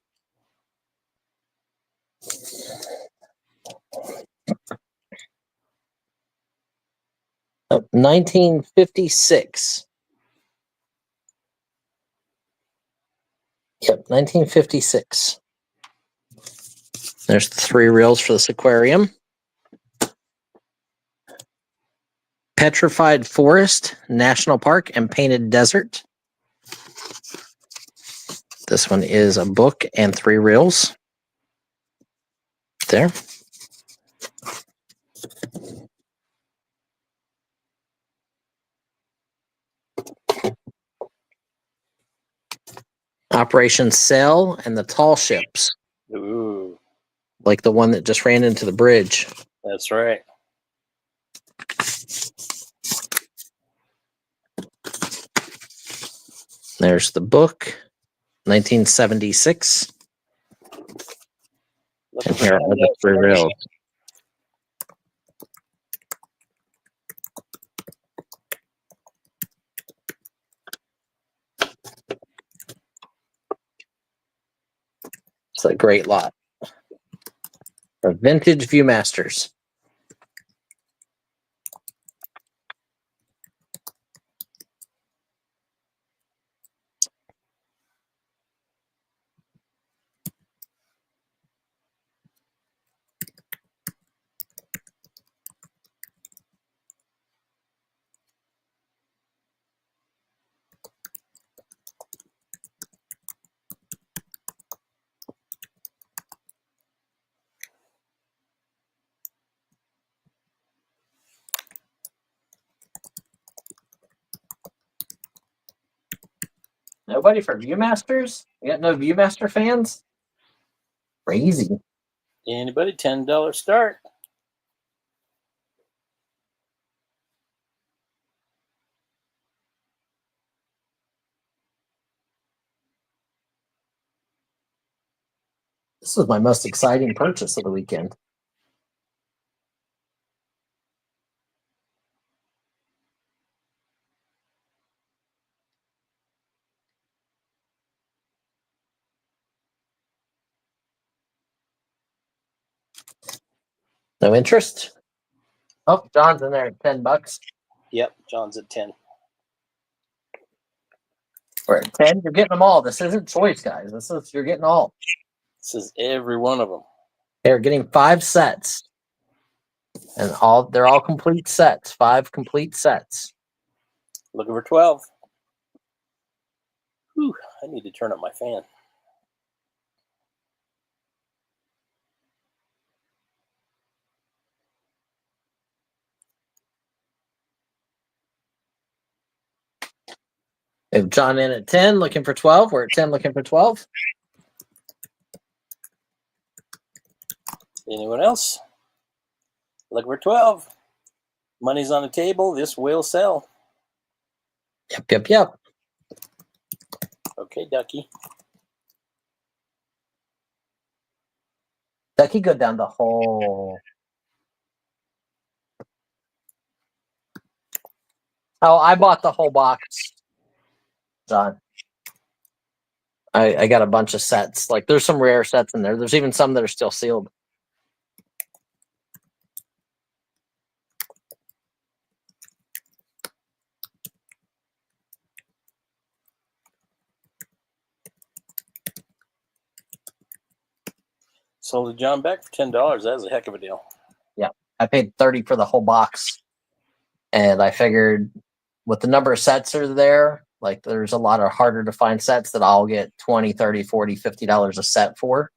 Oh, 1956. Yep, 1956. There's the 3 reels for this aquarium. Petrified Forest, National Park, and Painted Desert. This one is a book and 3 reels. There. Operation Sail and the Tall Ships. Ooh, Like the one that just ran into the bridge. that's right. There's the book, 1976. And here are the 3 reels. It's a great lot. A vintage Viewmasters. Nobody for Viewmasters? You got no Viewmaster fans? Crazy. Anybody? $10 start. This was my most exciting purchase of the weekend. No interest? Oh, John's in there at $10. Yep, John's at 10. We're at 10. You're getting them all. This isn't choice, guys. You're getting all. This is every one of them. They're getting 5 sets. And they're all complete sets. 5 complete sets. Looking for 12. Whew, I need to turn up my fan. If John in at 10, looking for 12. We're at 10, looking for 12. Anyone else? Looking for 12. Money's on the table. This will sell. Yep. Okay, Ducky. Ducky, go down the hole. Oh, I bought the whole box, John. I got a bunch of sets. Like, there's some rare sets in there. There's even some that are still sealed. Sold to John Beck for $10. That was a heck of a deal. I paid 30 for the whole box, and I figured with the number of sets are there, like there's a lot of harder to find sets that I'll get 20, 30, 40, $50 a set for.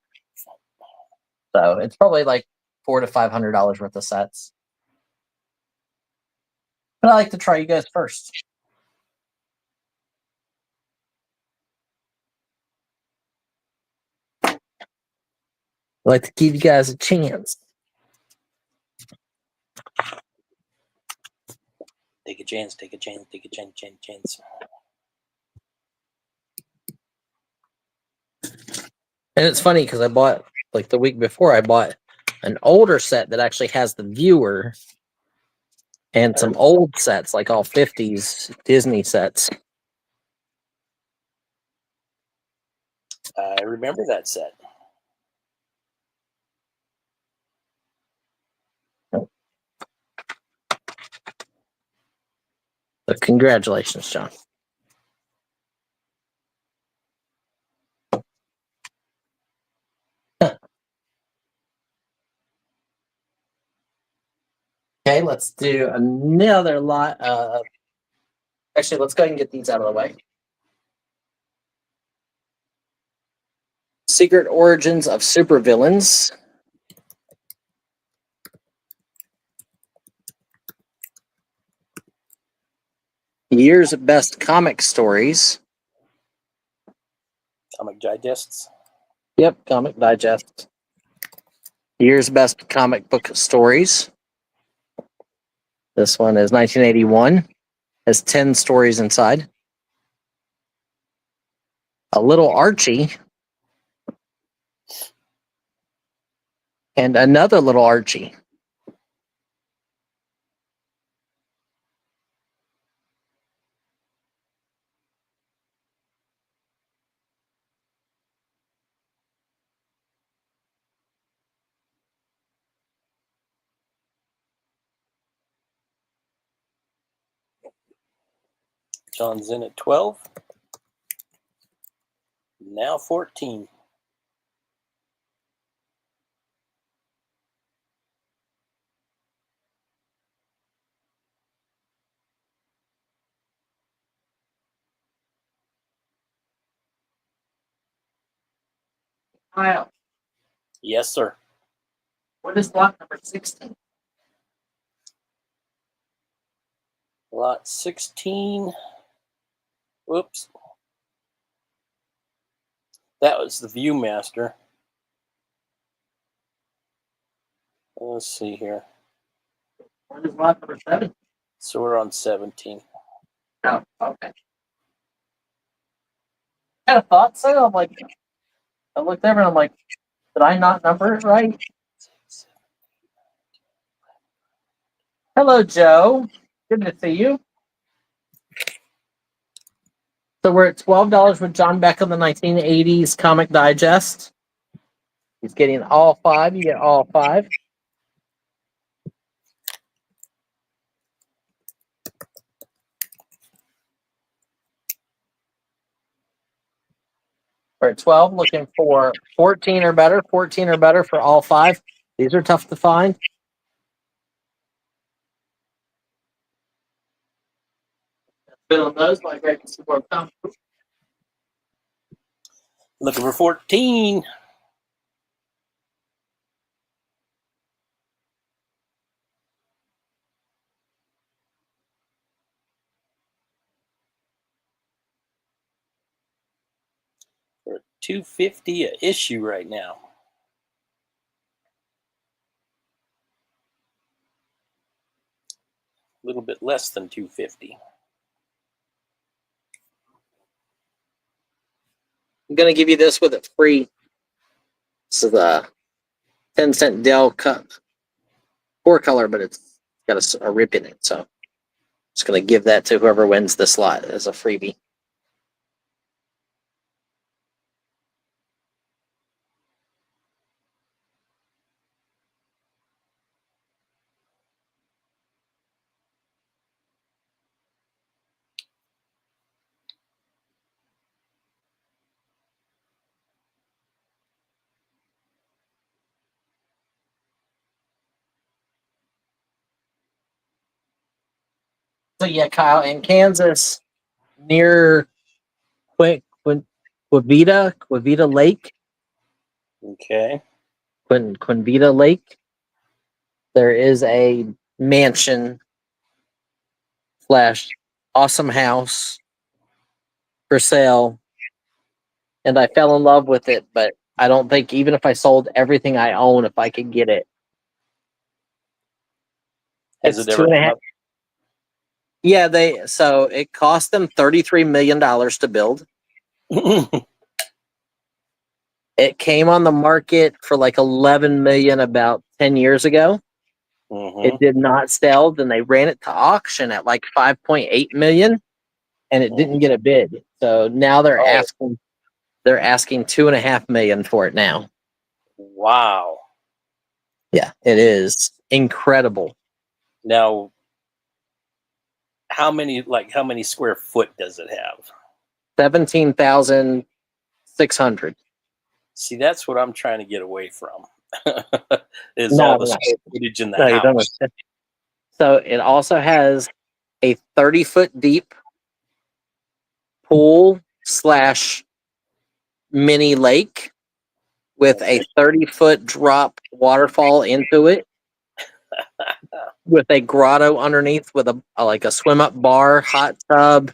So it's probably like $400 to $500 worth of sets. But I like to try you guys first. I like to give you guys a chance. Take a chance, take a chance, take a chance. And it's funny because I bought, like the week before, I bought an older set that actually has the viewer and some old sets, like all 50s Disney sets. I remember that set. So congratulations, John. Okay, let's do another lot of. Actually, let's go ahead and get these out of the way. Secret Origins of Supervillains. Year's Best Comic Stories. Comic Digests. Yep, Comic Digest. Year's Best Comic Book Stories. This one is 1981. Has 10 stories inside. A Little Archie. And Another Little Archie. John's in at 12. Now 14. Wow. Yes, sir. What is lot number 16? Lot 16. Whoops. That was the Viewmaster. Let's see here. What is lot number 7? So we're on 17. Oh, okay. I thought so. I'm like, I looked over and I'm like, did I not number it right? Hello, Joe. Good to see you. So we're at $12 with John Beck of the 1980s Comic Digest. He's getting all 5. You get all 5. We're at 12, looking for 14 or better. 14 or better for all 5. These are tough to find. Feeling those like great support. Looking for 14. We're at $2.50 a issue right now. A little bit less than $2.50. I'm going to give you this with it free. This is a 10-cent Dell cup. 4-color, but it's got a rip in it. So just going to give that to whoever wins this lot as a freebie. So yeah, Kyle, in Kansas, near Quivita Lake, Okay. Quinvita Lake, there is a mansion slash awesome house for sale, and I fell in love with it. But I don't think even if I sold everything I own, if I could get it, Has it's it ever come up? Yeah, so it cost them $33 million to build. It came on the market for like 11 million about 10 years ago. It did not sell. Then they ran it to auction at like 5.8 million, and it didn't get a bid. So now they're Oh, asking 2.5 million for it now. wow. Yeah, it is incredible. Now, how many square foot does it have? 17,600. See, that's what I'm trying to get away from. Is No, all the no, square footage in the no, you don't house. understand. So it also has a 30-foot deep pool slash mini lake with a 30-foot drop waterfall into it, with a grotto underneath with a swim up bar, hot tub,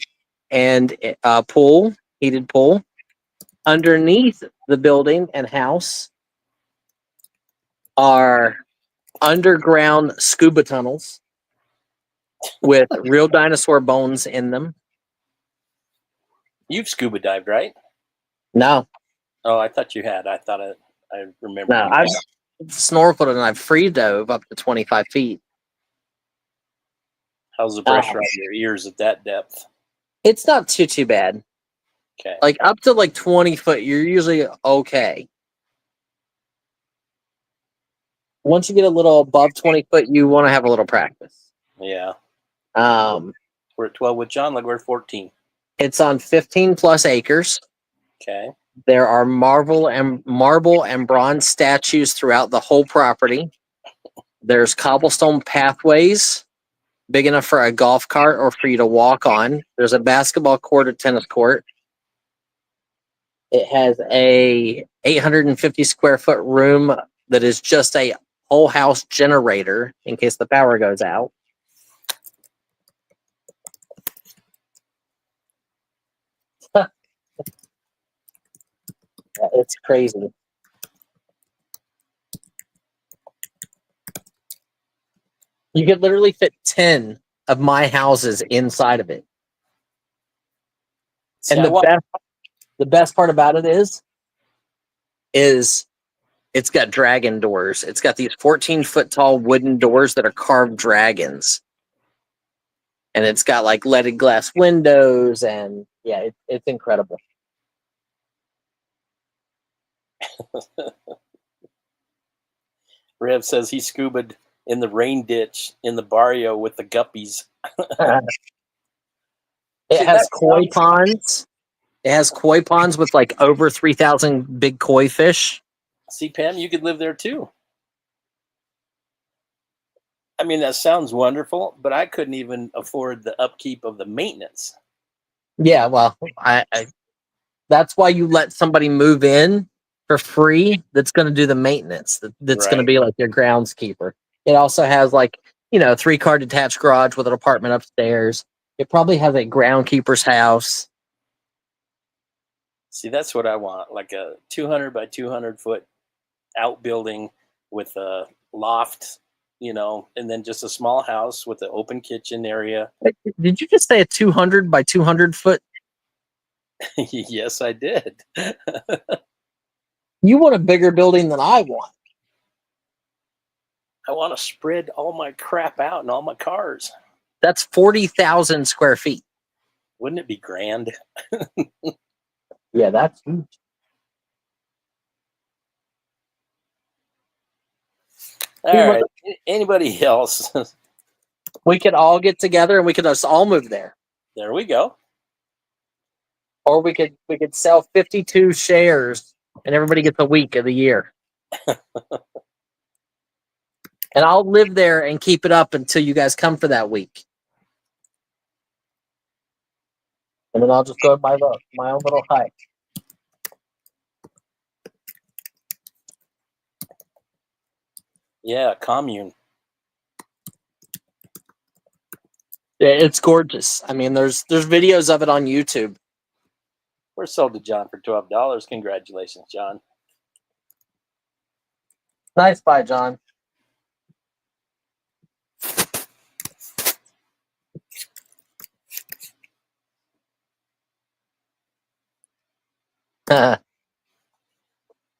and a pool, heated pool. Underneath the building and house are underground scuba tunnels with real dinosaur bones in them. You've scuba dived, right? No, Oh, I thought you had. I remembered no, you I've had. snorkeled and I've free dove up to 25 feet. How's the pressure on your ears at that depth? It's not too bad. Okay. Like up to like 20 foot, you're usually okay. Once you get a little above 20 foot, you want to have a little practice. Yeah. Um, We're at 12 with John. Like we're at 14. it's on 15 plus acres. Okay. There are marble and bronze statues throughout the whole property. There's cobblestone pathways big enough for a golf cart or for you to walk on. There's a basketball court, a tennis court. It has a 850 square foot room that is just a whole house generator in case the power goes out. It's crazy. You could literally fit 10 of my houses inside of it. See, And the best part about it is it's got dragon doors. It's got these 14-foot tall wooden doors that are carved dragons. And it's got like leaded glass windows, and yeah, it's incredible. Rev says he scubaed in the rain ditch in the barrio with the guppies. It has koi ponds. It has koi ponds with like over 3,000 big koi fish. See, Pam, you could live there too. I mean, that sounds wonderful, but I couldn't even afford the upkeep of the maintenance. Yeah, well, I that's why you let somebody move in for free that's going to do the maintenance. That's going to Right. be like your groundskeeper. It also has like, 3-car detached garage with an apartment upstairs. It probably has a groundkeeper's house. See, that's what I want, like a 200 by 200 foot outbuilding with a loft, and then just a small house with an open kitchen area. Did you just say a 200 by 200 foot? Yes, I did. You want a bigger building than I want. I want to spread all my crap out and all my cars. That's 40,000 square feet. Wouldn't it be grand? Yeah, that's huge. All right. Anybody else? We could all get together and we could just all move there. There we go. Or we could sell 52 shares and everybody gets a week of the year. And I'll live there and keep it up until you guys come for that week. and then I'll just go by my own little hut. Yeah, commune. Yeah, it's gorgeous. I mean, there's videos of it on YouTube. We're sold to John for $12. Congratulations, John. Nice buy, John.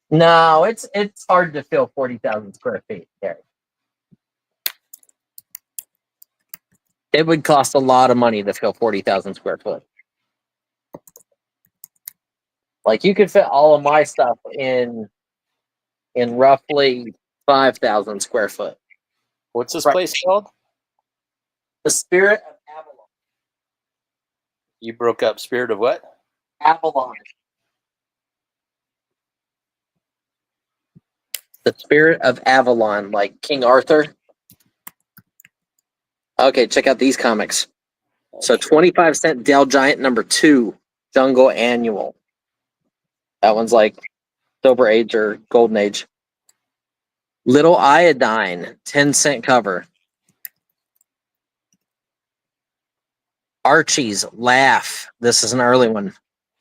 No, it's hard to fill 40,000 square feet, Gary. It would cost a lot of money to fill 40,000 square foot. Like you could fit all of my stuff in roughly 5,000 square foot. What's this Right. place called? The Spirit of Avalon. You broke up. Spirit of what? Avalon. The Spirit of Avalon, like King Arthur. Okay, check out these comics. So 25-cent Dell Giant #2 Jungle Annual. That one's like Silver Age or Golden Age. Little Iodine, 10-cent cover. Archie's Laugh. This is an early one.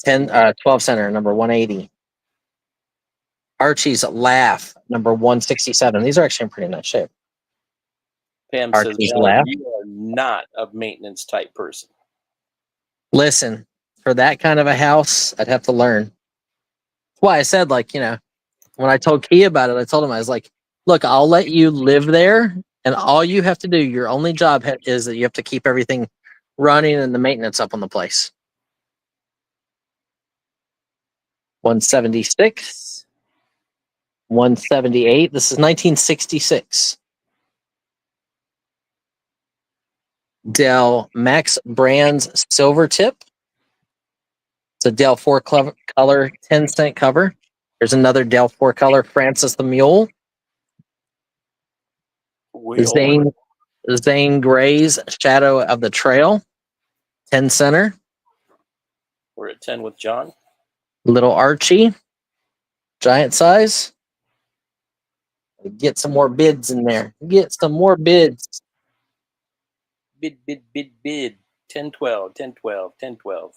12 center, number 180. Archie's Laugh, number 167. These are actually in pretty nice shape. Pam Archie's says, Laugh. you are not a maintenance type person. Listen, for that kind of a house, I'd have to learn. That's why I said, like, you know, when I told Key about it, I told him, I was like, look, I'll let you live there, and all you have to do, your only job is that you have to keep everything running and the maintenance up on the place. 176, 178. This is 1966. Dell Max Brands Silver Tip. It's a Dell 4-color 10-cent cover. There's another Dell 4-color Francis the Mule. Zane Gray's Shadow of the Trail, 10 center. We're at 10 with John. Little Archie, giant size. Get some more bids in there. Get some more bids. Bid. 10, 12, 10, 12, 10, 12.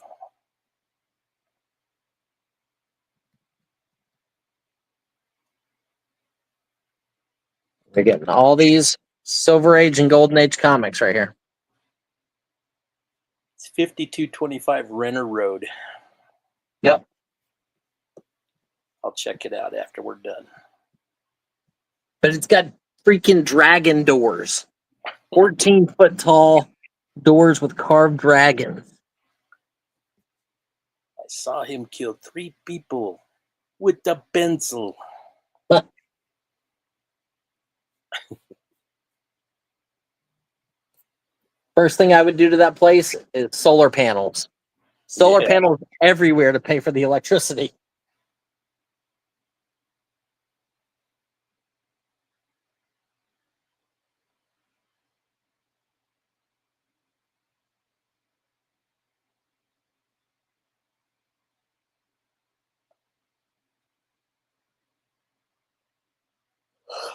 They're getting all these Silver Age and Golden Age comics right here. It's 5225 Renner Road. Yep. I'll check it out after we're done. But it's got freaking dragon doors. 14-foot tall doors with carved dragons. I saw him kill 3 people with the pencil. First thing I would do to that place is solar panels. Solar panels everywhere to pay for the electricity.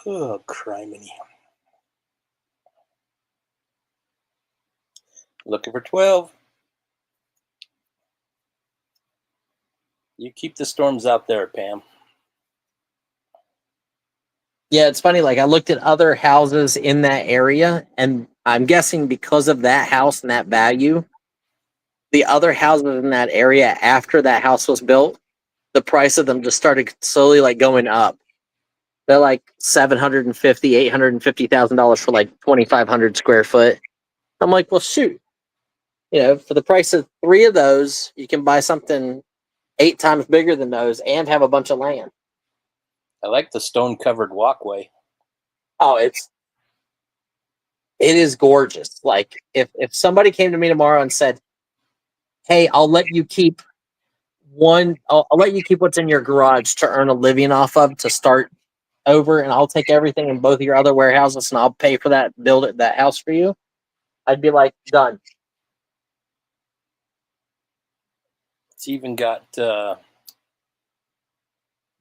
Oh, criminy. Looking for 12. You keep the storms out there, Pam. Yeah, it's funny. Like I looked at other houses in that area, and I'm guessing because of that house and that value, the other houses in that area after that house was built, the price of them just started slowly like going up. They're like $750,000, $850,000 for like 2,500 square foot. I'm like, well, shoot, you know, for the price of 3 of those, you can buy something 8 times bigger than those and have a bunch of land. I like the stone-covered walkway. Oh, it is gorgeous. Like if somebody came to me tomorrow and said, "Hey, I'll let you keep I'll let you keep what's in your garage to earn a living off of to start over, and I'll take everything in both of your other warehouses and I'll pay for that, that house for you," I'd be like, done. It's even got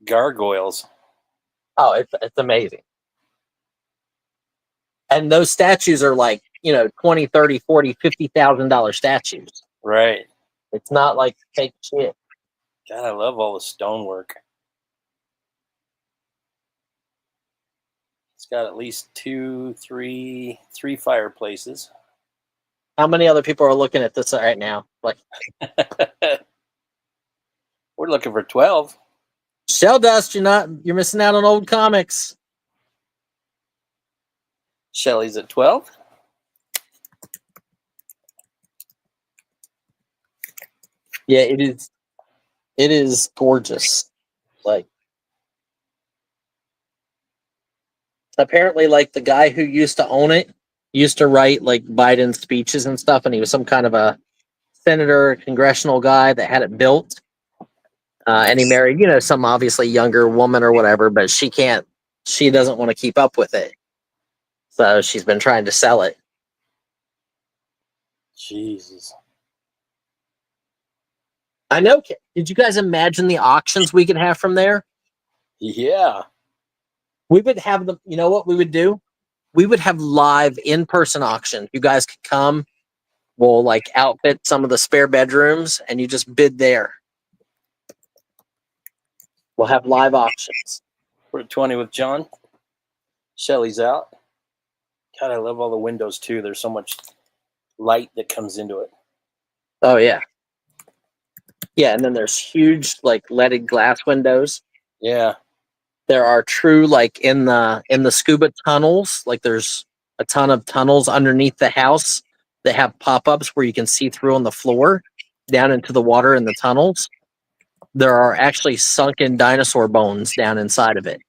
gargoyles. Oh, it's amazing. And those statues are like, you know, 20, 30, 40, $50,000 statues. Right. It's not like fake shit. God, I love all the stonework. It's got at least three fireplaces. How many other people are looking at this right now? Like, We're looking for 12. Shell Dust, you're missing out on old comics. Shelly's at 12. Yeah, it is. It is gorgeous. Like, apparently, like the guy who used to own it used to write like Biden's speeches and stuff, and he was some kind of a senator, congressional guy that had it built. And he married, you know, some obviously younger woman or whatever, but she doesn't want to keep up with it. So she's been trying to sell it. Jesus. I know. Did you guys imagine the auctions we could have from there? Yeah. We would have them. You know what we would do? We would have live in-person auction. You guys could come. We'll like outfit some of the spare bedrooms and you just bid there. We'll have live auctions. We're at 20 with John. Shelly's out. God, I love all the windows too. There's so much light that comes into it. Oh yeah. Yeah, and then there's huge like leaded glass windows. Yeah. There are true like in the scuba tunnels, like there's a ton of tunnels underneath the house that have pop-ups where you can see through on the floor down into the water in the tunnels. There are actually sunken dinosaur bones down inside of it.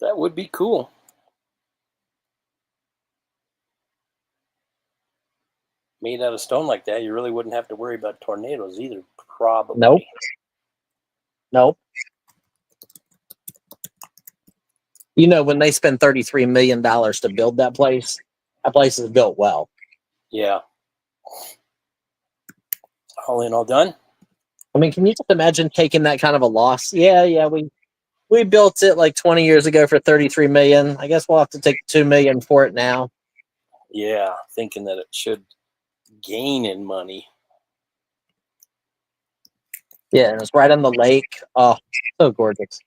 That would be cool. Made out of stone like that, you really wouldn't have to worry about tornadoes either, probably. Nope. You know, when they spend $33 million to build that place is built well. Yeah. All in, all done? I mean, can you just imagine taking that kind of a loss? Yeah, we built it like 20 years ago for $33 million. I guess we'll have to take $2 million for it now. Yeah, thinking that it should gain in money. Yeah, and it's right on the lake. Oh, so gorgeous.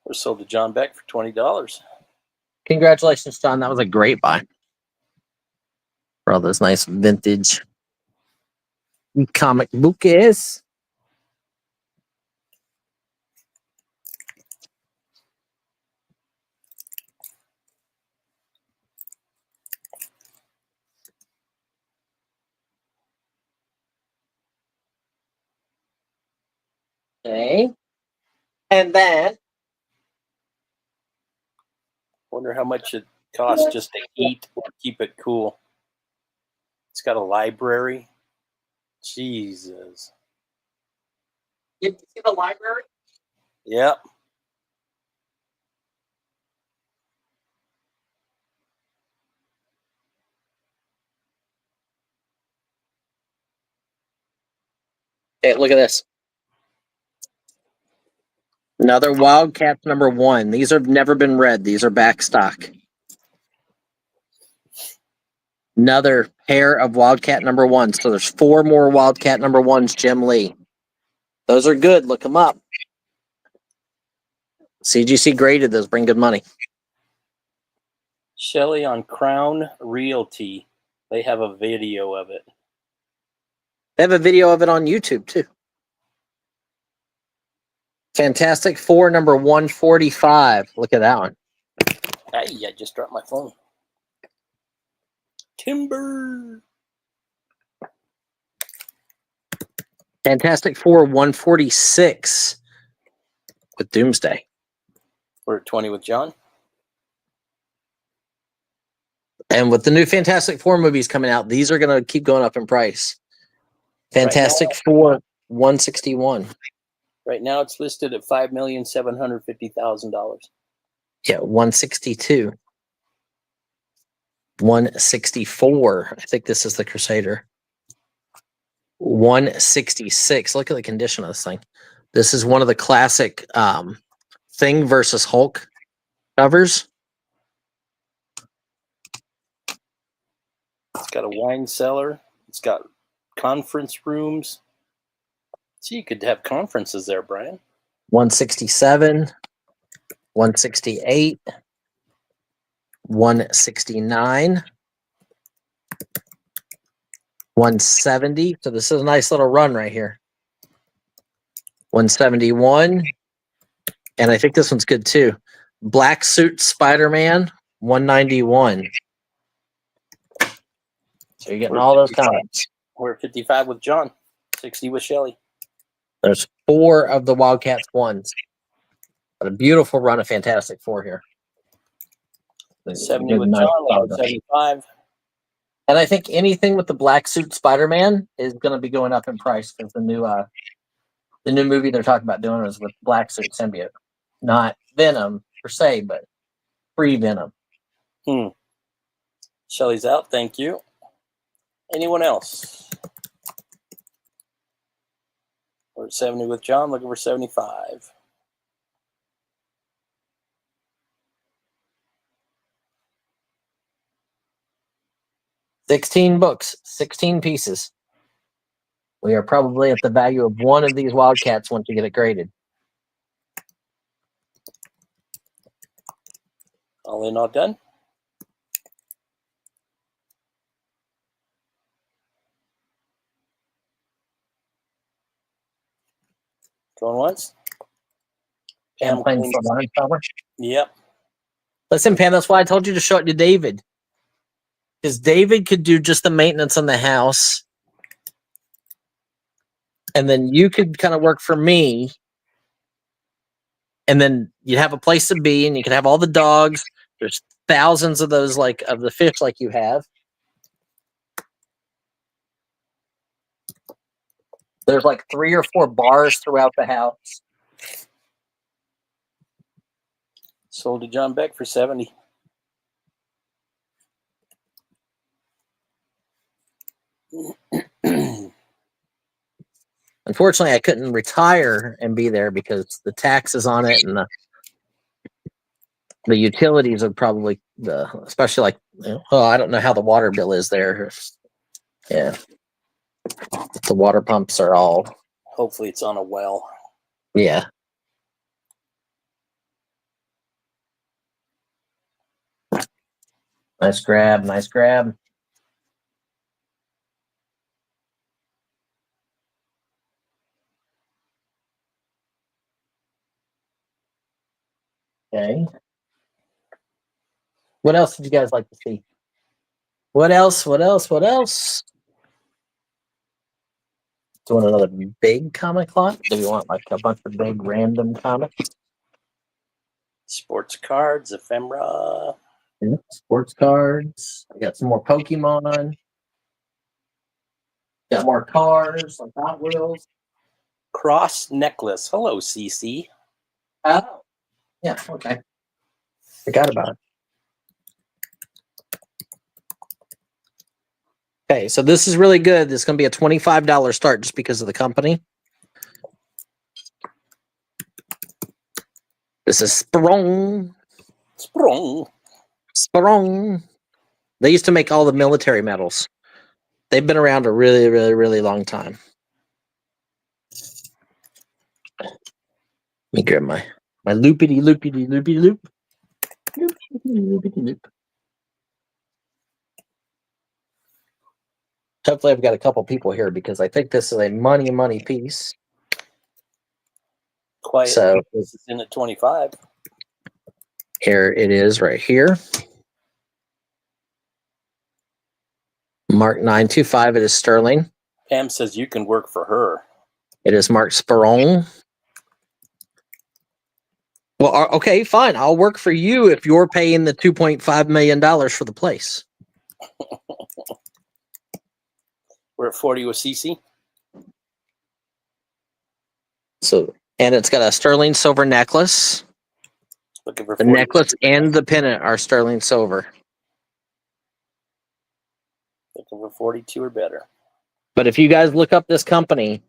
We're sold to John Beck for $20. Congratulations, John. That was a great buy. For all those nice vintage comic books. Okay. And then Wonder how much it costs just to eat or keep it cool. It's got a library. Jesus. you see the library? Yep. Hey, look at this. Another Wildcats #1. These have never been read. These are back stock. Another pair of Wildcat #1s. So there's 4 more Wildcat #1s, Jim Lee. Those are good. Look them up. CGC graded those. Bring good money. Shelly on Crown Realty. They have a video of it. They have a video of it on YouTube, too. Fantastic Four #145. Look at that one. Hey, I just dropped my phone. Timber. Fantastic Four 146 with Doomsday. We're at 20 with John. And with the new Fantastic Four movies coming out, these are going to keep going up in price. Fantastic Four 161. Right now, it's listed at $5,750,000. Yeah, 162. 164. I think this is the Crusader. 166. Look at the condition of this thing. This is one of the classic Thing versus Hulk covers. It's got a wine cellar. It's got conference rooms. So you could have conferences there, Brian. 167. 168. 169. 170. So this is a nice little run right here. 171. And I think this one's good too. Black Suit Spider-Man, 191. So you're getting all those comics. We're at 55 with John, 60 with Shelley. There's 4 of the Wildcats ones. But a beautiful run of Fantastic Four here. 70 with John, 75. And I think anything with the Black Suit Spider-Man is going to be going up in price because the new movie they're talking about doing is with Black Suit Symbiote. Not Venom per se, but pre-Venom. Shelley's out. Thank you. Anyone else? We're at 70 with John, looking for 75. $16 books, 16 pieces. We are probably at the value of one of these Wildcats once you get it graded. All in, all done. Going once. Pam playing for Lion Power. Yep. Listen, Pam, that's why I told you to show it to David. Because David could do just the maintenance on the house. And then you could kind of work for me. And then you'd have a place to be and you could have all the dogs. There's thousands of those, like of the fish like you have. There's like 3 or 4 bars throughout the house. Sold to John Beck for 70. Unfortunately, I couldn't retire and be there because the taxes on it and the utilities are probably especially like, I don't know how the water bill is there. Yeah. The water pumps are all. Hopefully it's on a well. Yeah. Nice grab. Nice grab. Okay. What else did you guys like to see? What else? What else? What else? Do you want another big comic lot? Do we want like a bunch of big random comics? Sports cards, ephemera. Yeah, sports cards. I got some more Pokemon. Got more cars, like Hot Wheels. Cross necklace. Hello, CC. Oh, yeah, okay. Forgot about it. Okay, so this is really good. This is going to be a $25 start just because of the company. This is Sprung. Sprung. They used to make all the military medals. They've been around a really, really, really long time. Let me grab my loopity loop. Hopefully I've got a couple people here because I think this is a money piece. Quiet. So this is in at 25. Here it is right here. Mark 925. It is sterling. Pam says you can work for her. It is Mark Sperong. Well, okay, fine. I'll work for you if you're paying the $2.5 million for the place. We're at 40 with CC. So And it's got a sterling silver necklace. Looking for The 40. necklace and the pendant are sterling silver. Looking for 42 or better. But if you guys look up this company,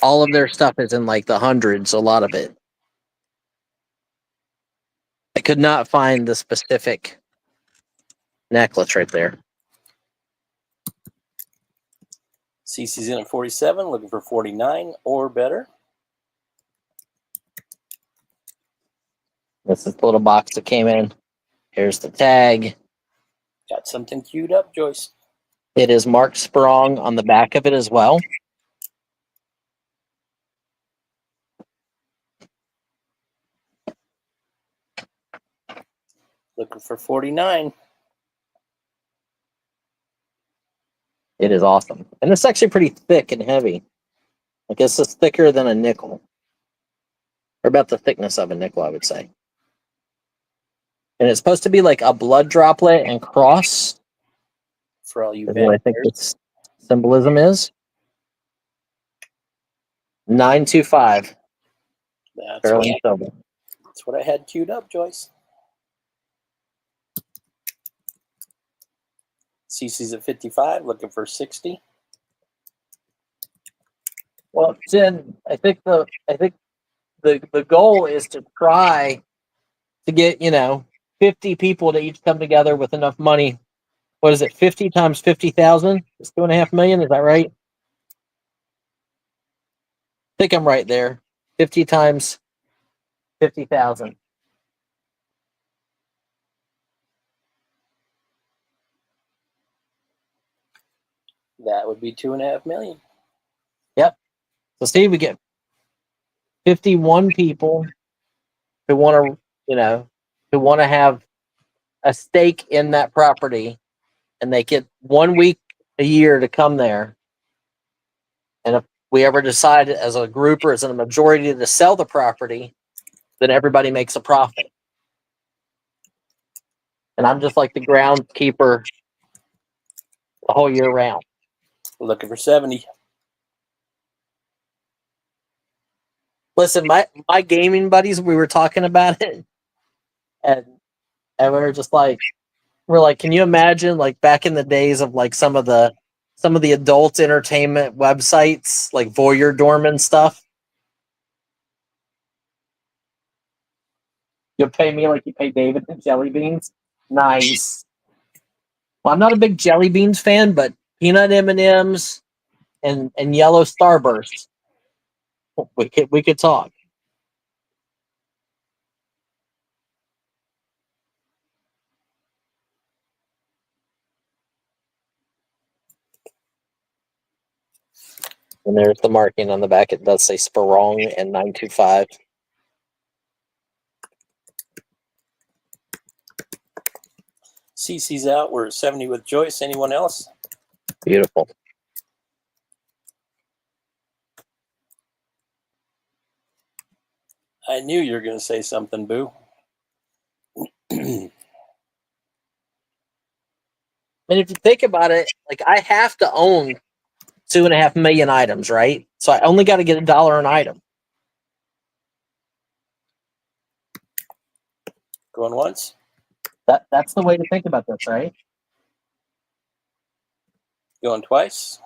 all of their stuff is in like the hundreds, a lot of it. I could not find the specific necklace right there. CC's in at 47, looking for 49 or better. This is the little box that came in. Here's the tag. Got something queued up, Joyce. It is marked Sprong on the back of it as well. Looking for 49. It is awesome. And it's actually pretty thick and heavy. I guess it's thicker than a nickel. Or about the thickness of a nickel, I would say. And it's supposed to be like a blood droplet and cross. For all you Is what I think bankers. its symbolism is. 925. Sterling silver. That's what I had queued up, Joyce. CC's at 55, looking for 60. Well, Jen, I think the goal is to try to get, 50 people to each come together with enough money. What is it? 50 times 50,000? It's 2.5 million. Is that right? I think I'm right there. 50 times 50,000. That would be 2.5 million. Yep. So see, we get 51 people who want to have a stake in that property, and they get 1 week a year to come there. And if we ever decide as a group or as a majority to sell the property, then everybody makes a profit. And I'm just like the groundskeeper the whole year round. Looking for 70. Listen, my gaming buddies, we were talking about it, and we were just like, can you imagine like back in the days of like some of the adult entertainment websites like Voyeur Dorman stuff? You'll pay me like you pay David in Jelly Beans. Nice. Well, I'm not a big Jelly Beans fan, but peanut M&Ms and yellow Starbursts, we could talk. And there's the marking on the back. It does say Sprong and 925. CC's out. We're at 70 with Joyce. Anyone else? Beautiful. I knew you were going to say something, Boo. And if you think about it, like I have to own 2.5 million items, right? So I only got to get $1 an item. Going once. That's the way to think about this, right? Going twice.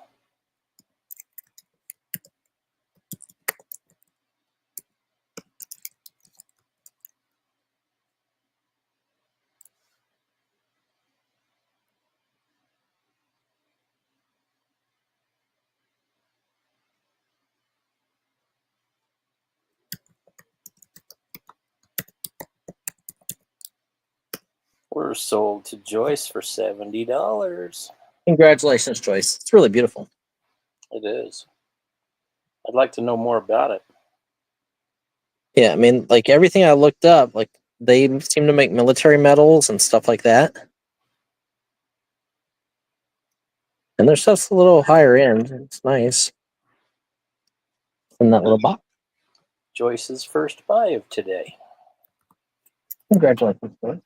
We're sold to Joyce for $70. Congratulations, Joyce. It's really beautiful. It is. I'd like to know more about it. Yeah, I mean, like everything I looked up, like they seem to make military medals and stuff like that. And their stuff's a little higher end. It's nice. In that little box. Joyce's first buy of today. Congratulations, Joyce.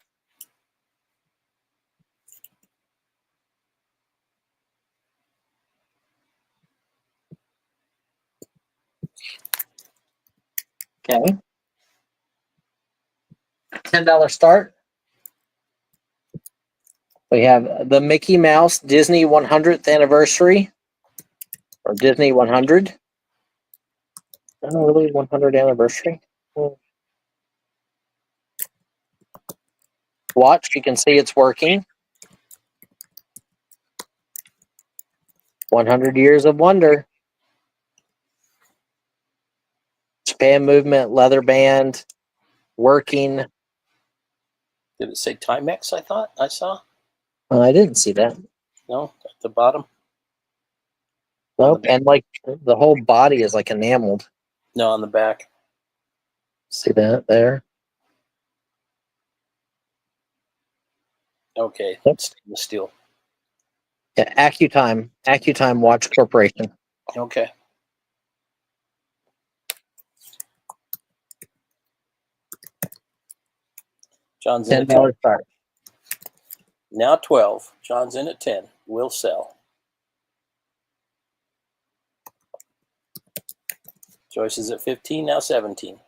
Okay. $10 start. We have the Mickey Mouse Disney 100th anniversary, or Disney 100. Oh, really? 100th anniversary? Watch, you can see it's working. 100 Years of Wonder. Japan movement, leather band, working. Did it say Timex? I thought I saw. I didn't see that. No, at the bottom. Nope. And like the whole body is like enameled. No, on the back. See that there? Okay, Yep. stainless steel. Yeah, Accutime Watch Corporation. Okay. John's in at 10. $10 start. Now 12. John's in at 10. Will sell. Joyce is at 15. Now 17.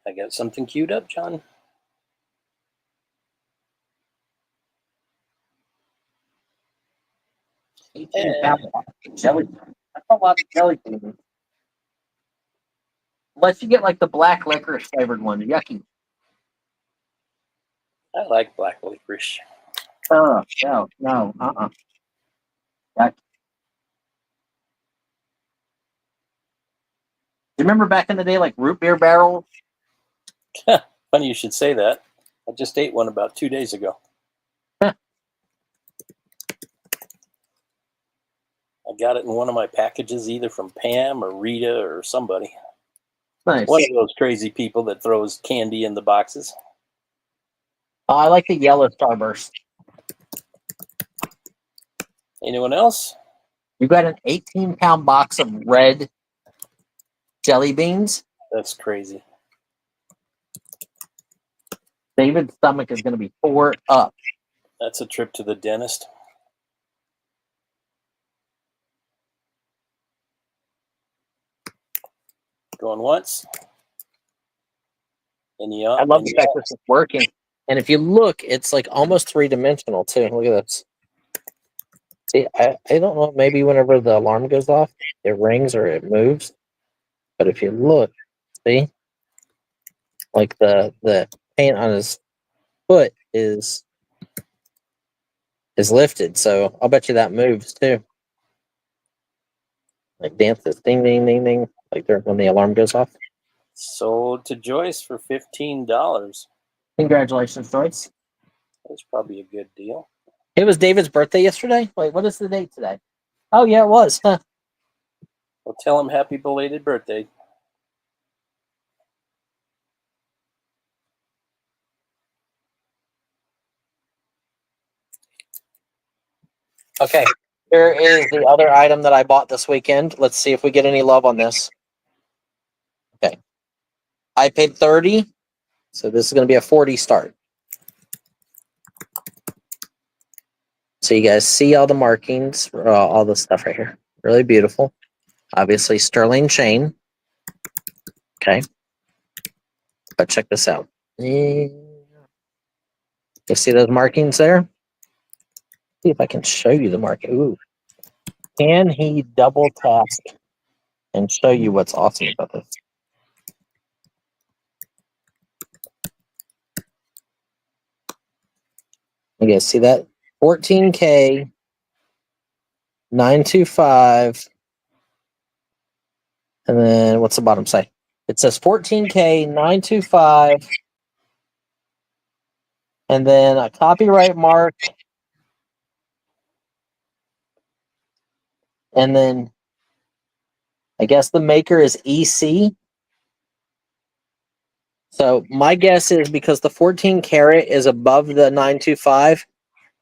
I got something queued up, John. Jelly. That's a lot of jelly beans. Unless you get like the black licorice flavored one, yucky. I like black licorice. Oh, no. Yucky. You remember back in the day, like root beer barrels? Funny you should say that. I just ate one about 2 days ago. I got it in one of my packages, either from Pam or Rita or somebody. Nice. One of those crazy people that throws candy in the boxes. Oh, I like the yellow Starburst. Anyone else? You got an 18-pound box of red jelly beans. That's crazy. David's stomach is going to be tore up. That's a trip to the dentist. Going once. And I love the fact this is working. And if you look, it's like almost three-dimensional too. Look at this. See, I don't know, maybe whenever the alarm goes off, it rings or it moves. But if you look, see? Like the paint on his foot is lifted. So I'll bet you that moves too. Like dances, ding, ding, ding, ding. Like when the alarm goes off. sold to Joyce for $15. Congratulations, Joyce. That's probably a good deal. It was David's birthday yesterday. Wait, what is the date today? Oh yeah, it was. Huh. Well, tell him happy belated birthday. Okay, here is the other item that I bought this weekend. Let's see if we get any love on this. Okay, I paid $30, so this is going to be a 40 start. So you guys see all the markings, all the stuff right here. Really beautiful. Obviously, sterling chain. Okay, but check this out. You see those markings there? See if I can show you the marking. Ooh. Can he double task and show you what's awesome about this? You guys see that? 14K 925. And then what's the bottom say? It says 14K 925. And then a copyright mark. And then I guess the maker is EC. So my guess is because the 14 karat is above the 925,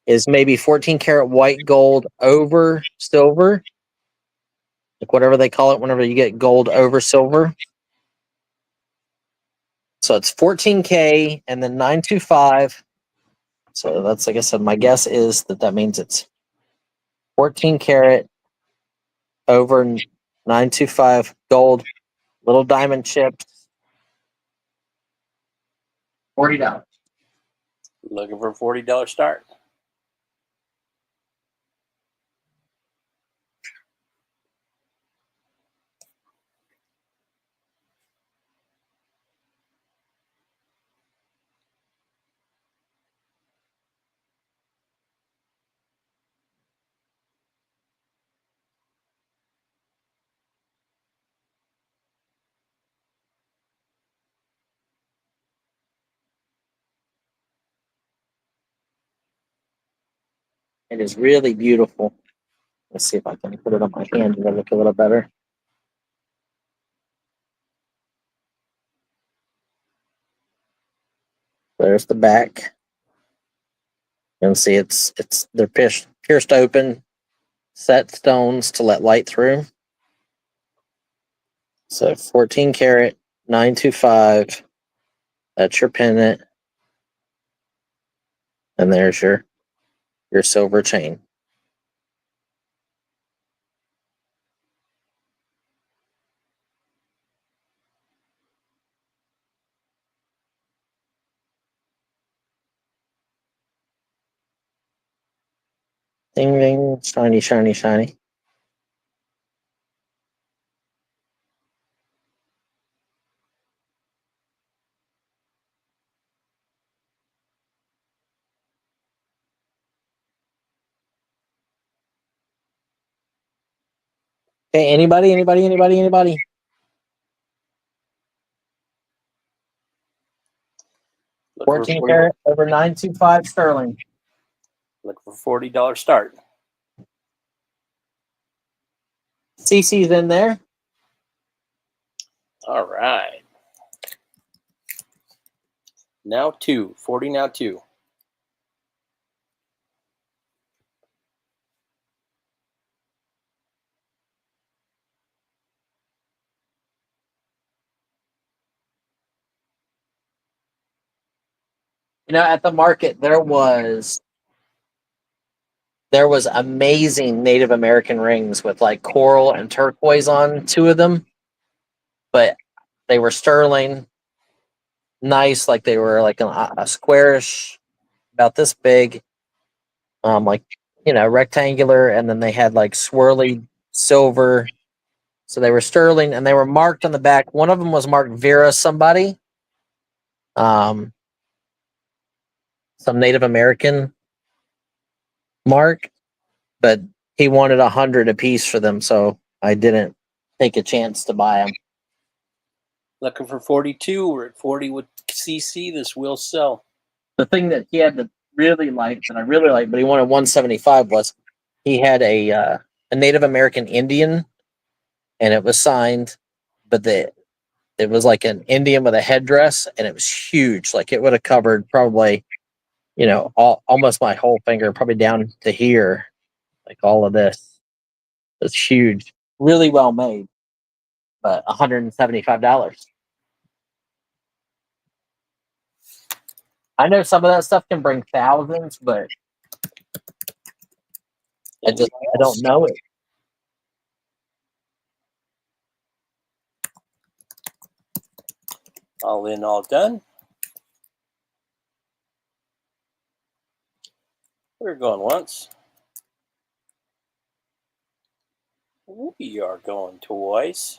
is maybe 14 karat white gold over silver. Like whatever they call it whenever you get gold over silver. So it's 14K and then 925. So that's, like I said, my guess is that means it's 14 karat over 925 gold, little diamond chips. $40. Looking for a $40 start. It is really beautiful. Let's see if I can put it on my hand to look a little better. There's the back. You can see they're pierced open, set stones to let light through. So 14 karat, 925. That's your pendant. And there's your silver chain. Ding ding, shiny, shiny, shiny. Okay, anybody? 14 karat over 925 sterling. Looking for $40 start. CC's in there. All right. Now 2. 40 now 2. You know, at the market there was amazing Native American rings with like coral and turquoise on 2 of them, but they were sterling, nice, like they were like a squarish, about this big, like, you know, rectangular, and then they had like swirly silver. So they were sterling, and they were marked on the back. One of them was marked Vera somebody, some Native American mark, but he wanted 100 a piece for them, so I didn't take a chance to buy them. Looking for 42. We're at 40 with CC. This will sell. The thing that he had that I really liked, but he wanted 175 was he had a Native American Indian, and it was signed, but it was like an Indian with a headdress, and it was huge. Like it would have covered probably, you know, almost my whole finger, probably down to here, like all of this. It's huge, really well made, but $175. I know some of that stuff can bring thousands, but I don't know it. All in, all done. We're going once. We are going twice.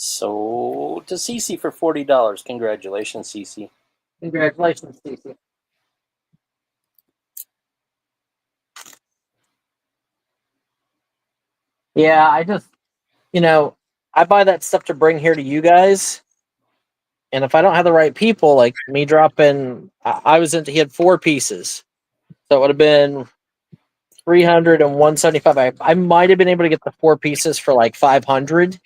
So to CC for $40. Congratulations, CC. Congratulations, Stacey. Yeah, I just, you know, I buy that stuff to bring here to you guys. And if I don't have the right people, like me dropping, he had 4 pieces. So it would have been 300 and 175. I might have been able to get the 4 pieces for like 500.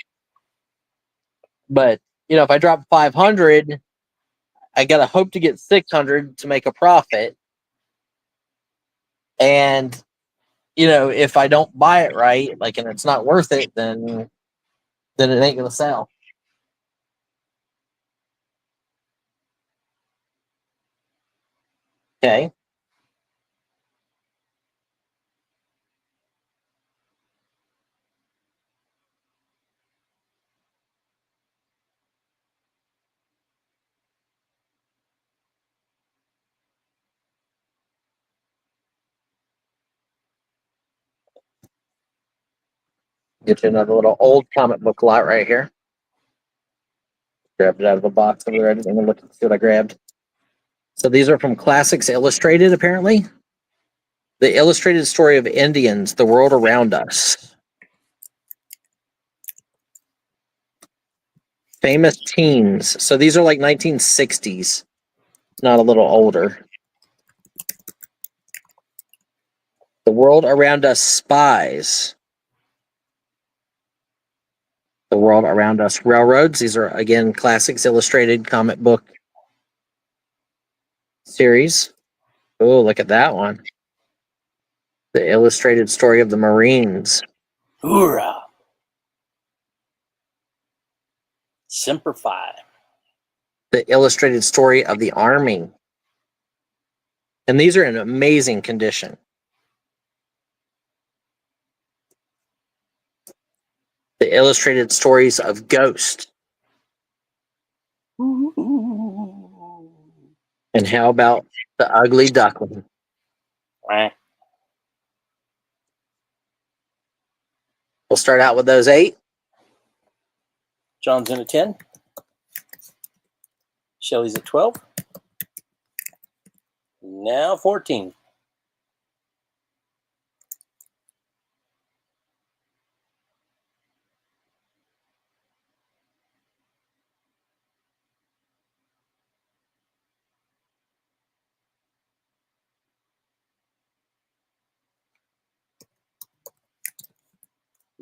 But, you know, if I drop 500, I got to hope to get 600 to make a profit. And, you know, if I don't buy it right, like, and it's not worth it, then it ain't going to sell. Okay. Get you another little old comic book lot right here. Grabbed it out of the box over there. I didn't even look to see what I grabbed. So these are from Classics Illustrated, apparently. The illustrated story of Indians, the world around us. Famous teens. So these are like 1960s, not a little older. The world around us spies. The world around us railroads. These are, again, Classics Illustrated comic book series. Oh, look at that one. The illustrated story of the Marines. Hoorah! Semper Fi. The illustrated story of the Army. And these are in amazing condition. The illustrated stories of Ghost. Ooh. And how about the Ugly Duckling? Quack. We'll start out with those 8. John's in at 10. Shelly's at 12. Now 14.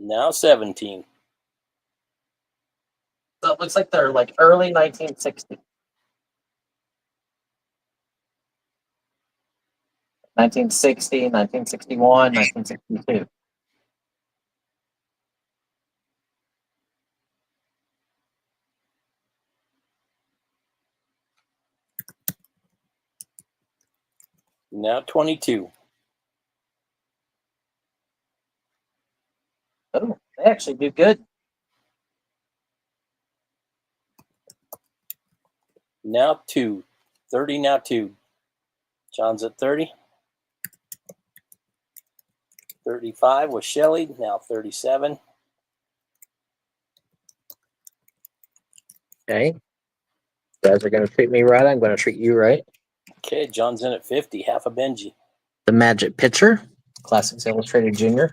Now 17. So it looks like they're like early 1960. 1960, 1961, 1962. Now 22. Oh, they actually do good. Now 2. 30 now 2. John's at 30. 35 with Shelly. Now 37. Okay. You guys are going to treat me right. I'm going to treat you right. Okay, John's in at 50. Half a Benji. The Magic Pitcher. Classics Illustrated Junior.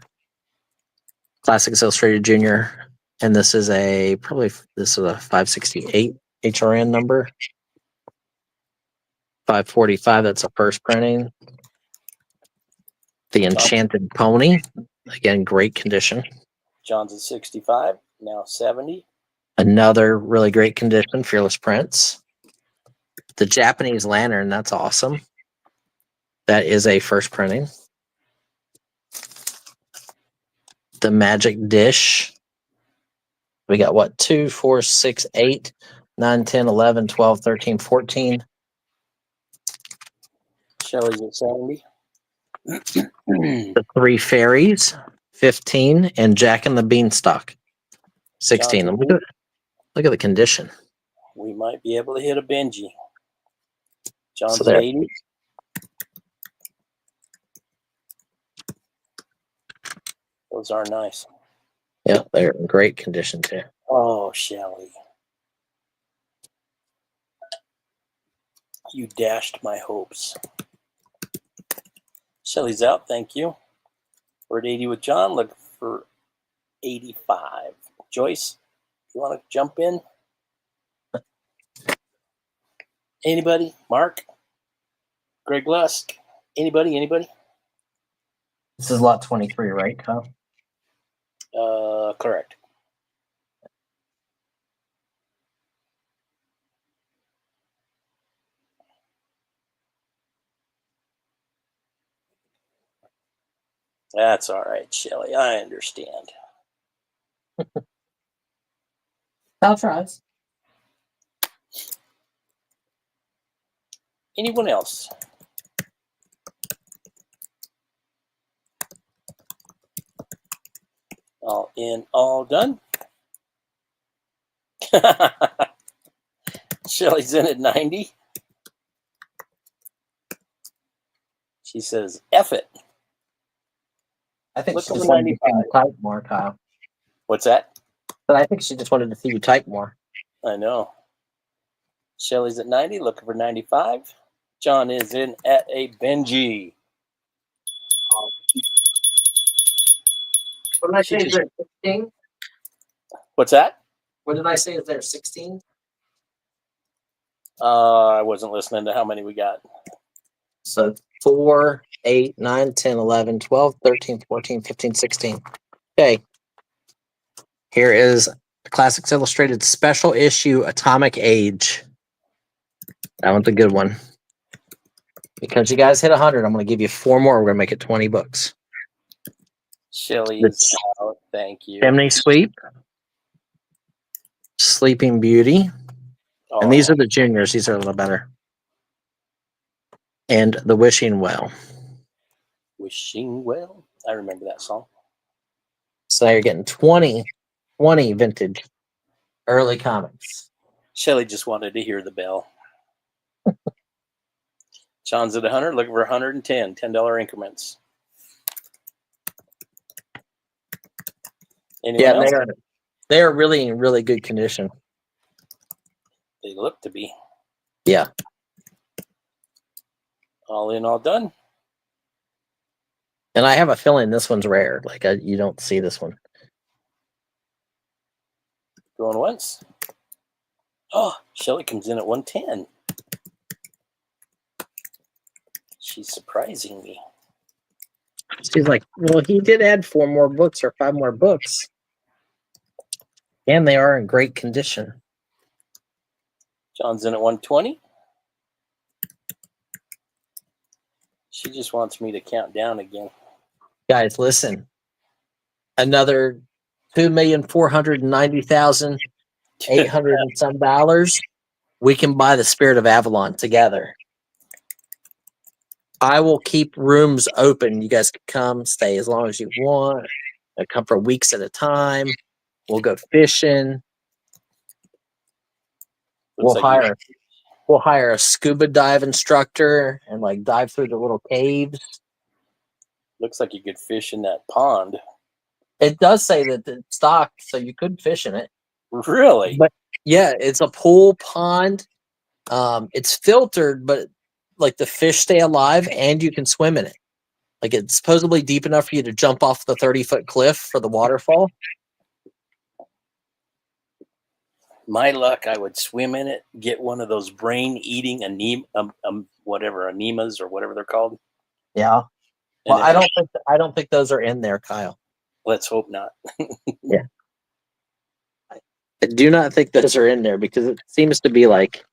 Classics Illustrated Junior. And this is a 568 HRN number. 545, that's a first printing. The Enchanted Pony. Again, great condition. John's at 65. Now 70. Another really great condition, Fearless Prince. The Japanese Lantern, that's awesome. That is a first printing. The Magic Dish. We got what? 2, 4, 6, 8, 9, 10, 11, 12, 13, 14. Shelly's at 70. The Three Fairies, 15. And Jack and the Beanstalk, 16. John's Look at the condition. We might be able to hit a Benji. John's So at there. 80. Those are nice. Yeah, they're in great condition too. Oh, Shelly. You dashed my hopes. Shelly's out, thank you. We're at 80 with John. Look for 85. Joyce, you want to jump in? Anybody? Mark? Greg Lusk? Anybody? This is lot 23, right, Kyle? Correct. That's all right, Shelley. I understand. Kyle tries. Anyone else? All in, all done. Shelley's in at 90. She says, F it. I think Look she over just wanted to see 95. you type more, Kyle. What's that? But I think she just wanted to see you type more. I know. Shelley's at 90, looking for 95. John is in at a Benji. What did I She say? Is just- there 16? What's that? What did I say? Is there 16? I wasn't listening to how many we got. So 4, 8, 9, 10, 11, 12, 13, 14, 15, 16. Okay. Here is the Classics Illustrated special issue Atomic Age. That one's a good one. Because you guys hit 100, I'm going to give you 4 more. We're going to make it 20 books. Shelley's out. Thank you. Chimney Sweep. Sleeping Beauty. Oh, And these are the juniors. These are a little better. And The Wishing Well. Wishing Well. I remember that song. So now you're getting 20 vintage early comics. Shelley just wanted to hear the bell. John's at 100, looking for 110, $10 increments. Anyone Yeah, else? they are really in really good condition. They look to be. Yeah. All in, all done. And I have a feeling this one's rare. Like you don't see this one. Going once. Oh, Shelley comes in at 110. She's surprising me. She's like, well, he did add 4 more books or 5 more books. And they are in great condition. John's in at 120. She just wants me to count down again. Guys, listen. Another $2,490,800 and some dollars. We can buy the Spirit of Avalon together. I will keep rooms open. You guys can come, stay as long as you want. Come for weeks at a time. We'll go fishing. We'll hire a scuba dive instructor and like dive through the little caves. Looks like you could fish in that pond. It does say that it's stocked, so you could fish in it. Really? But yeah, it's a pool pond. It's filtered, but like the fish stay alive and you can swim in it. Like it's supposedly deep enough for you to jump off the 30-foot cliff for the waterfall. My luck, I would swim in it, get one of those brain-eating anemas or whatever they're called. Yeah. And Well, I don't think those are in there, Kyle. let's hope not. Yeah. I do not think those are in there because it seems to be like,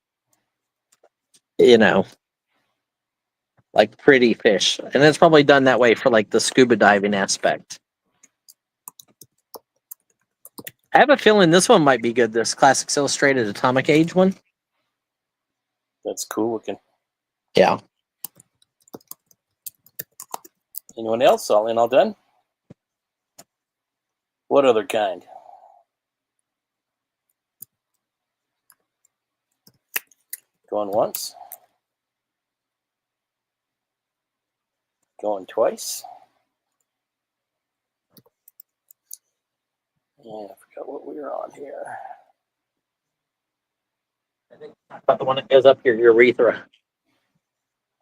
like pretty fish. And it's probably done that way for like the scuba diving aspect. I have a feeling this one might be good. This Classics Illustrated Atomic Age one. That's cool looking. Yeah. Anyone else? All in, all done? What other kind? Going once. Going twice. Yeah, I forgot what we were on here. I think about the one that goes up your urethra.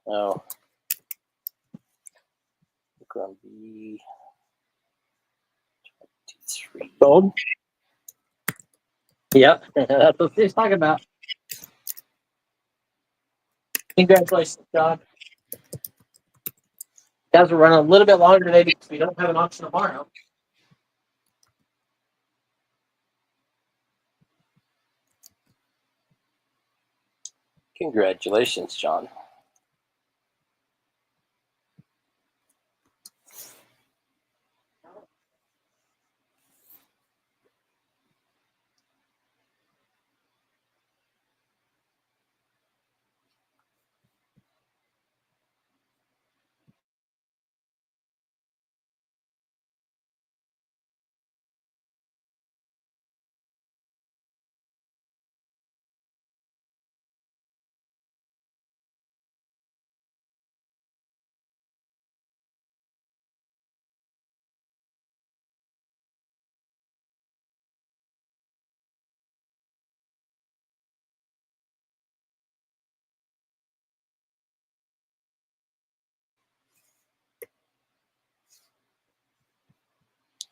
Oh. We're going to be 23. Gold? Yep. That's what he's talking about. Congratulations, John. Guys, we're running a little bit longer today because we don't have an auction tomorrow. Congratulations, John.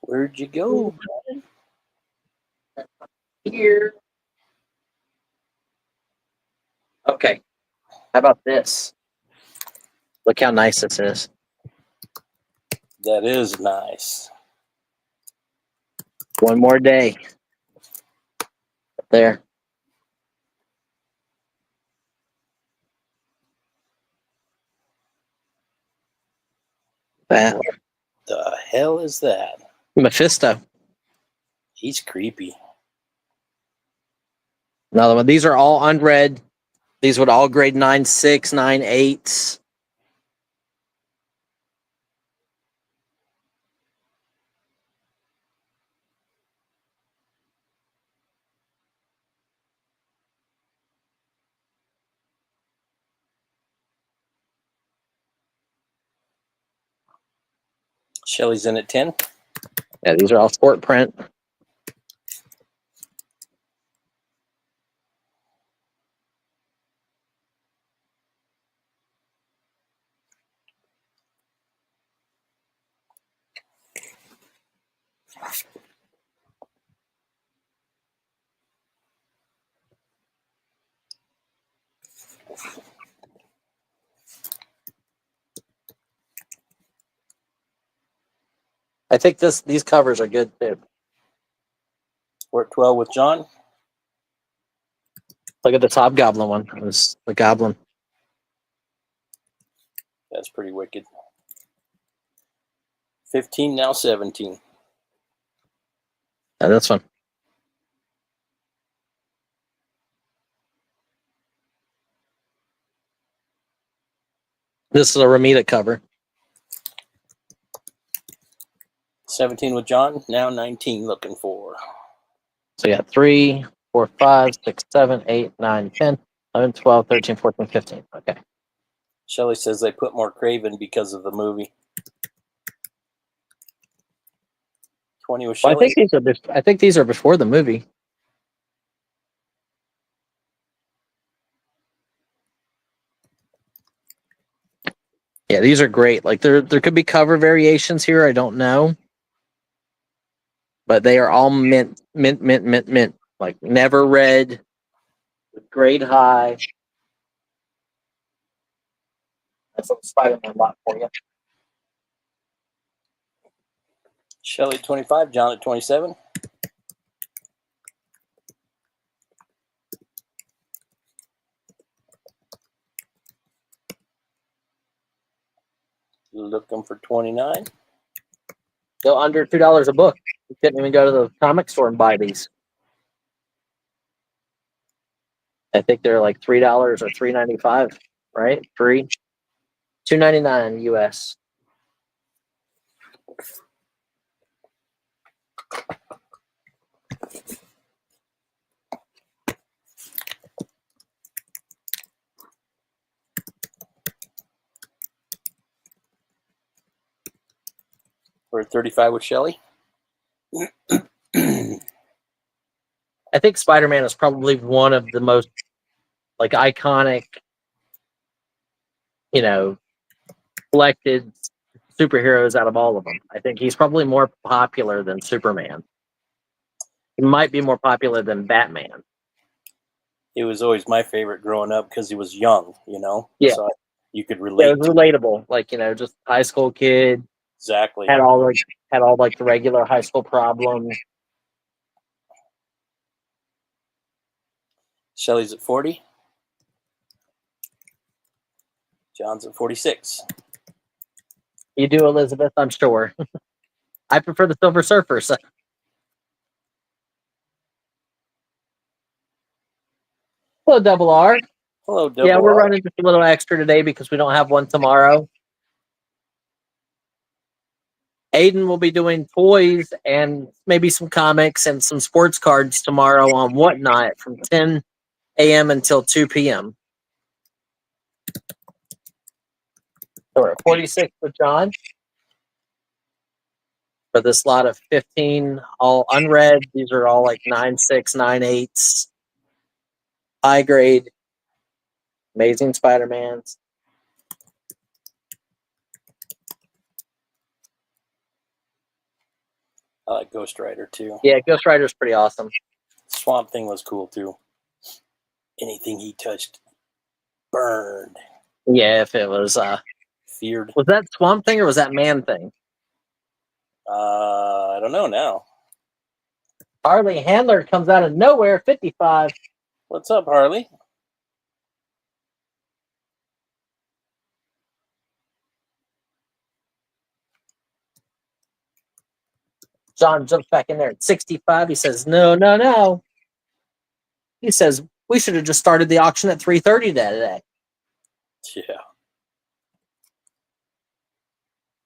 Where'd you go? Here. Okay. How about this? Look how nice this is. That is nice. One more day. There. That. The hell is that? Mephisto. He's creepy. Another one. These are all unread. These would all grade 9.6, 9.8s. Shelly's in at 10. Yeah, these are all sport print. I think these covers are good too. We're at 12 with John. Look at the top goblin one. It was the goblin. That's pretty wicked. 15, now 17. Yeah, this one. This is a Ramita cover. 17 with John, now 19 looking for. So yeah, 3, 4, 5, 6, 7, 8, 9, 10, 11, 12, 13, 14, 15. Okay. Shelly says they put more Craven because of the movie. 20 with Well, Shelly. I think these are before the movie. Yeah, these are great. Like there could be cover variations here. I don't know, but they are all mint. Like never read, grade high. That's a Spider-Man lot for you. Shelly at 25, John at 27. Looking for 29. Go under $2 a book. You couldn't even go to the comic store and buy these. I think they're like $3 or $3.95, right? $2.99 US. We're at 35 with Shelly. I think Spider-Man is probably one of the most like iconic, collected superheroes out of all of them. I think he's probably more popular than Superman. He might be more popular than Batman. He was always my favorite growing up because he was young, Yeah. So you could Yeah, relate it was to. relatable. Like, just high school kid, Exactly. had all like the regular high school problems. Shelly's at 40. John's at 46. You do, Elizabeth, I'm sure. I prefer the Silver Surfer. So. Hello, Double R. Hello, Double Yeah, we're R. running just a little extra today because we don't have one tomorrow. Aiden will be doing toys and maybe some comics and some sports cards tomorrow on Whatnot from 10 a.m. until 2 p.m. So we're at 46 with John. For this lot of 15, all unread. These are all like 9.6, 9.8s. High grade. Amazing Spider-Mans. I like Ghost Rider too. Yeah, Ghost Rider's pretty awesome. Swamp Thing was cool too. Anything he touched burned. Yeah, if it was Feared. was that Swamp Thing or was that Man Thing? I don't know now. Harley Handler comes out of nowhere, 55. What's up, Harley? John jumps back in there at 65. He says, no, no, no. He says, we should have just started the auction at 3:30 today. Yeah.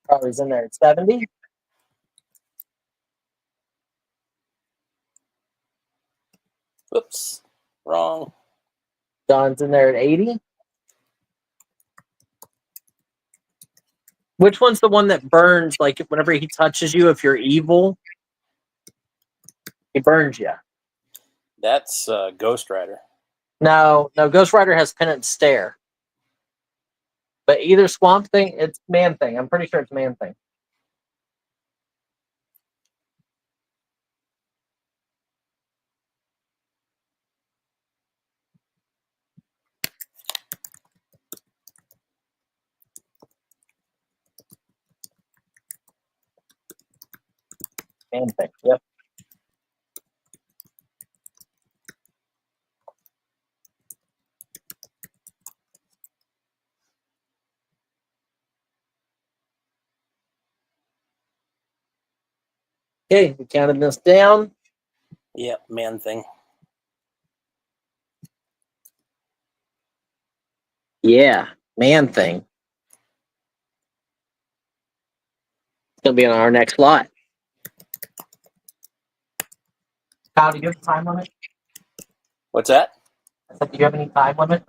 Harley's in there at 70. Whoops. Wrong. John's in there at 80. Which one's the one that burns? Like whenever he touches you, if you're evil, he burns you. That's Ghost Rider. No, Ghost Rider has Penance Stare. But either Swamp Thing, it's Man Thing. I'm pretty sure it's Man Thing. Man Thing, yep. Okay, we counted this down. Yep, Man Thing. Yeah, Man Thing. It's going to be on our next lot. Kyle, do you have a time limit? What's that? I said, do you have any time limit?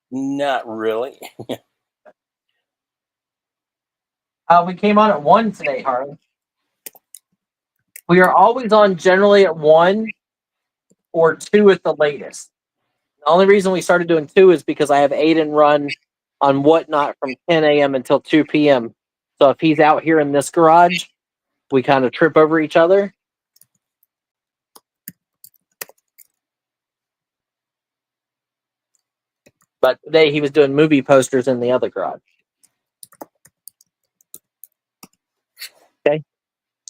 Not really. We came on at 1 today, Harley. We are always on generally at 1 or 2 at the latest. The only reason we started doing 2 is because I have Aiden run on Whatnot from 10 a.m. until 2 p.m. So if he's out here in this garage, we kind of trip over each other. But today he was doing movie posters in the other garage. Okay.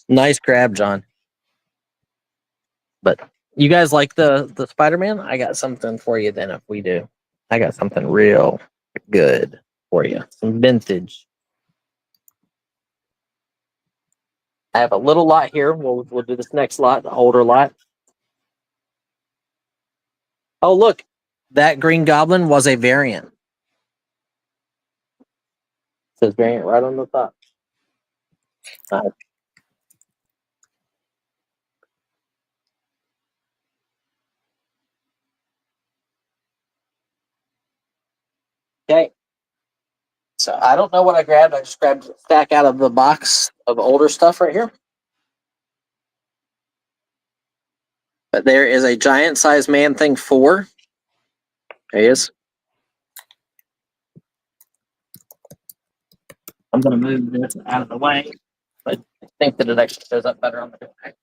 Nice grab, John. But you guys like the Spider-Man? I got something for you then if we do. I got something real good for you. Some vintage. I have a little lot here. We'll do this next lot, the older lot. Oh, look. That Green Goblin was a variant. It says variant right on the top. Okay. So I don't know what I grabbed. I just grabbed a stack out of the box of older stuff right here. But there is a giant size Man Thing 4. There he is. I'm going to move this out of the way. But I think that it actually shows up better on the back.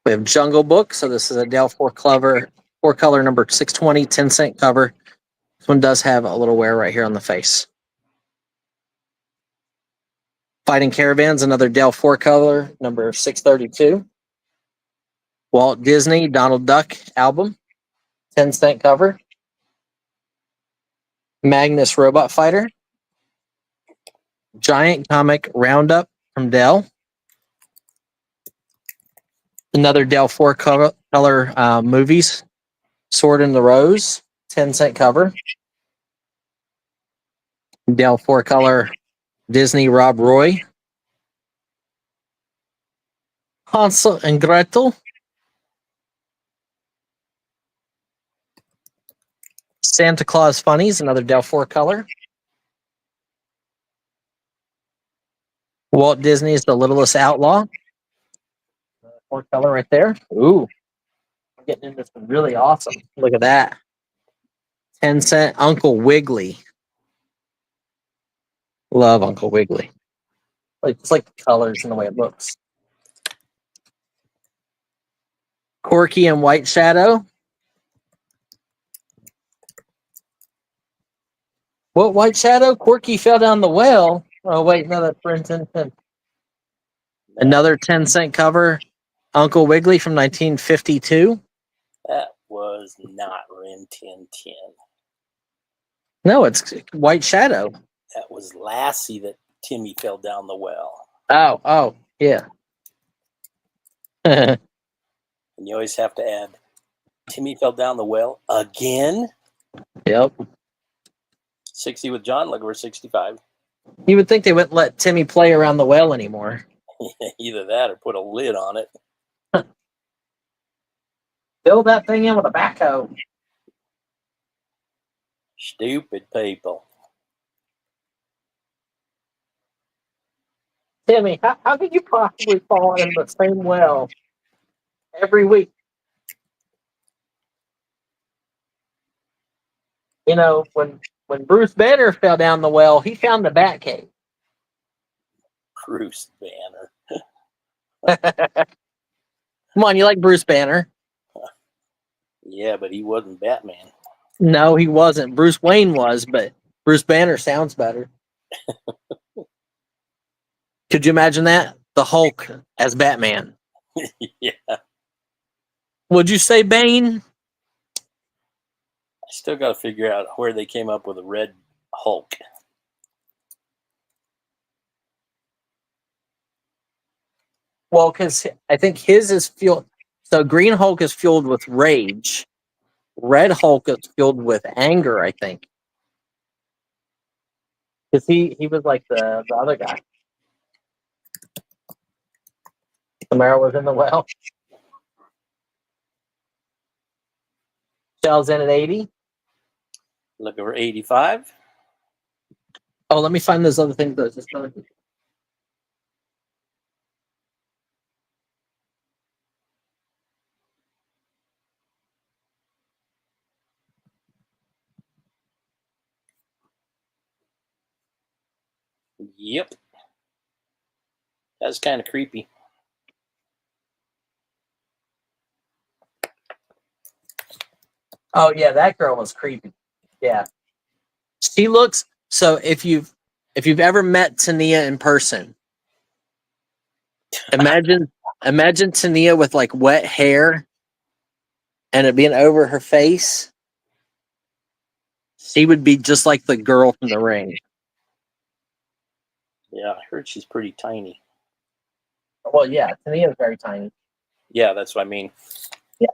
We have Jungle Book. So this is a Dell four color number 620, 10-cent cover. This one does have a little wear right here on the face. Fighting Caravans, another Dell four color number 632. Walt Disney Donald Duck album, 10-cent cover. Magnus Robot Fighter. Giant Comic Roundup from Dell. Another Dell four color movies. Sword in the Rose, 10-cent cover. Dell four color Disney Rob Roy. Hansel and Gretel. Santa Claus Funnies, another Dell four color. Walt Disney's The Littlest Outlaw. Four color right there. Ooh. I'm getting into some really awesome. Look at that. 10-cent Uncle Wiggly. Love Uncle Wiggly. It's like the colors and the way it looks. Corky and White Shadow. What White Shadow? Corky fell down the well. Oh, wait, no, that's for 10 cents. Another 10-cent cover. Uncle Wiggly from 1952. That was not Rin Tin Tin. No, it's White Shadow. That was Lassie that Timmy fell down the well. Oh, yeah. And you always have to add, Timmy fell down the well again? Yep. 60 with John, look, we're 65. You would think they wouldn't let Timmy play around the well anymore. Either that or put a lid on it. Fill that thing in with a backhoe. Stupid people. Timmy, how could you possibly fall in the same well every week? You know, when Bruce Banner fell down the well, he found the Batcave. Bruce Banner. Come on, you like Bruce Banner? Yeah, but he wasn't Batman. No, he wasn't. Bruce Wayne was, but Bruce Banner sounds better. Could you imagine that? The Hulk as Batman. Yeah. Would you say Bane? I still got to figure out where they came up with a red Hulk. Well, because I think his is fueled. So Green Hulk is fueled with rage. Red Hulk is fueled with anger, I think. Because he was like the other guy. Samara was in the well. Shell's in at 80. Look over 85. Oh, let me find those other things. Those just other. Yep. That's kind of creepy. Oh yeah, that girl was creepy. Yeah, she looks. So if you've ever met Tania in person, imagine Tania with like wet hair and it being over her face. She would be just like the girl from The Ring. Yeah, I heard she's pretty tiny. Well, yeah, Tania's very tiny. Yeah, that's what I mean. Yeah.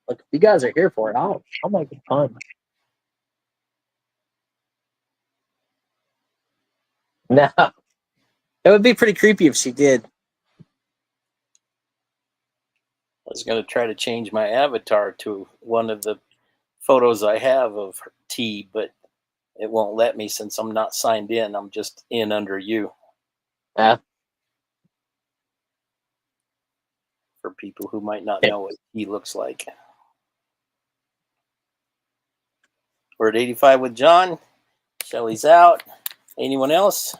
Look, if you guys are here for it, I'll make it fun. No, it would be pretty creepy if she did. I was going to try to change my avatar to one of the photos I have of T, but it won't let me since I'm not signed in. I'm just in under you. Yeah. for people who might not know what he looks like. We're at 85 with John. Shelly's out. Anyone else?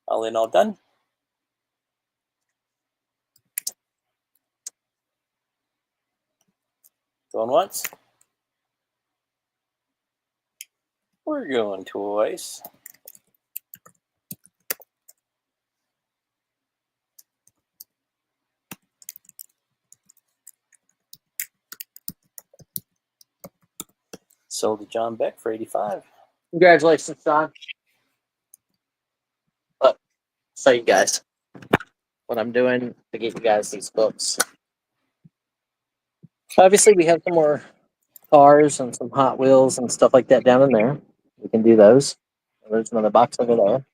All in, all done. Going once. We're going twice. Sold to John Beck for 85. Congratulations, John. Look, show you guys what I'm doing to get you guys these books. Obviously, we have some more cars and some Hot Wheels and stuff like that down in there. We can do those. There's another box over there.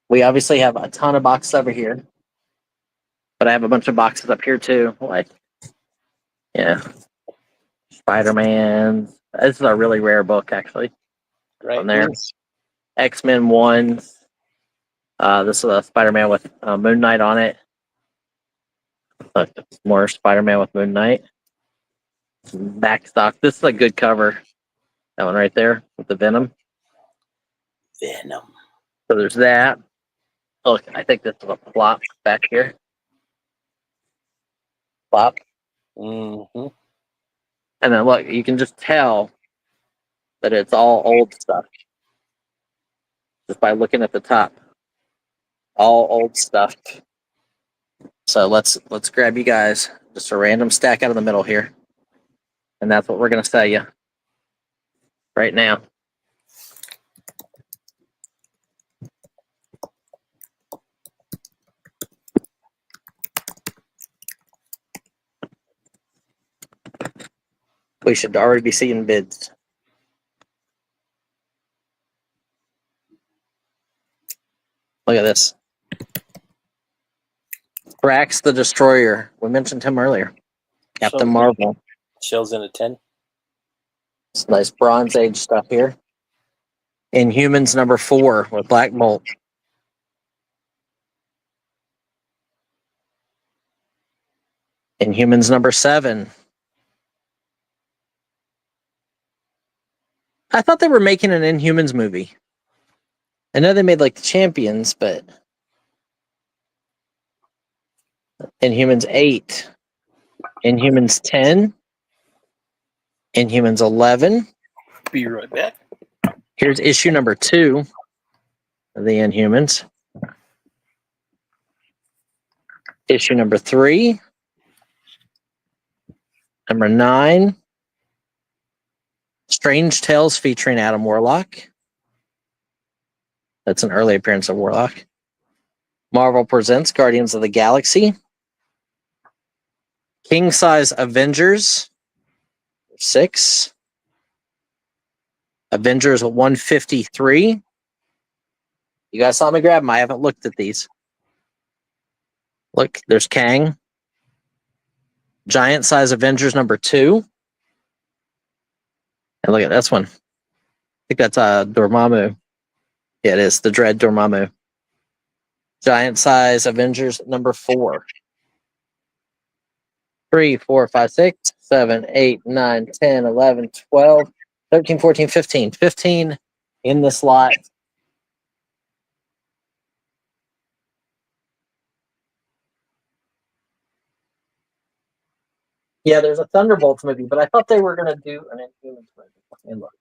We obviously have a ton of boxes over here, but I have a bunch of boxes up here too. Like, yeah, Spider-Man. This is a really rare book, actually. Right On there, X-Men 1. This is a Spider-Man with Moon Knight on it. Look, more Spider-Man with Moon Knight. Backstock. This is a good cover. That one right there with the Venom. Venom. So there's that. Look, I think this is a flop back here. Flop. Mm-hmm. And then look, you can just tell that it's all old stuff. Just by looking at the top. All old stuff. So let's grab you guys just a random stack out of the middle here. And that's what we're gonna sell you right now. We should already be seeing bids. Look at this. Drax the Destroyer. We mentioned him earlier. Captain Marvel. Shells in a 10. Some nice Bronze Age stuff here. Inhumans number 4 with Black Bolt. Inhumans number 7. I thought they were making an Inhumans movie. I know they made like the Champions, but Inhumans 8, Inhumans 10, Inhumans 11. Be right back. Here's issue number 2 of the Inhumans. Issue number 3. Number 9. Strange Tales featuring Adam Warlock. That's an early appearance of Warlock. Marvel presents Guardians of the Galaxy. King Size Avengers 6. Avengers 153. You guys saw me grab them. I haven't looked at these. Look, there's Kang. Giant Size Avengers number 2. And look at this one. I think that's Dormammu. Yeah, it is. The Dread Dormammu. Giant Size Avengers number 4. 3, 4, 5, 6, 7, 8, 9, 10, 11, 12, 13, 14, 15. 15 in this lot. Yeah, there's a Thunderbolts movie, but I thought they were going to do an Inhumans movie. Let me look.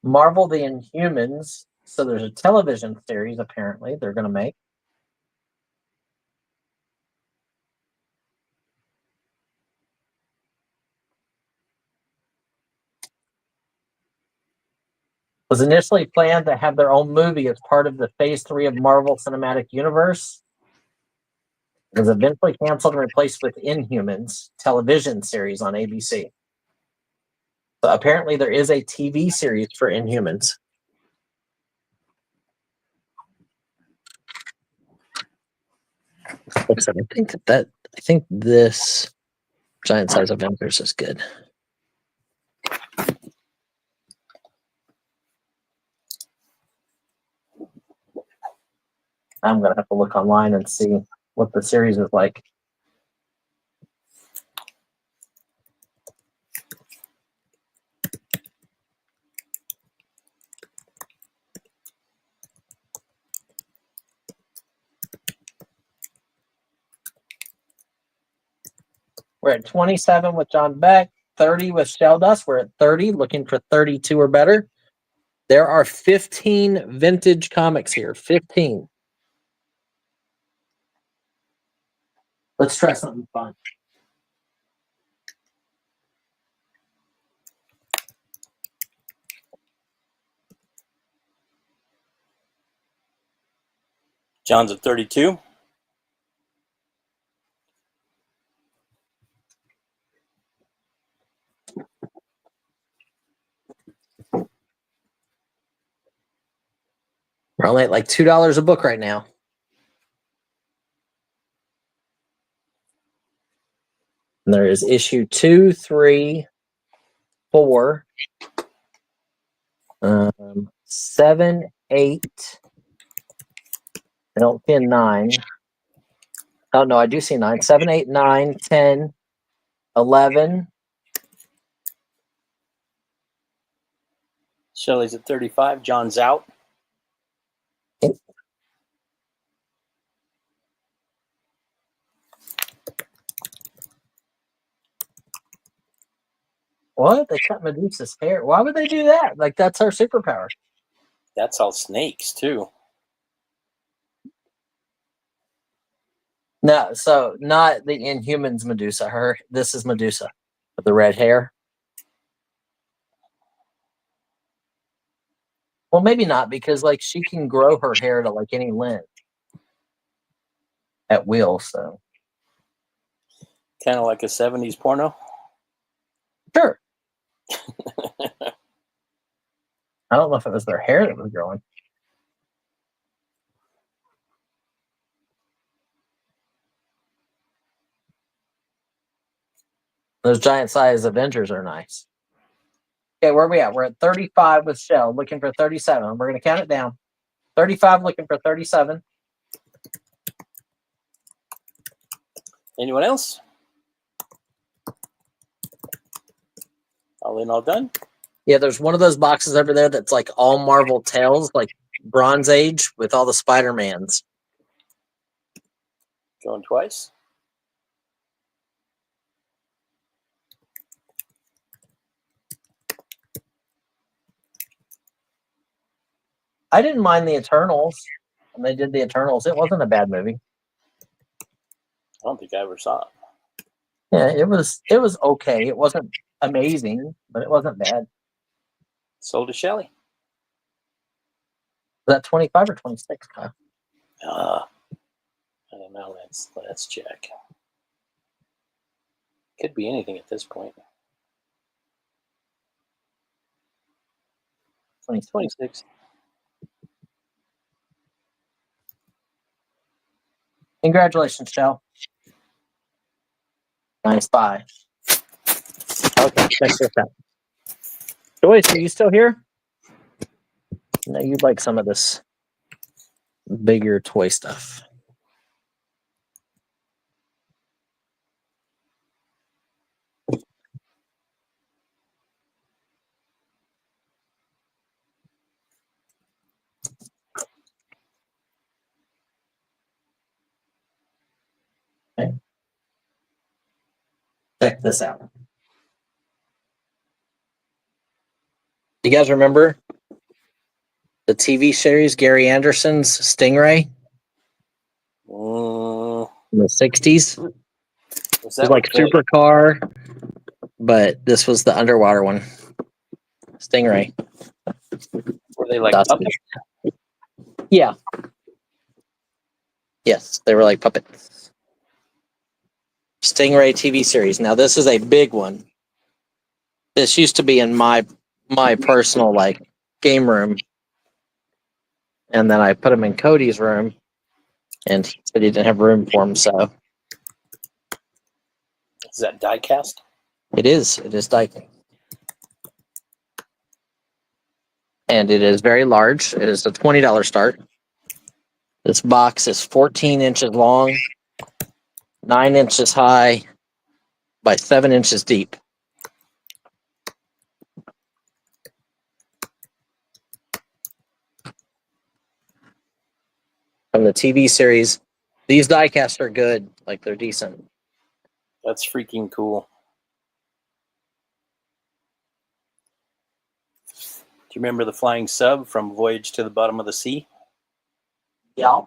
Marvel the Inhumans. So there's a television series, apparently, they're going to make. Was initially planned to have their own movie as part of the Phase 3 of Marvel Cinematic Universe. It was eventually canceled and replaced with Inhumans television series on ABC. So apparently there is a TV series for Inhumans. Like I said, I think this giant size Avengers is good. I'm gonna have to look online and see what the series is like. We're at 27 with John Beck, 30 with Sheldust. We're at 30, looking for 32 or better. There are 15 vintage comics here. 15. Let's try something fun. John's at 32. We're only at like $2 a book right now. And there is issue 2, 3, 4, 7, 8. I don't see a 9. Oh, no, I do see 9. 7, 8, 9, 10, 11. Shelley's at 35. John's out. What? They cut Medusa's hair. Why would they do that? Like, that's her superpower. That's all snakes, too. No, so not the Inhumans Medusa. This is Medusa with the red hair. Well, maybe not, because like she can grow her hair to like any length at will. So Kind of like a 70s porno. sure. I don't know if it was their hair that was growing. Those giant size Avengers are nice. Okay, where are we at? We're at 35 with Shell, looking for 37. We're going to count it down. 35, looking for 37. Anyone else? All in, all done? Yeah, there's one of those boxes over there that's like all Marvel Tales, like Bronze Age with all the Spider-Mans. Going twice. I didn't mind the Eternals when they did the Eternals. It wasn't a bad movie. I don't think I ever saw it. Yeah, it was okay. It wasn't amazing, but it wasn't bad. Sold to Shelley. Was that 25 or 26, Kyle? I don't know. Let's check. Could be anything at this point. 26. Congratulations, Shell. Nice buy. Okay, check this out. Joyce, are you still here? No, you'd like some of this bigger toy stuff. Okay. Check this out. You guys remember the TV series Gary Anderson's Stingray in the 60s? It was like Supercar, but this was the underwater one. Stingray. Were they like puppets? Yeah. Yes, they were like puppets. Stingray TV series. Now this is a big one. This used to be in my personal like game room, and then I put them in Cody's room, and he said he didn't have room for them, so Is that die cast? it is Daikin. And it is very large. It is a $20 start. This box is 14 inches long, 9 inches high, by 7 inches deep. From the TV series, these die casts are good. Like, they're decent. That's freaking cool. Do you remember the flying sub from Voyage to the Bottom of the Sea? Yeah.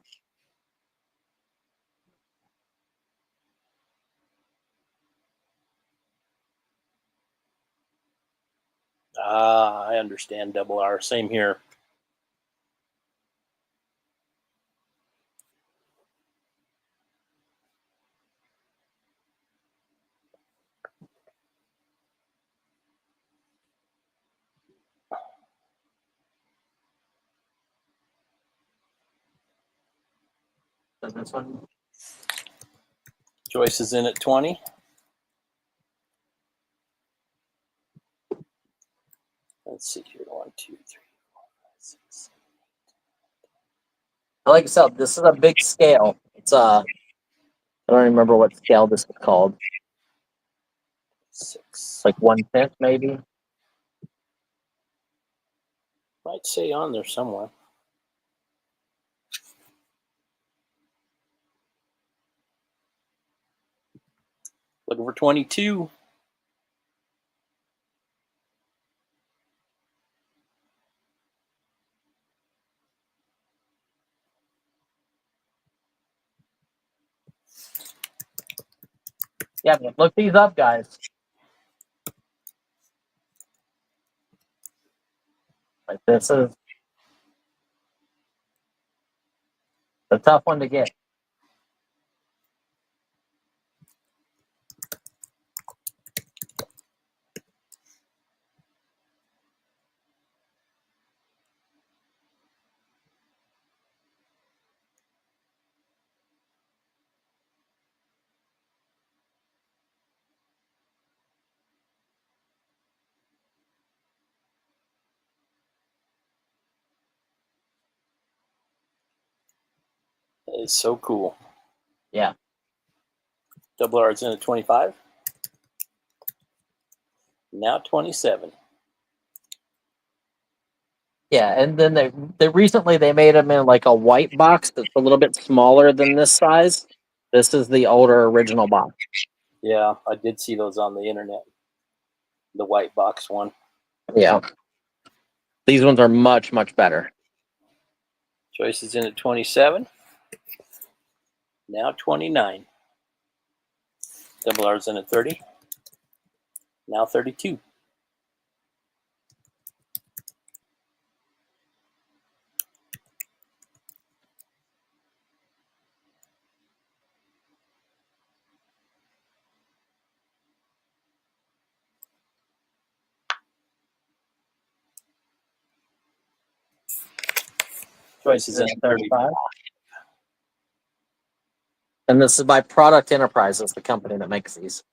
Ah, I understand. Double R. Same here. This one. Joyce is in at 20. Let's see here. 1, 2, 3, 4, 5, 6. Like I said, this is a big scale. It's I don't remember what scale this is called. 6. It's like 1/5 maybe. Might say on there somewhere. Looking for 22. Yeah, but look these up, guys. Like, this is a tough one to get. That is so cool. Yeah. Double R is in at 25. Now 27. Yeah, and then they recently they made them in like a white box that's a little bit smaller than this size. This is the older original box. Yeah, I did see those on the internet. The white box one. Yeah. These ones are much, much better. Joyce is in at 27. Now 29. Double R's in at 30. Now 32. Joyce is in at 35. And this is by Product Enterprises, the company that makes these.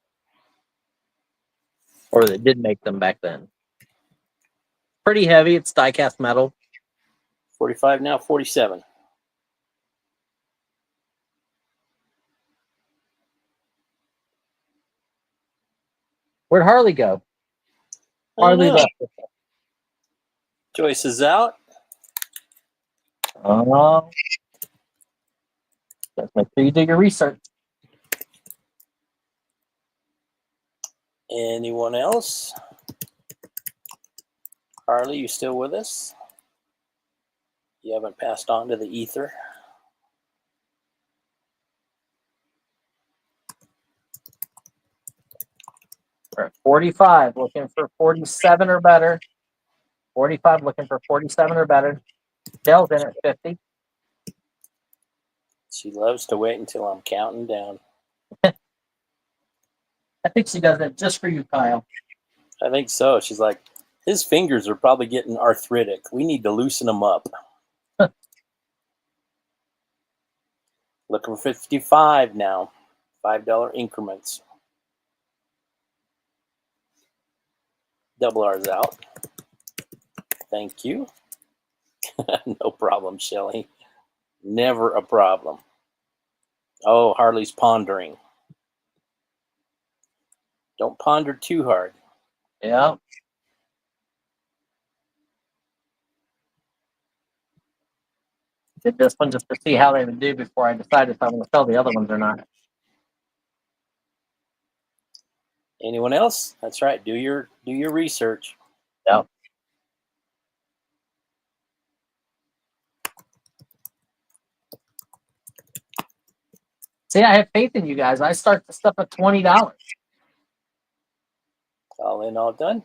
Or that did make them back then. Pretty heavy. It's die-cast metal. 45, now 47. Where'd Harley go? I don't Harley know. left. Joyce is out. Just make sure you do your research. Anyone else? Harley, you still with us? You haven't passed on to the ether. We're at 45, looking for 47 or better. 45, looking for 47 or better. Dell's in at 50. She loves to wait until I'm counting down. I think she does it just for you, Kyle. I think so. She's like, his fingers are probably getting arthritic. We need to loosen them up. Looking for 55 now. $5 increments. Double R's out. Thank you. No problem, Shelly. Never a problem. Oh, Harley's pondering. Don't ponder too hard. Yeah. Did this one just to see how they would do before I decide if I'm going to sell the other ones or not. Anyone else? That's right. Do your research. Yep. See, I have faith in you guys. I start the stuff at $20. All in, all done.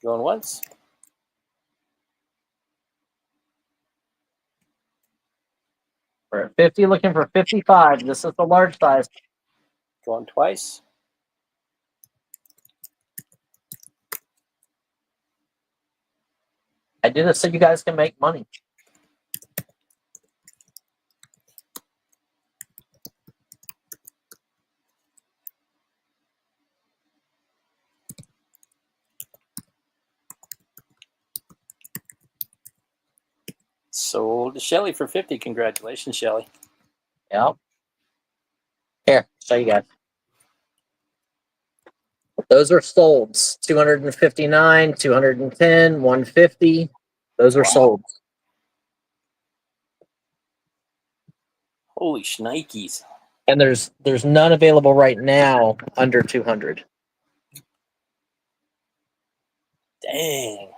Going once. We're at 50, looking for 55. This is the large size. Going twice. I do this so you guys can make money. Sold to Shelly for 50. Congratulations, Shelly. Yep. Here, show you guys. Those are sold. 259, 210, 150. Those are sold. Holy shnikes. And there's none available right now under 200. Dang.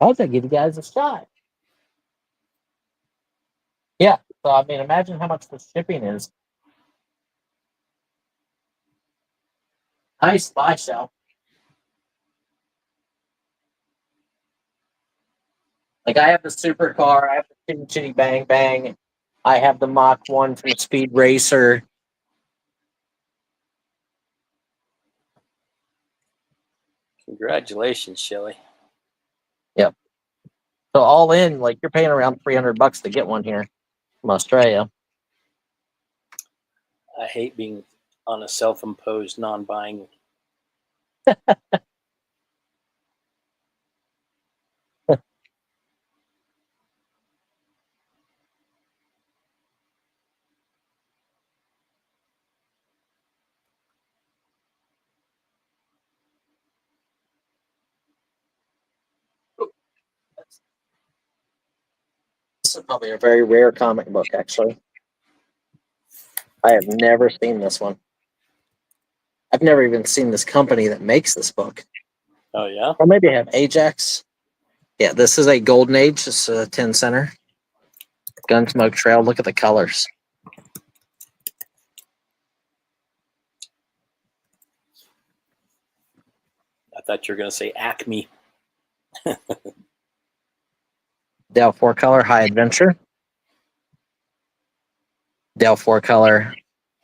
I hope I give you guys a shot. Yeah. So I mean, imagine how much the shipping is. Nice buy, Shell. Like I have the supercar, I have the Chitty Chitty Bang Bang, I have the Mach 1 from Speed Racer. Congratulations, Shelly. Yep. So all in, like you're paying around $300 to get one here from Australia. I hate being on a self-imposed non-buying. This is probably a very rare comic book, actually. I have never seen this one. I've never even seen this company that makes this book. Oh, yeah? Or maybe I have Ajax. Yeah, this is a Golden Age. It's a 10 center. Gunsmoke Trail. Look at the colors. I thought you were going to say Acme. Dell 4-color High Adventure. Dell 4-color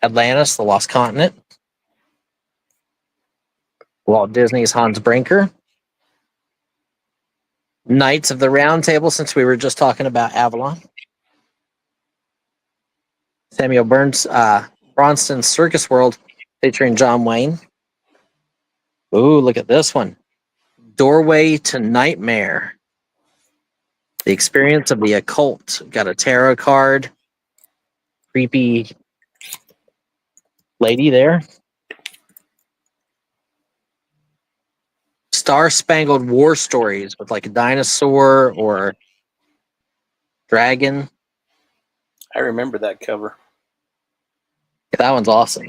Atlantis, The Lost Continent. Walt Disney's Hans Brinker. Knights of the Round Table, since we were just talking about Avalon. Samuel Bronston's Circus World featuring John Wayne. Ooh, look at this one. Doorway to Nightmare. The Experience of the Occult. Got a tarot card. Creepy lady there. Star Spangled War Stories with like a dinosaur or dragon. I remember that cover. That one's awesome.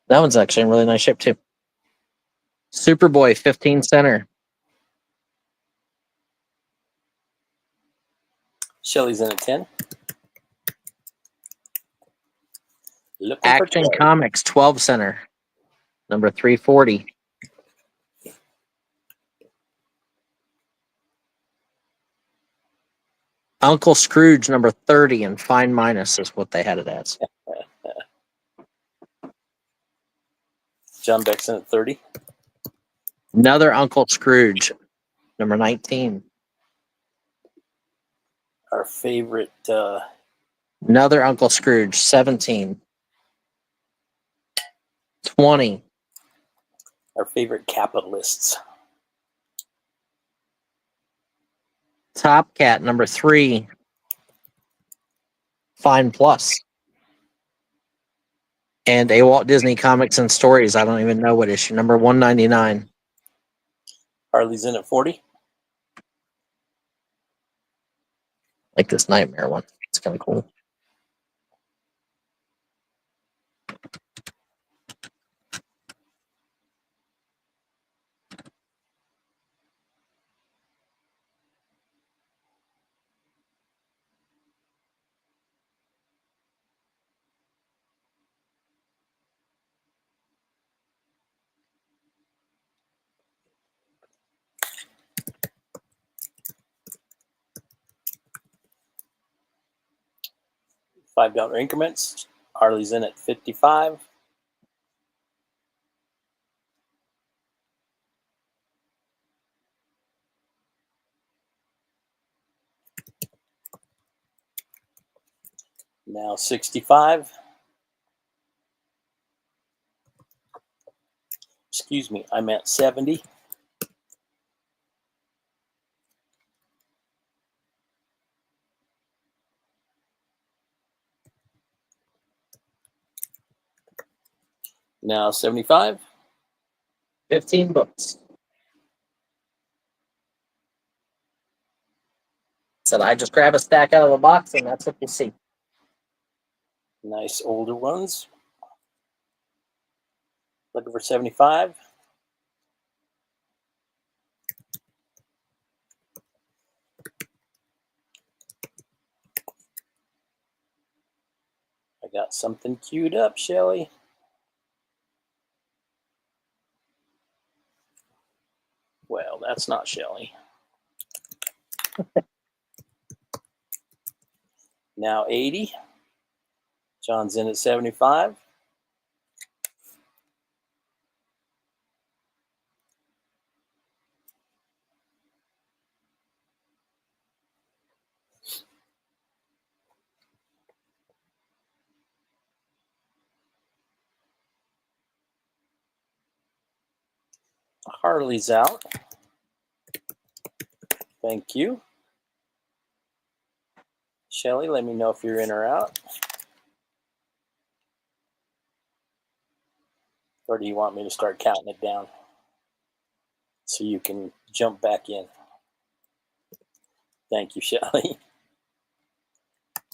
That one's actually in really nice shape too. Superboy 15 center. Shelly's in a 10. Looking for Action 12. Comics 12 center. Number 340. Uncle Scrooge number 30 and fine minus is what they had it as. John Beckson at 30. Another Uncle Scrooge number 19. Our favorite Another Uncle Scrooge 17. 20. our favorite capitalists. Top Cat number 3. Fine plus. And a Walt Disney Comics and Stories. I don't even know what issue. Number 199. Harley's in at 40. Like this Nightmare one. It's kind of cool. $5 increments. Harley's in at 55. Now 65. Excuse me, I'm at 70. Now 75. 15 books. Said I just grab a stack out of the box and that's what you see. Nice older ones. Looking for 75. I got something queued up, Shelly. Well, that's not Shelly. Now 80. John's in at 75. Harley's out. Thank you. Shelly, let me know if you're in or out. Or do you want me to start counting it down so you can jump back in? Thank you, Shelly.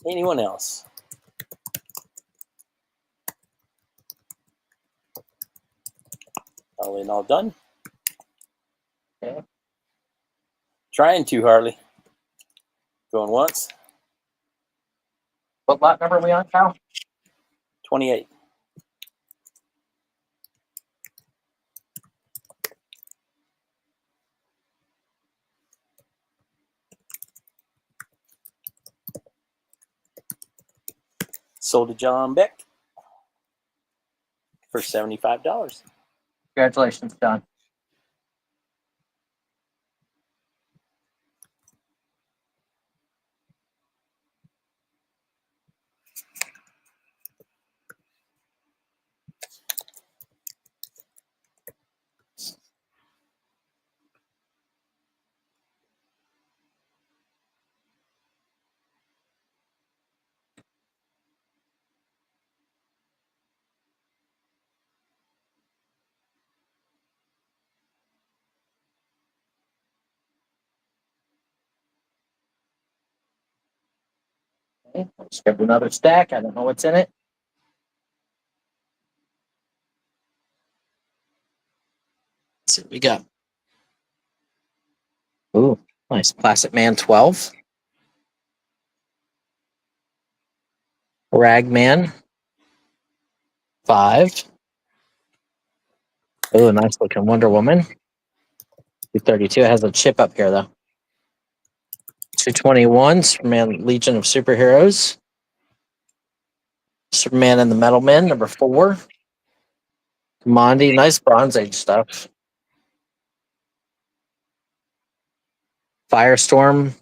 Anyone else? All in, all done? Okay. Trying to, Harley. Going once. What lot number are we on, Kyle? 28. Sold to John Beck for $75. Congratulations, John. Okay, let's grab another stack. I don't know what's in it. Let's see what we got. Ooh, nice. Classic Man 12. Ragman 5. Ooh, nice looking Wonder Woman. 232. It has a chip up here though. 221, Superman Legion of Superheroes. Superman and the Metal Men, number 4. Mondi, nice Bronze Age stuff. Firestorm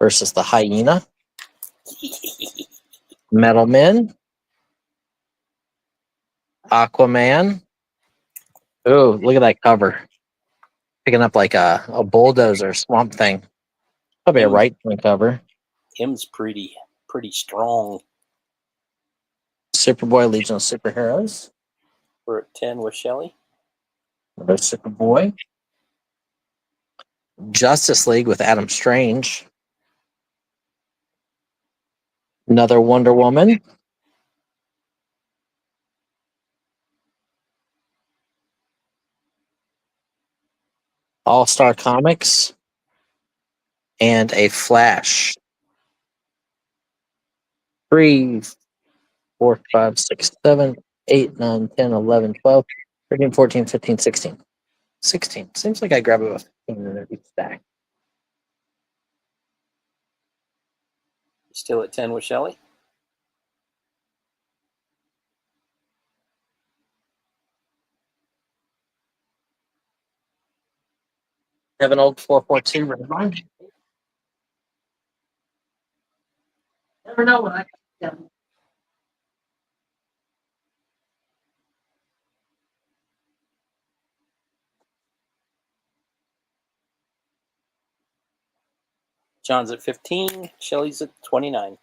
versus the Hyena. Metal Men. Aquaman. Oh, look at that cover. Picking up like a bulldozer, Swamp Thing. Probably a right wing cover. Him's pretty strong. Superboy, Legion of Superheroes. We're at 10 with Shelley. Another Superboy. Justice League with Adam Strange. Another Wonder Woman. All-Star Comics. And a Flash. 3, 4, 5, 6, 7, 8, 9, 10, 11, 12, 13, 14, 15, 16. 16. Seems like I grab about 15 in every stack. Still at 10 with Shelley. Have an old 442 Redline. Never know what I can do. John's at 15. Shelley's at 29.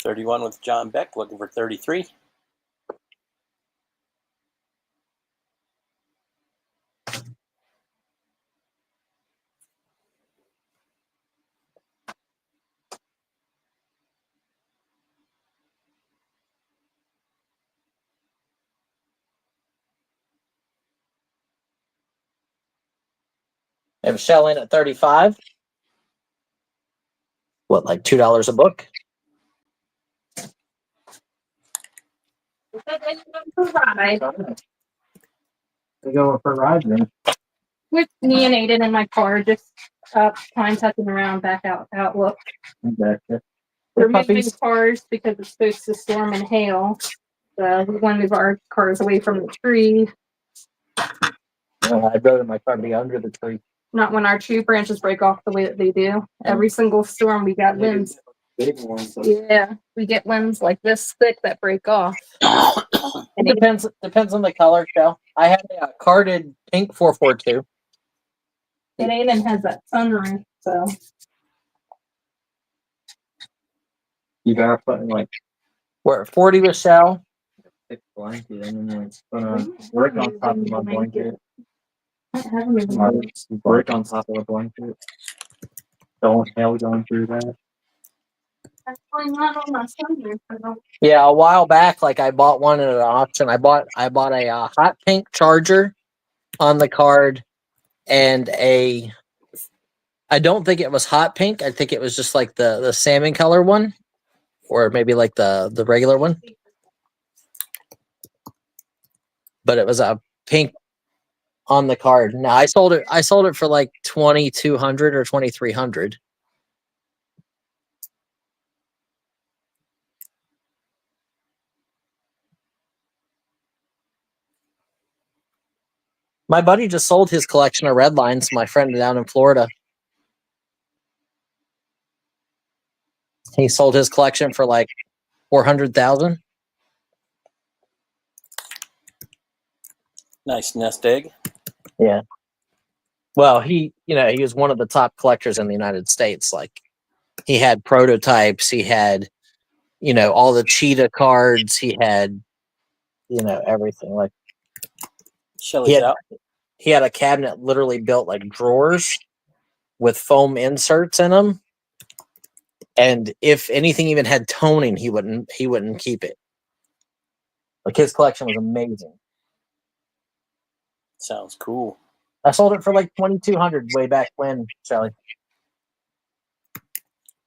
$31 with John Beck, looking for 33. Have Shell in at 35. What, like $2 a book? We're going for a ride then. With neonated in my car, just time tucking around back out Outlook. Gotcha. We're moving Puppies? cars because it's supposed to storm and hail. So we want to move our cars away from the tree. I'd rather my car be under the tree. Not when our tree branches break off the way that they do. Every single storm we got limbs. Big ones. Yeah, we get limbs like this thick that break off. It depends on the color, Shell. I have a carded pink 442. And Aiden has that sunroof, so You gotta put in like we're at 40 with Shell. Thick blanket and then it's gonna work on top of my blanket. Work on top of the blanket. Don't hell going through that. Yeah, a while back, like I bought one at an auction. I bought a hot pink Charger on the card, and I don't think it was hot pink. I think it was just like the salmon color one, or maybe like the regular one. But it was a pink on the card. Now I sold it for like 2,200 or 2,300. My buddy just sold his collection of red lines, my friend down in Florida. He sold his collection for like 400,000. Nice nest egg. Yeah. Well, he was one of the top collectors in the United States. Like, he had prototypes, he had, all the cheetah cards, he had, everything. Like, Shelley's out. he had a cabinet literally built like drawers with foam inserts in them. And if anything even had toning, he wouldn't keep it. Like his collection was amazing. Sounds cool. I sold it for like $2,200 way back when, Shelly.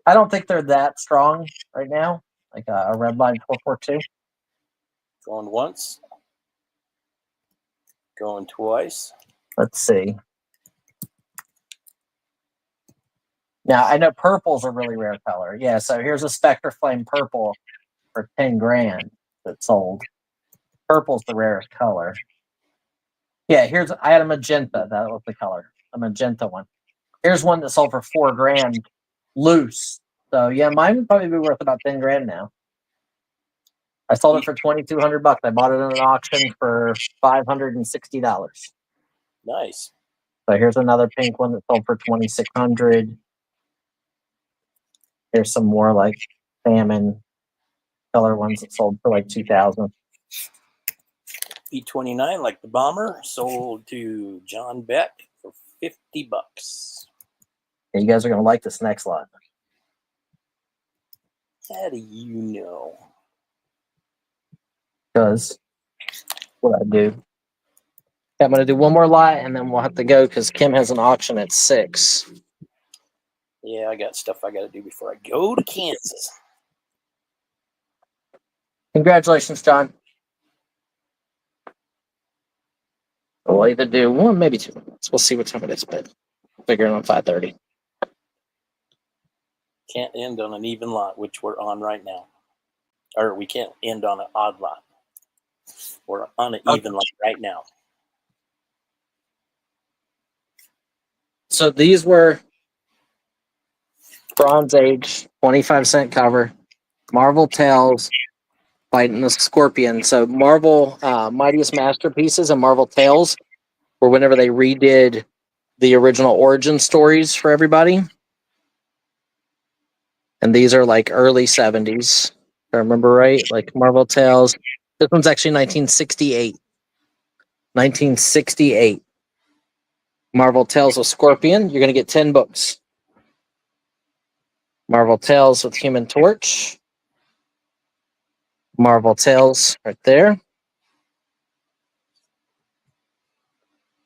I don't think they're that strong right now, like a Redline 442. Going once. Going twice. Let's see. Now I know purple's a really rare color. Yeah, so here's a Spectre Flame purple for $10,000 that sold. Purple's the rarest color. Yeah, I had a magenta. That was the color, a magenta one. Here's one that sold for $4,000 loose. So yeah, mine would probably be worth about $10,000 now. I sold it for $2,200. I bought it in an auction for $560. Nice. So here's another pink one that sold for $2,600. Here's some more like salmon color ones that sold for like $2,000. B-29, like the bomber, sold to John Beck for $50. And you guys are gonna like this next lot. How do you know? Because what I do. I'm gonna do one more lot and then we'll have to go because Kim has an auction at 6. Yeah, I got stuff I got to do before I go to Kansas. Congratulations, John. We'll either do one, maybe 2 minutes. We'll see what time it is, but figure it on 5:30. Can't end on an even lot, which we're on right now. Or we can't end on an odd lot. We're on an even lot right now. So these were Bronze Age, 25-cent cover, Marvel Tales, fighting the Scorpion. So Marvel Mightiest Masterpieces and Marvel Tales were whenever they redid the original origin stories for everybody. And these are like early 70s, if I remember right, like Marvel Tales. This one's actually 1968. 1968. Marvel Tales of Scorpion. You're going to get 10 books. Marvel Tales with Human Torch. Marvel Tales right there.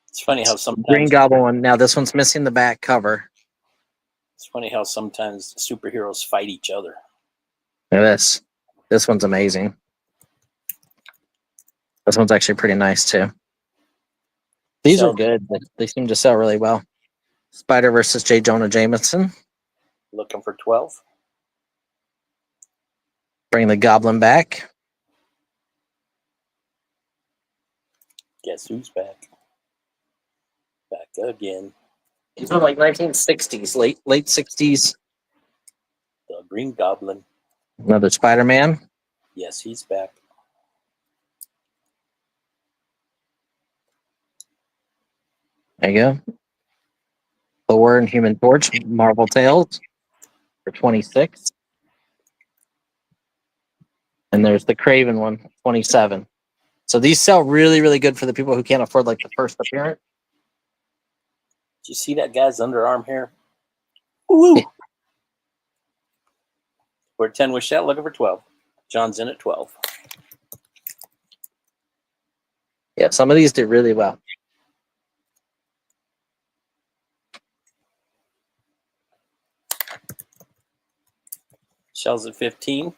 It's funny how sometimes Green Goblin one. Now this one's missing the back cover. it's funny how sometimes superheroes fight each other. Look at this. This one's amazing. This one's actually pretty nice too. These are good. They seem to sell really well. Spider versus J. Jonah Jameson. Looking for 12. Bring the Goblin back. Guess who's back? Back again. These are like 1960s, late 60s. The Green Goblin. Another Spider-Man. Yes, he's back. There you go. Thor and Human Torch, Marvel Tales for 26. And there's the Craven one, 27. So these sell really, really good for the people who can't afford like the first appearance. Did you see that guy's underarm hair? Woo! We're at 10 with Shell, looking for 12. John's in at 12. Yeah, some of these did really well. Shell's at 15.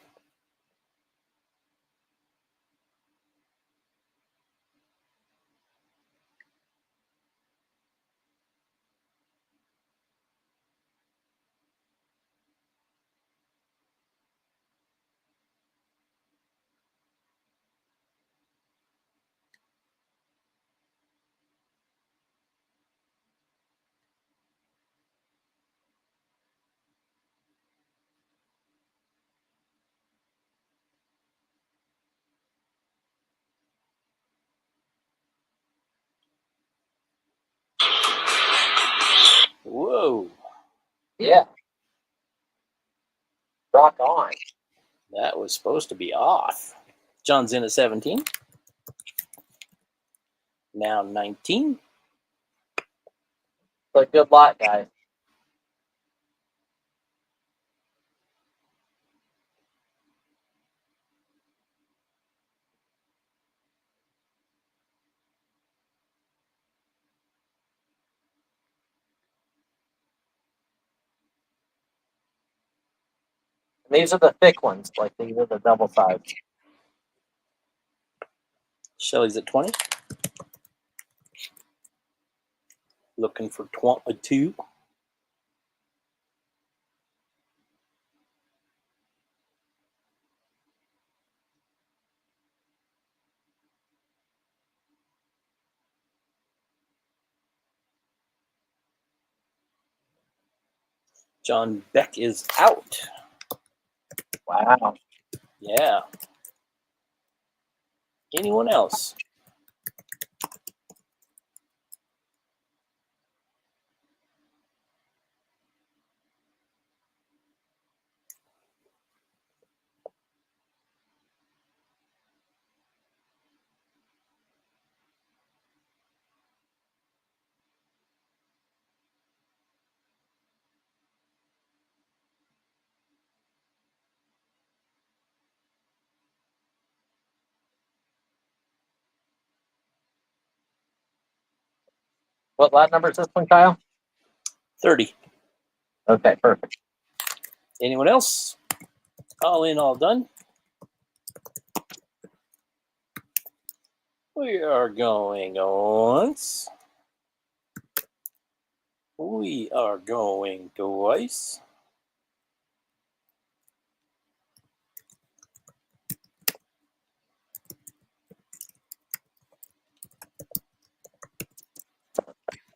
Whoa. Yeah. Rock on. That was supposed to be off. John's in at 17. Now 19. But good luck, guys. These are the thick ones, like these are the double size. Shelly's at 20. Looking for 22. John Beck is out. Wow. Yeah. Anyone else? What lot number is this one, Kyle? 30. Okay, perfect. Anyone else? All in, all done. We are going once. We are going twice.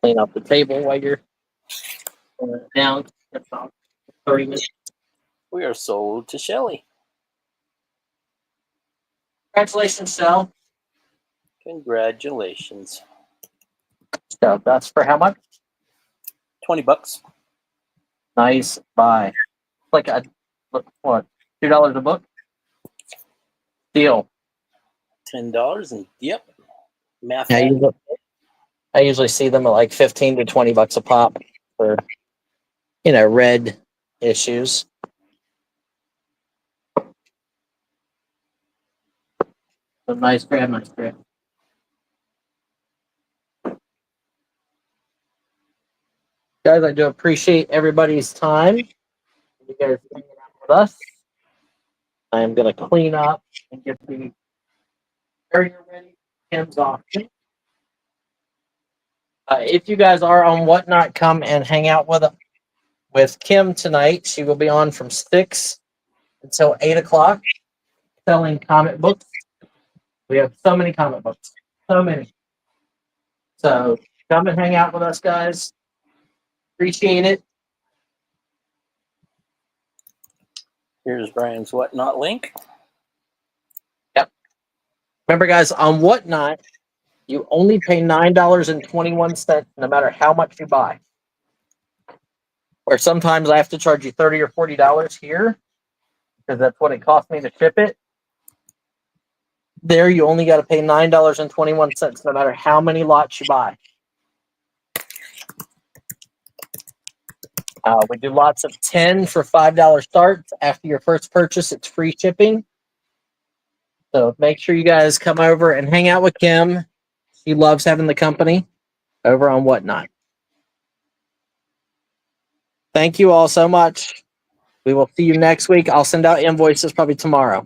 Clean up the table while you're down. That's about 30 minutes. We are sold to Shelly. Congratulations, Sal. Congratulations. So that's for how much? $20. Nice buy. Like a what? $2 a book? Deal. $10 and yep. Math. Yeah, I usually see them at like 15 to 20 bucks a pop for, red issues. So nice grab, nice grab. Guys, I do appreciate everybody's time. You guys hanging out with us. I am going to clean up and get the area ready. Kim's auction. If you guys are on Whatnot, come and hang out with Kim tonight. She will be on from 6 until 8 o'clock selling comic books. We have so many comic books. So many. So come and hang out with us, guys. Appreciate it. Here's Brian's Whatnot link. Yep. Remember, guys, on Whatnot, you only pay $9.21 no matter how much you buy. Or sometimes I have to charge you $30 or $40 here because that's what it cost me to ship it. There, you only got to pay $9.21 no matter how many lots you buy. We do lots of 10 for $5 starts. After your first purchase, it's free shipping. So make sure you guys come over and hang out with Kim. She loves having the company over on Whatnot. Thank you all so much. We will see you next week. I'll send out invoices probably tomorrow.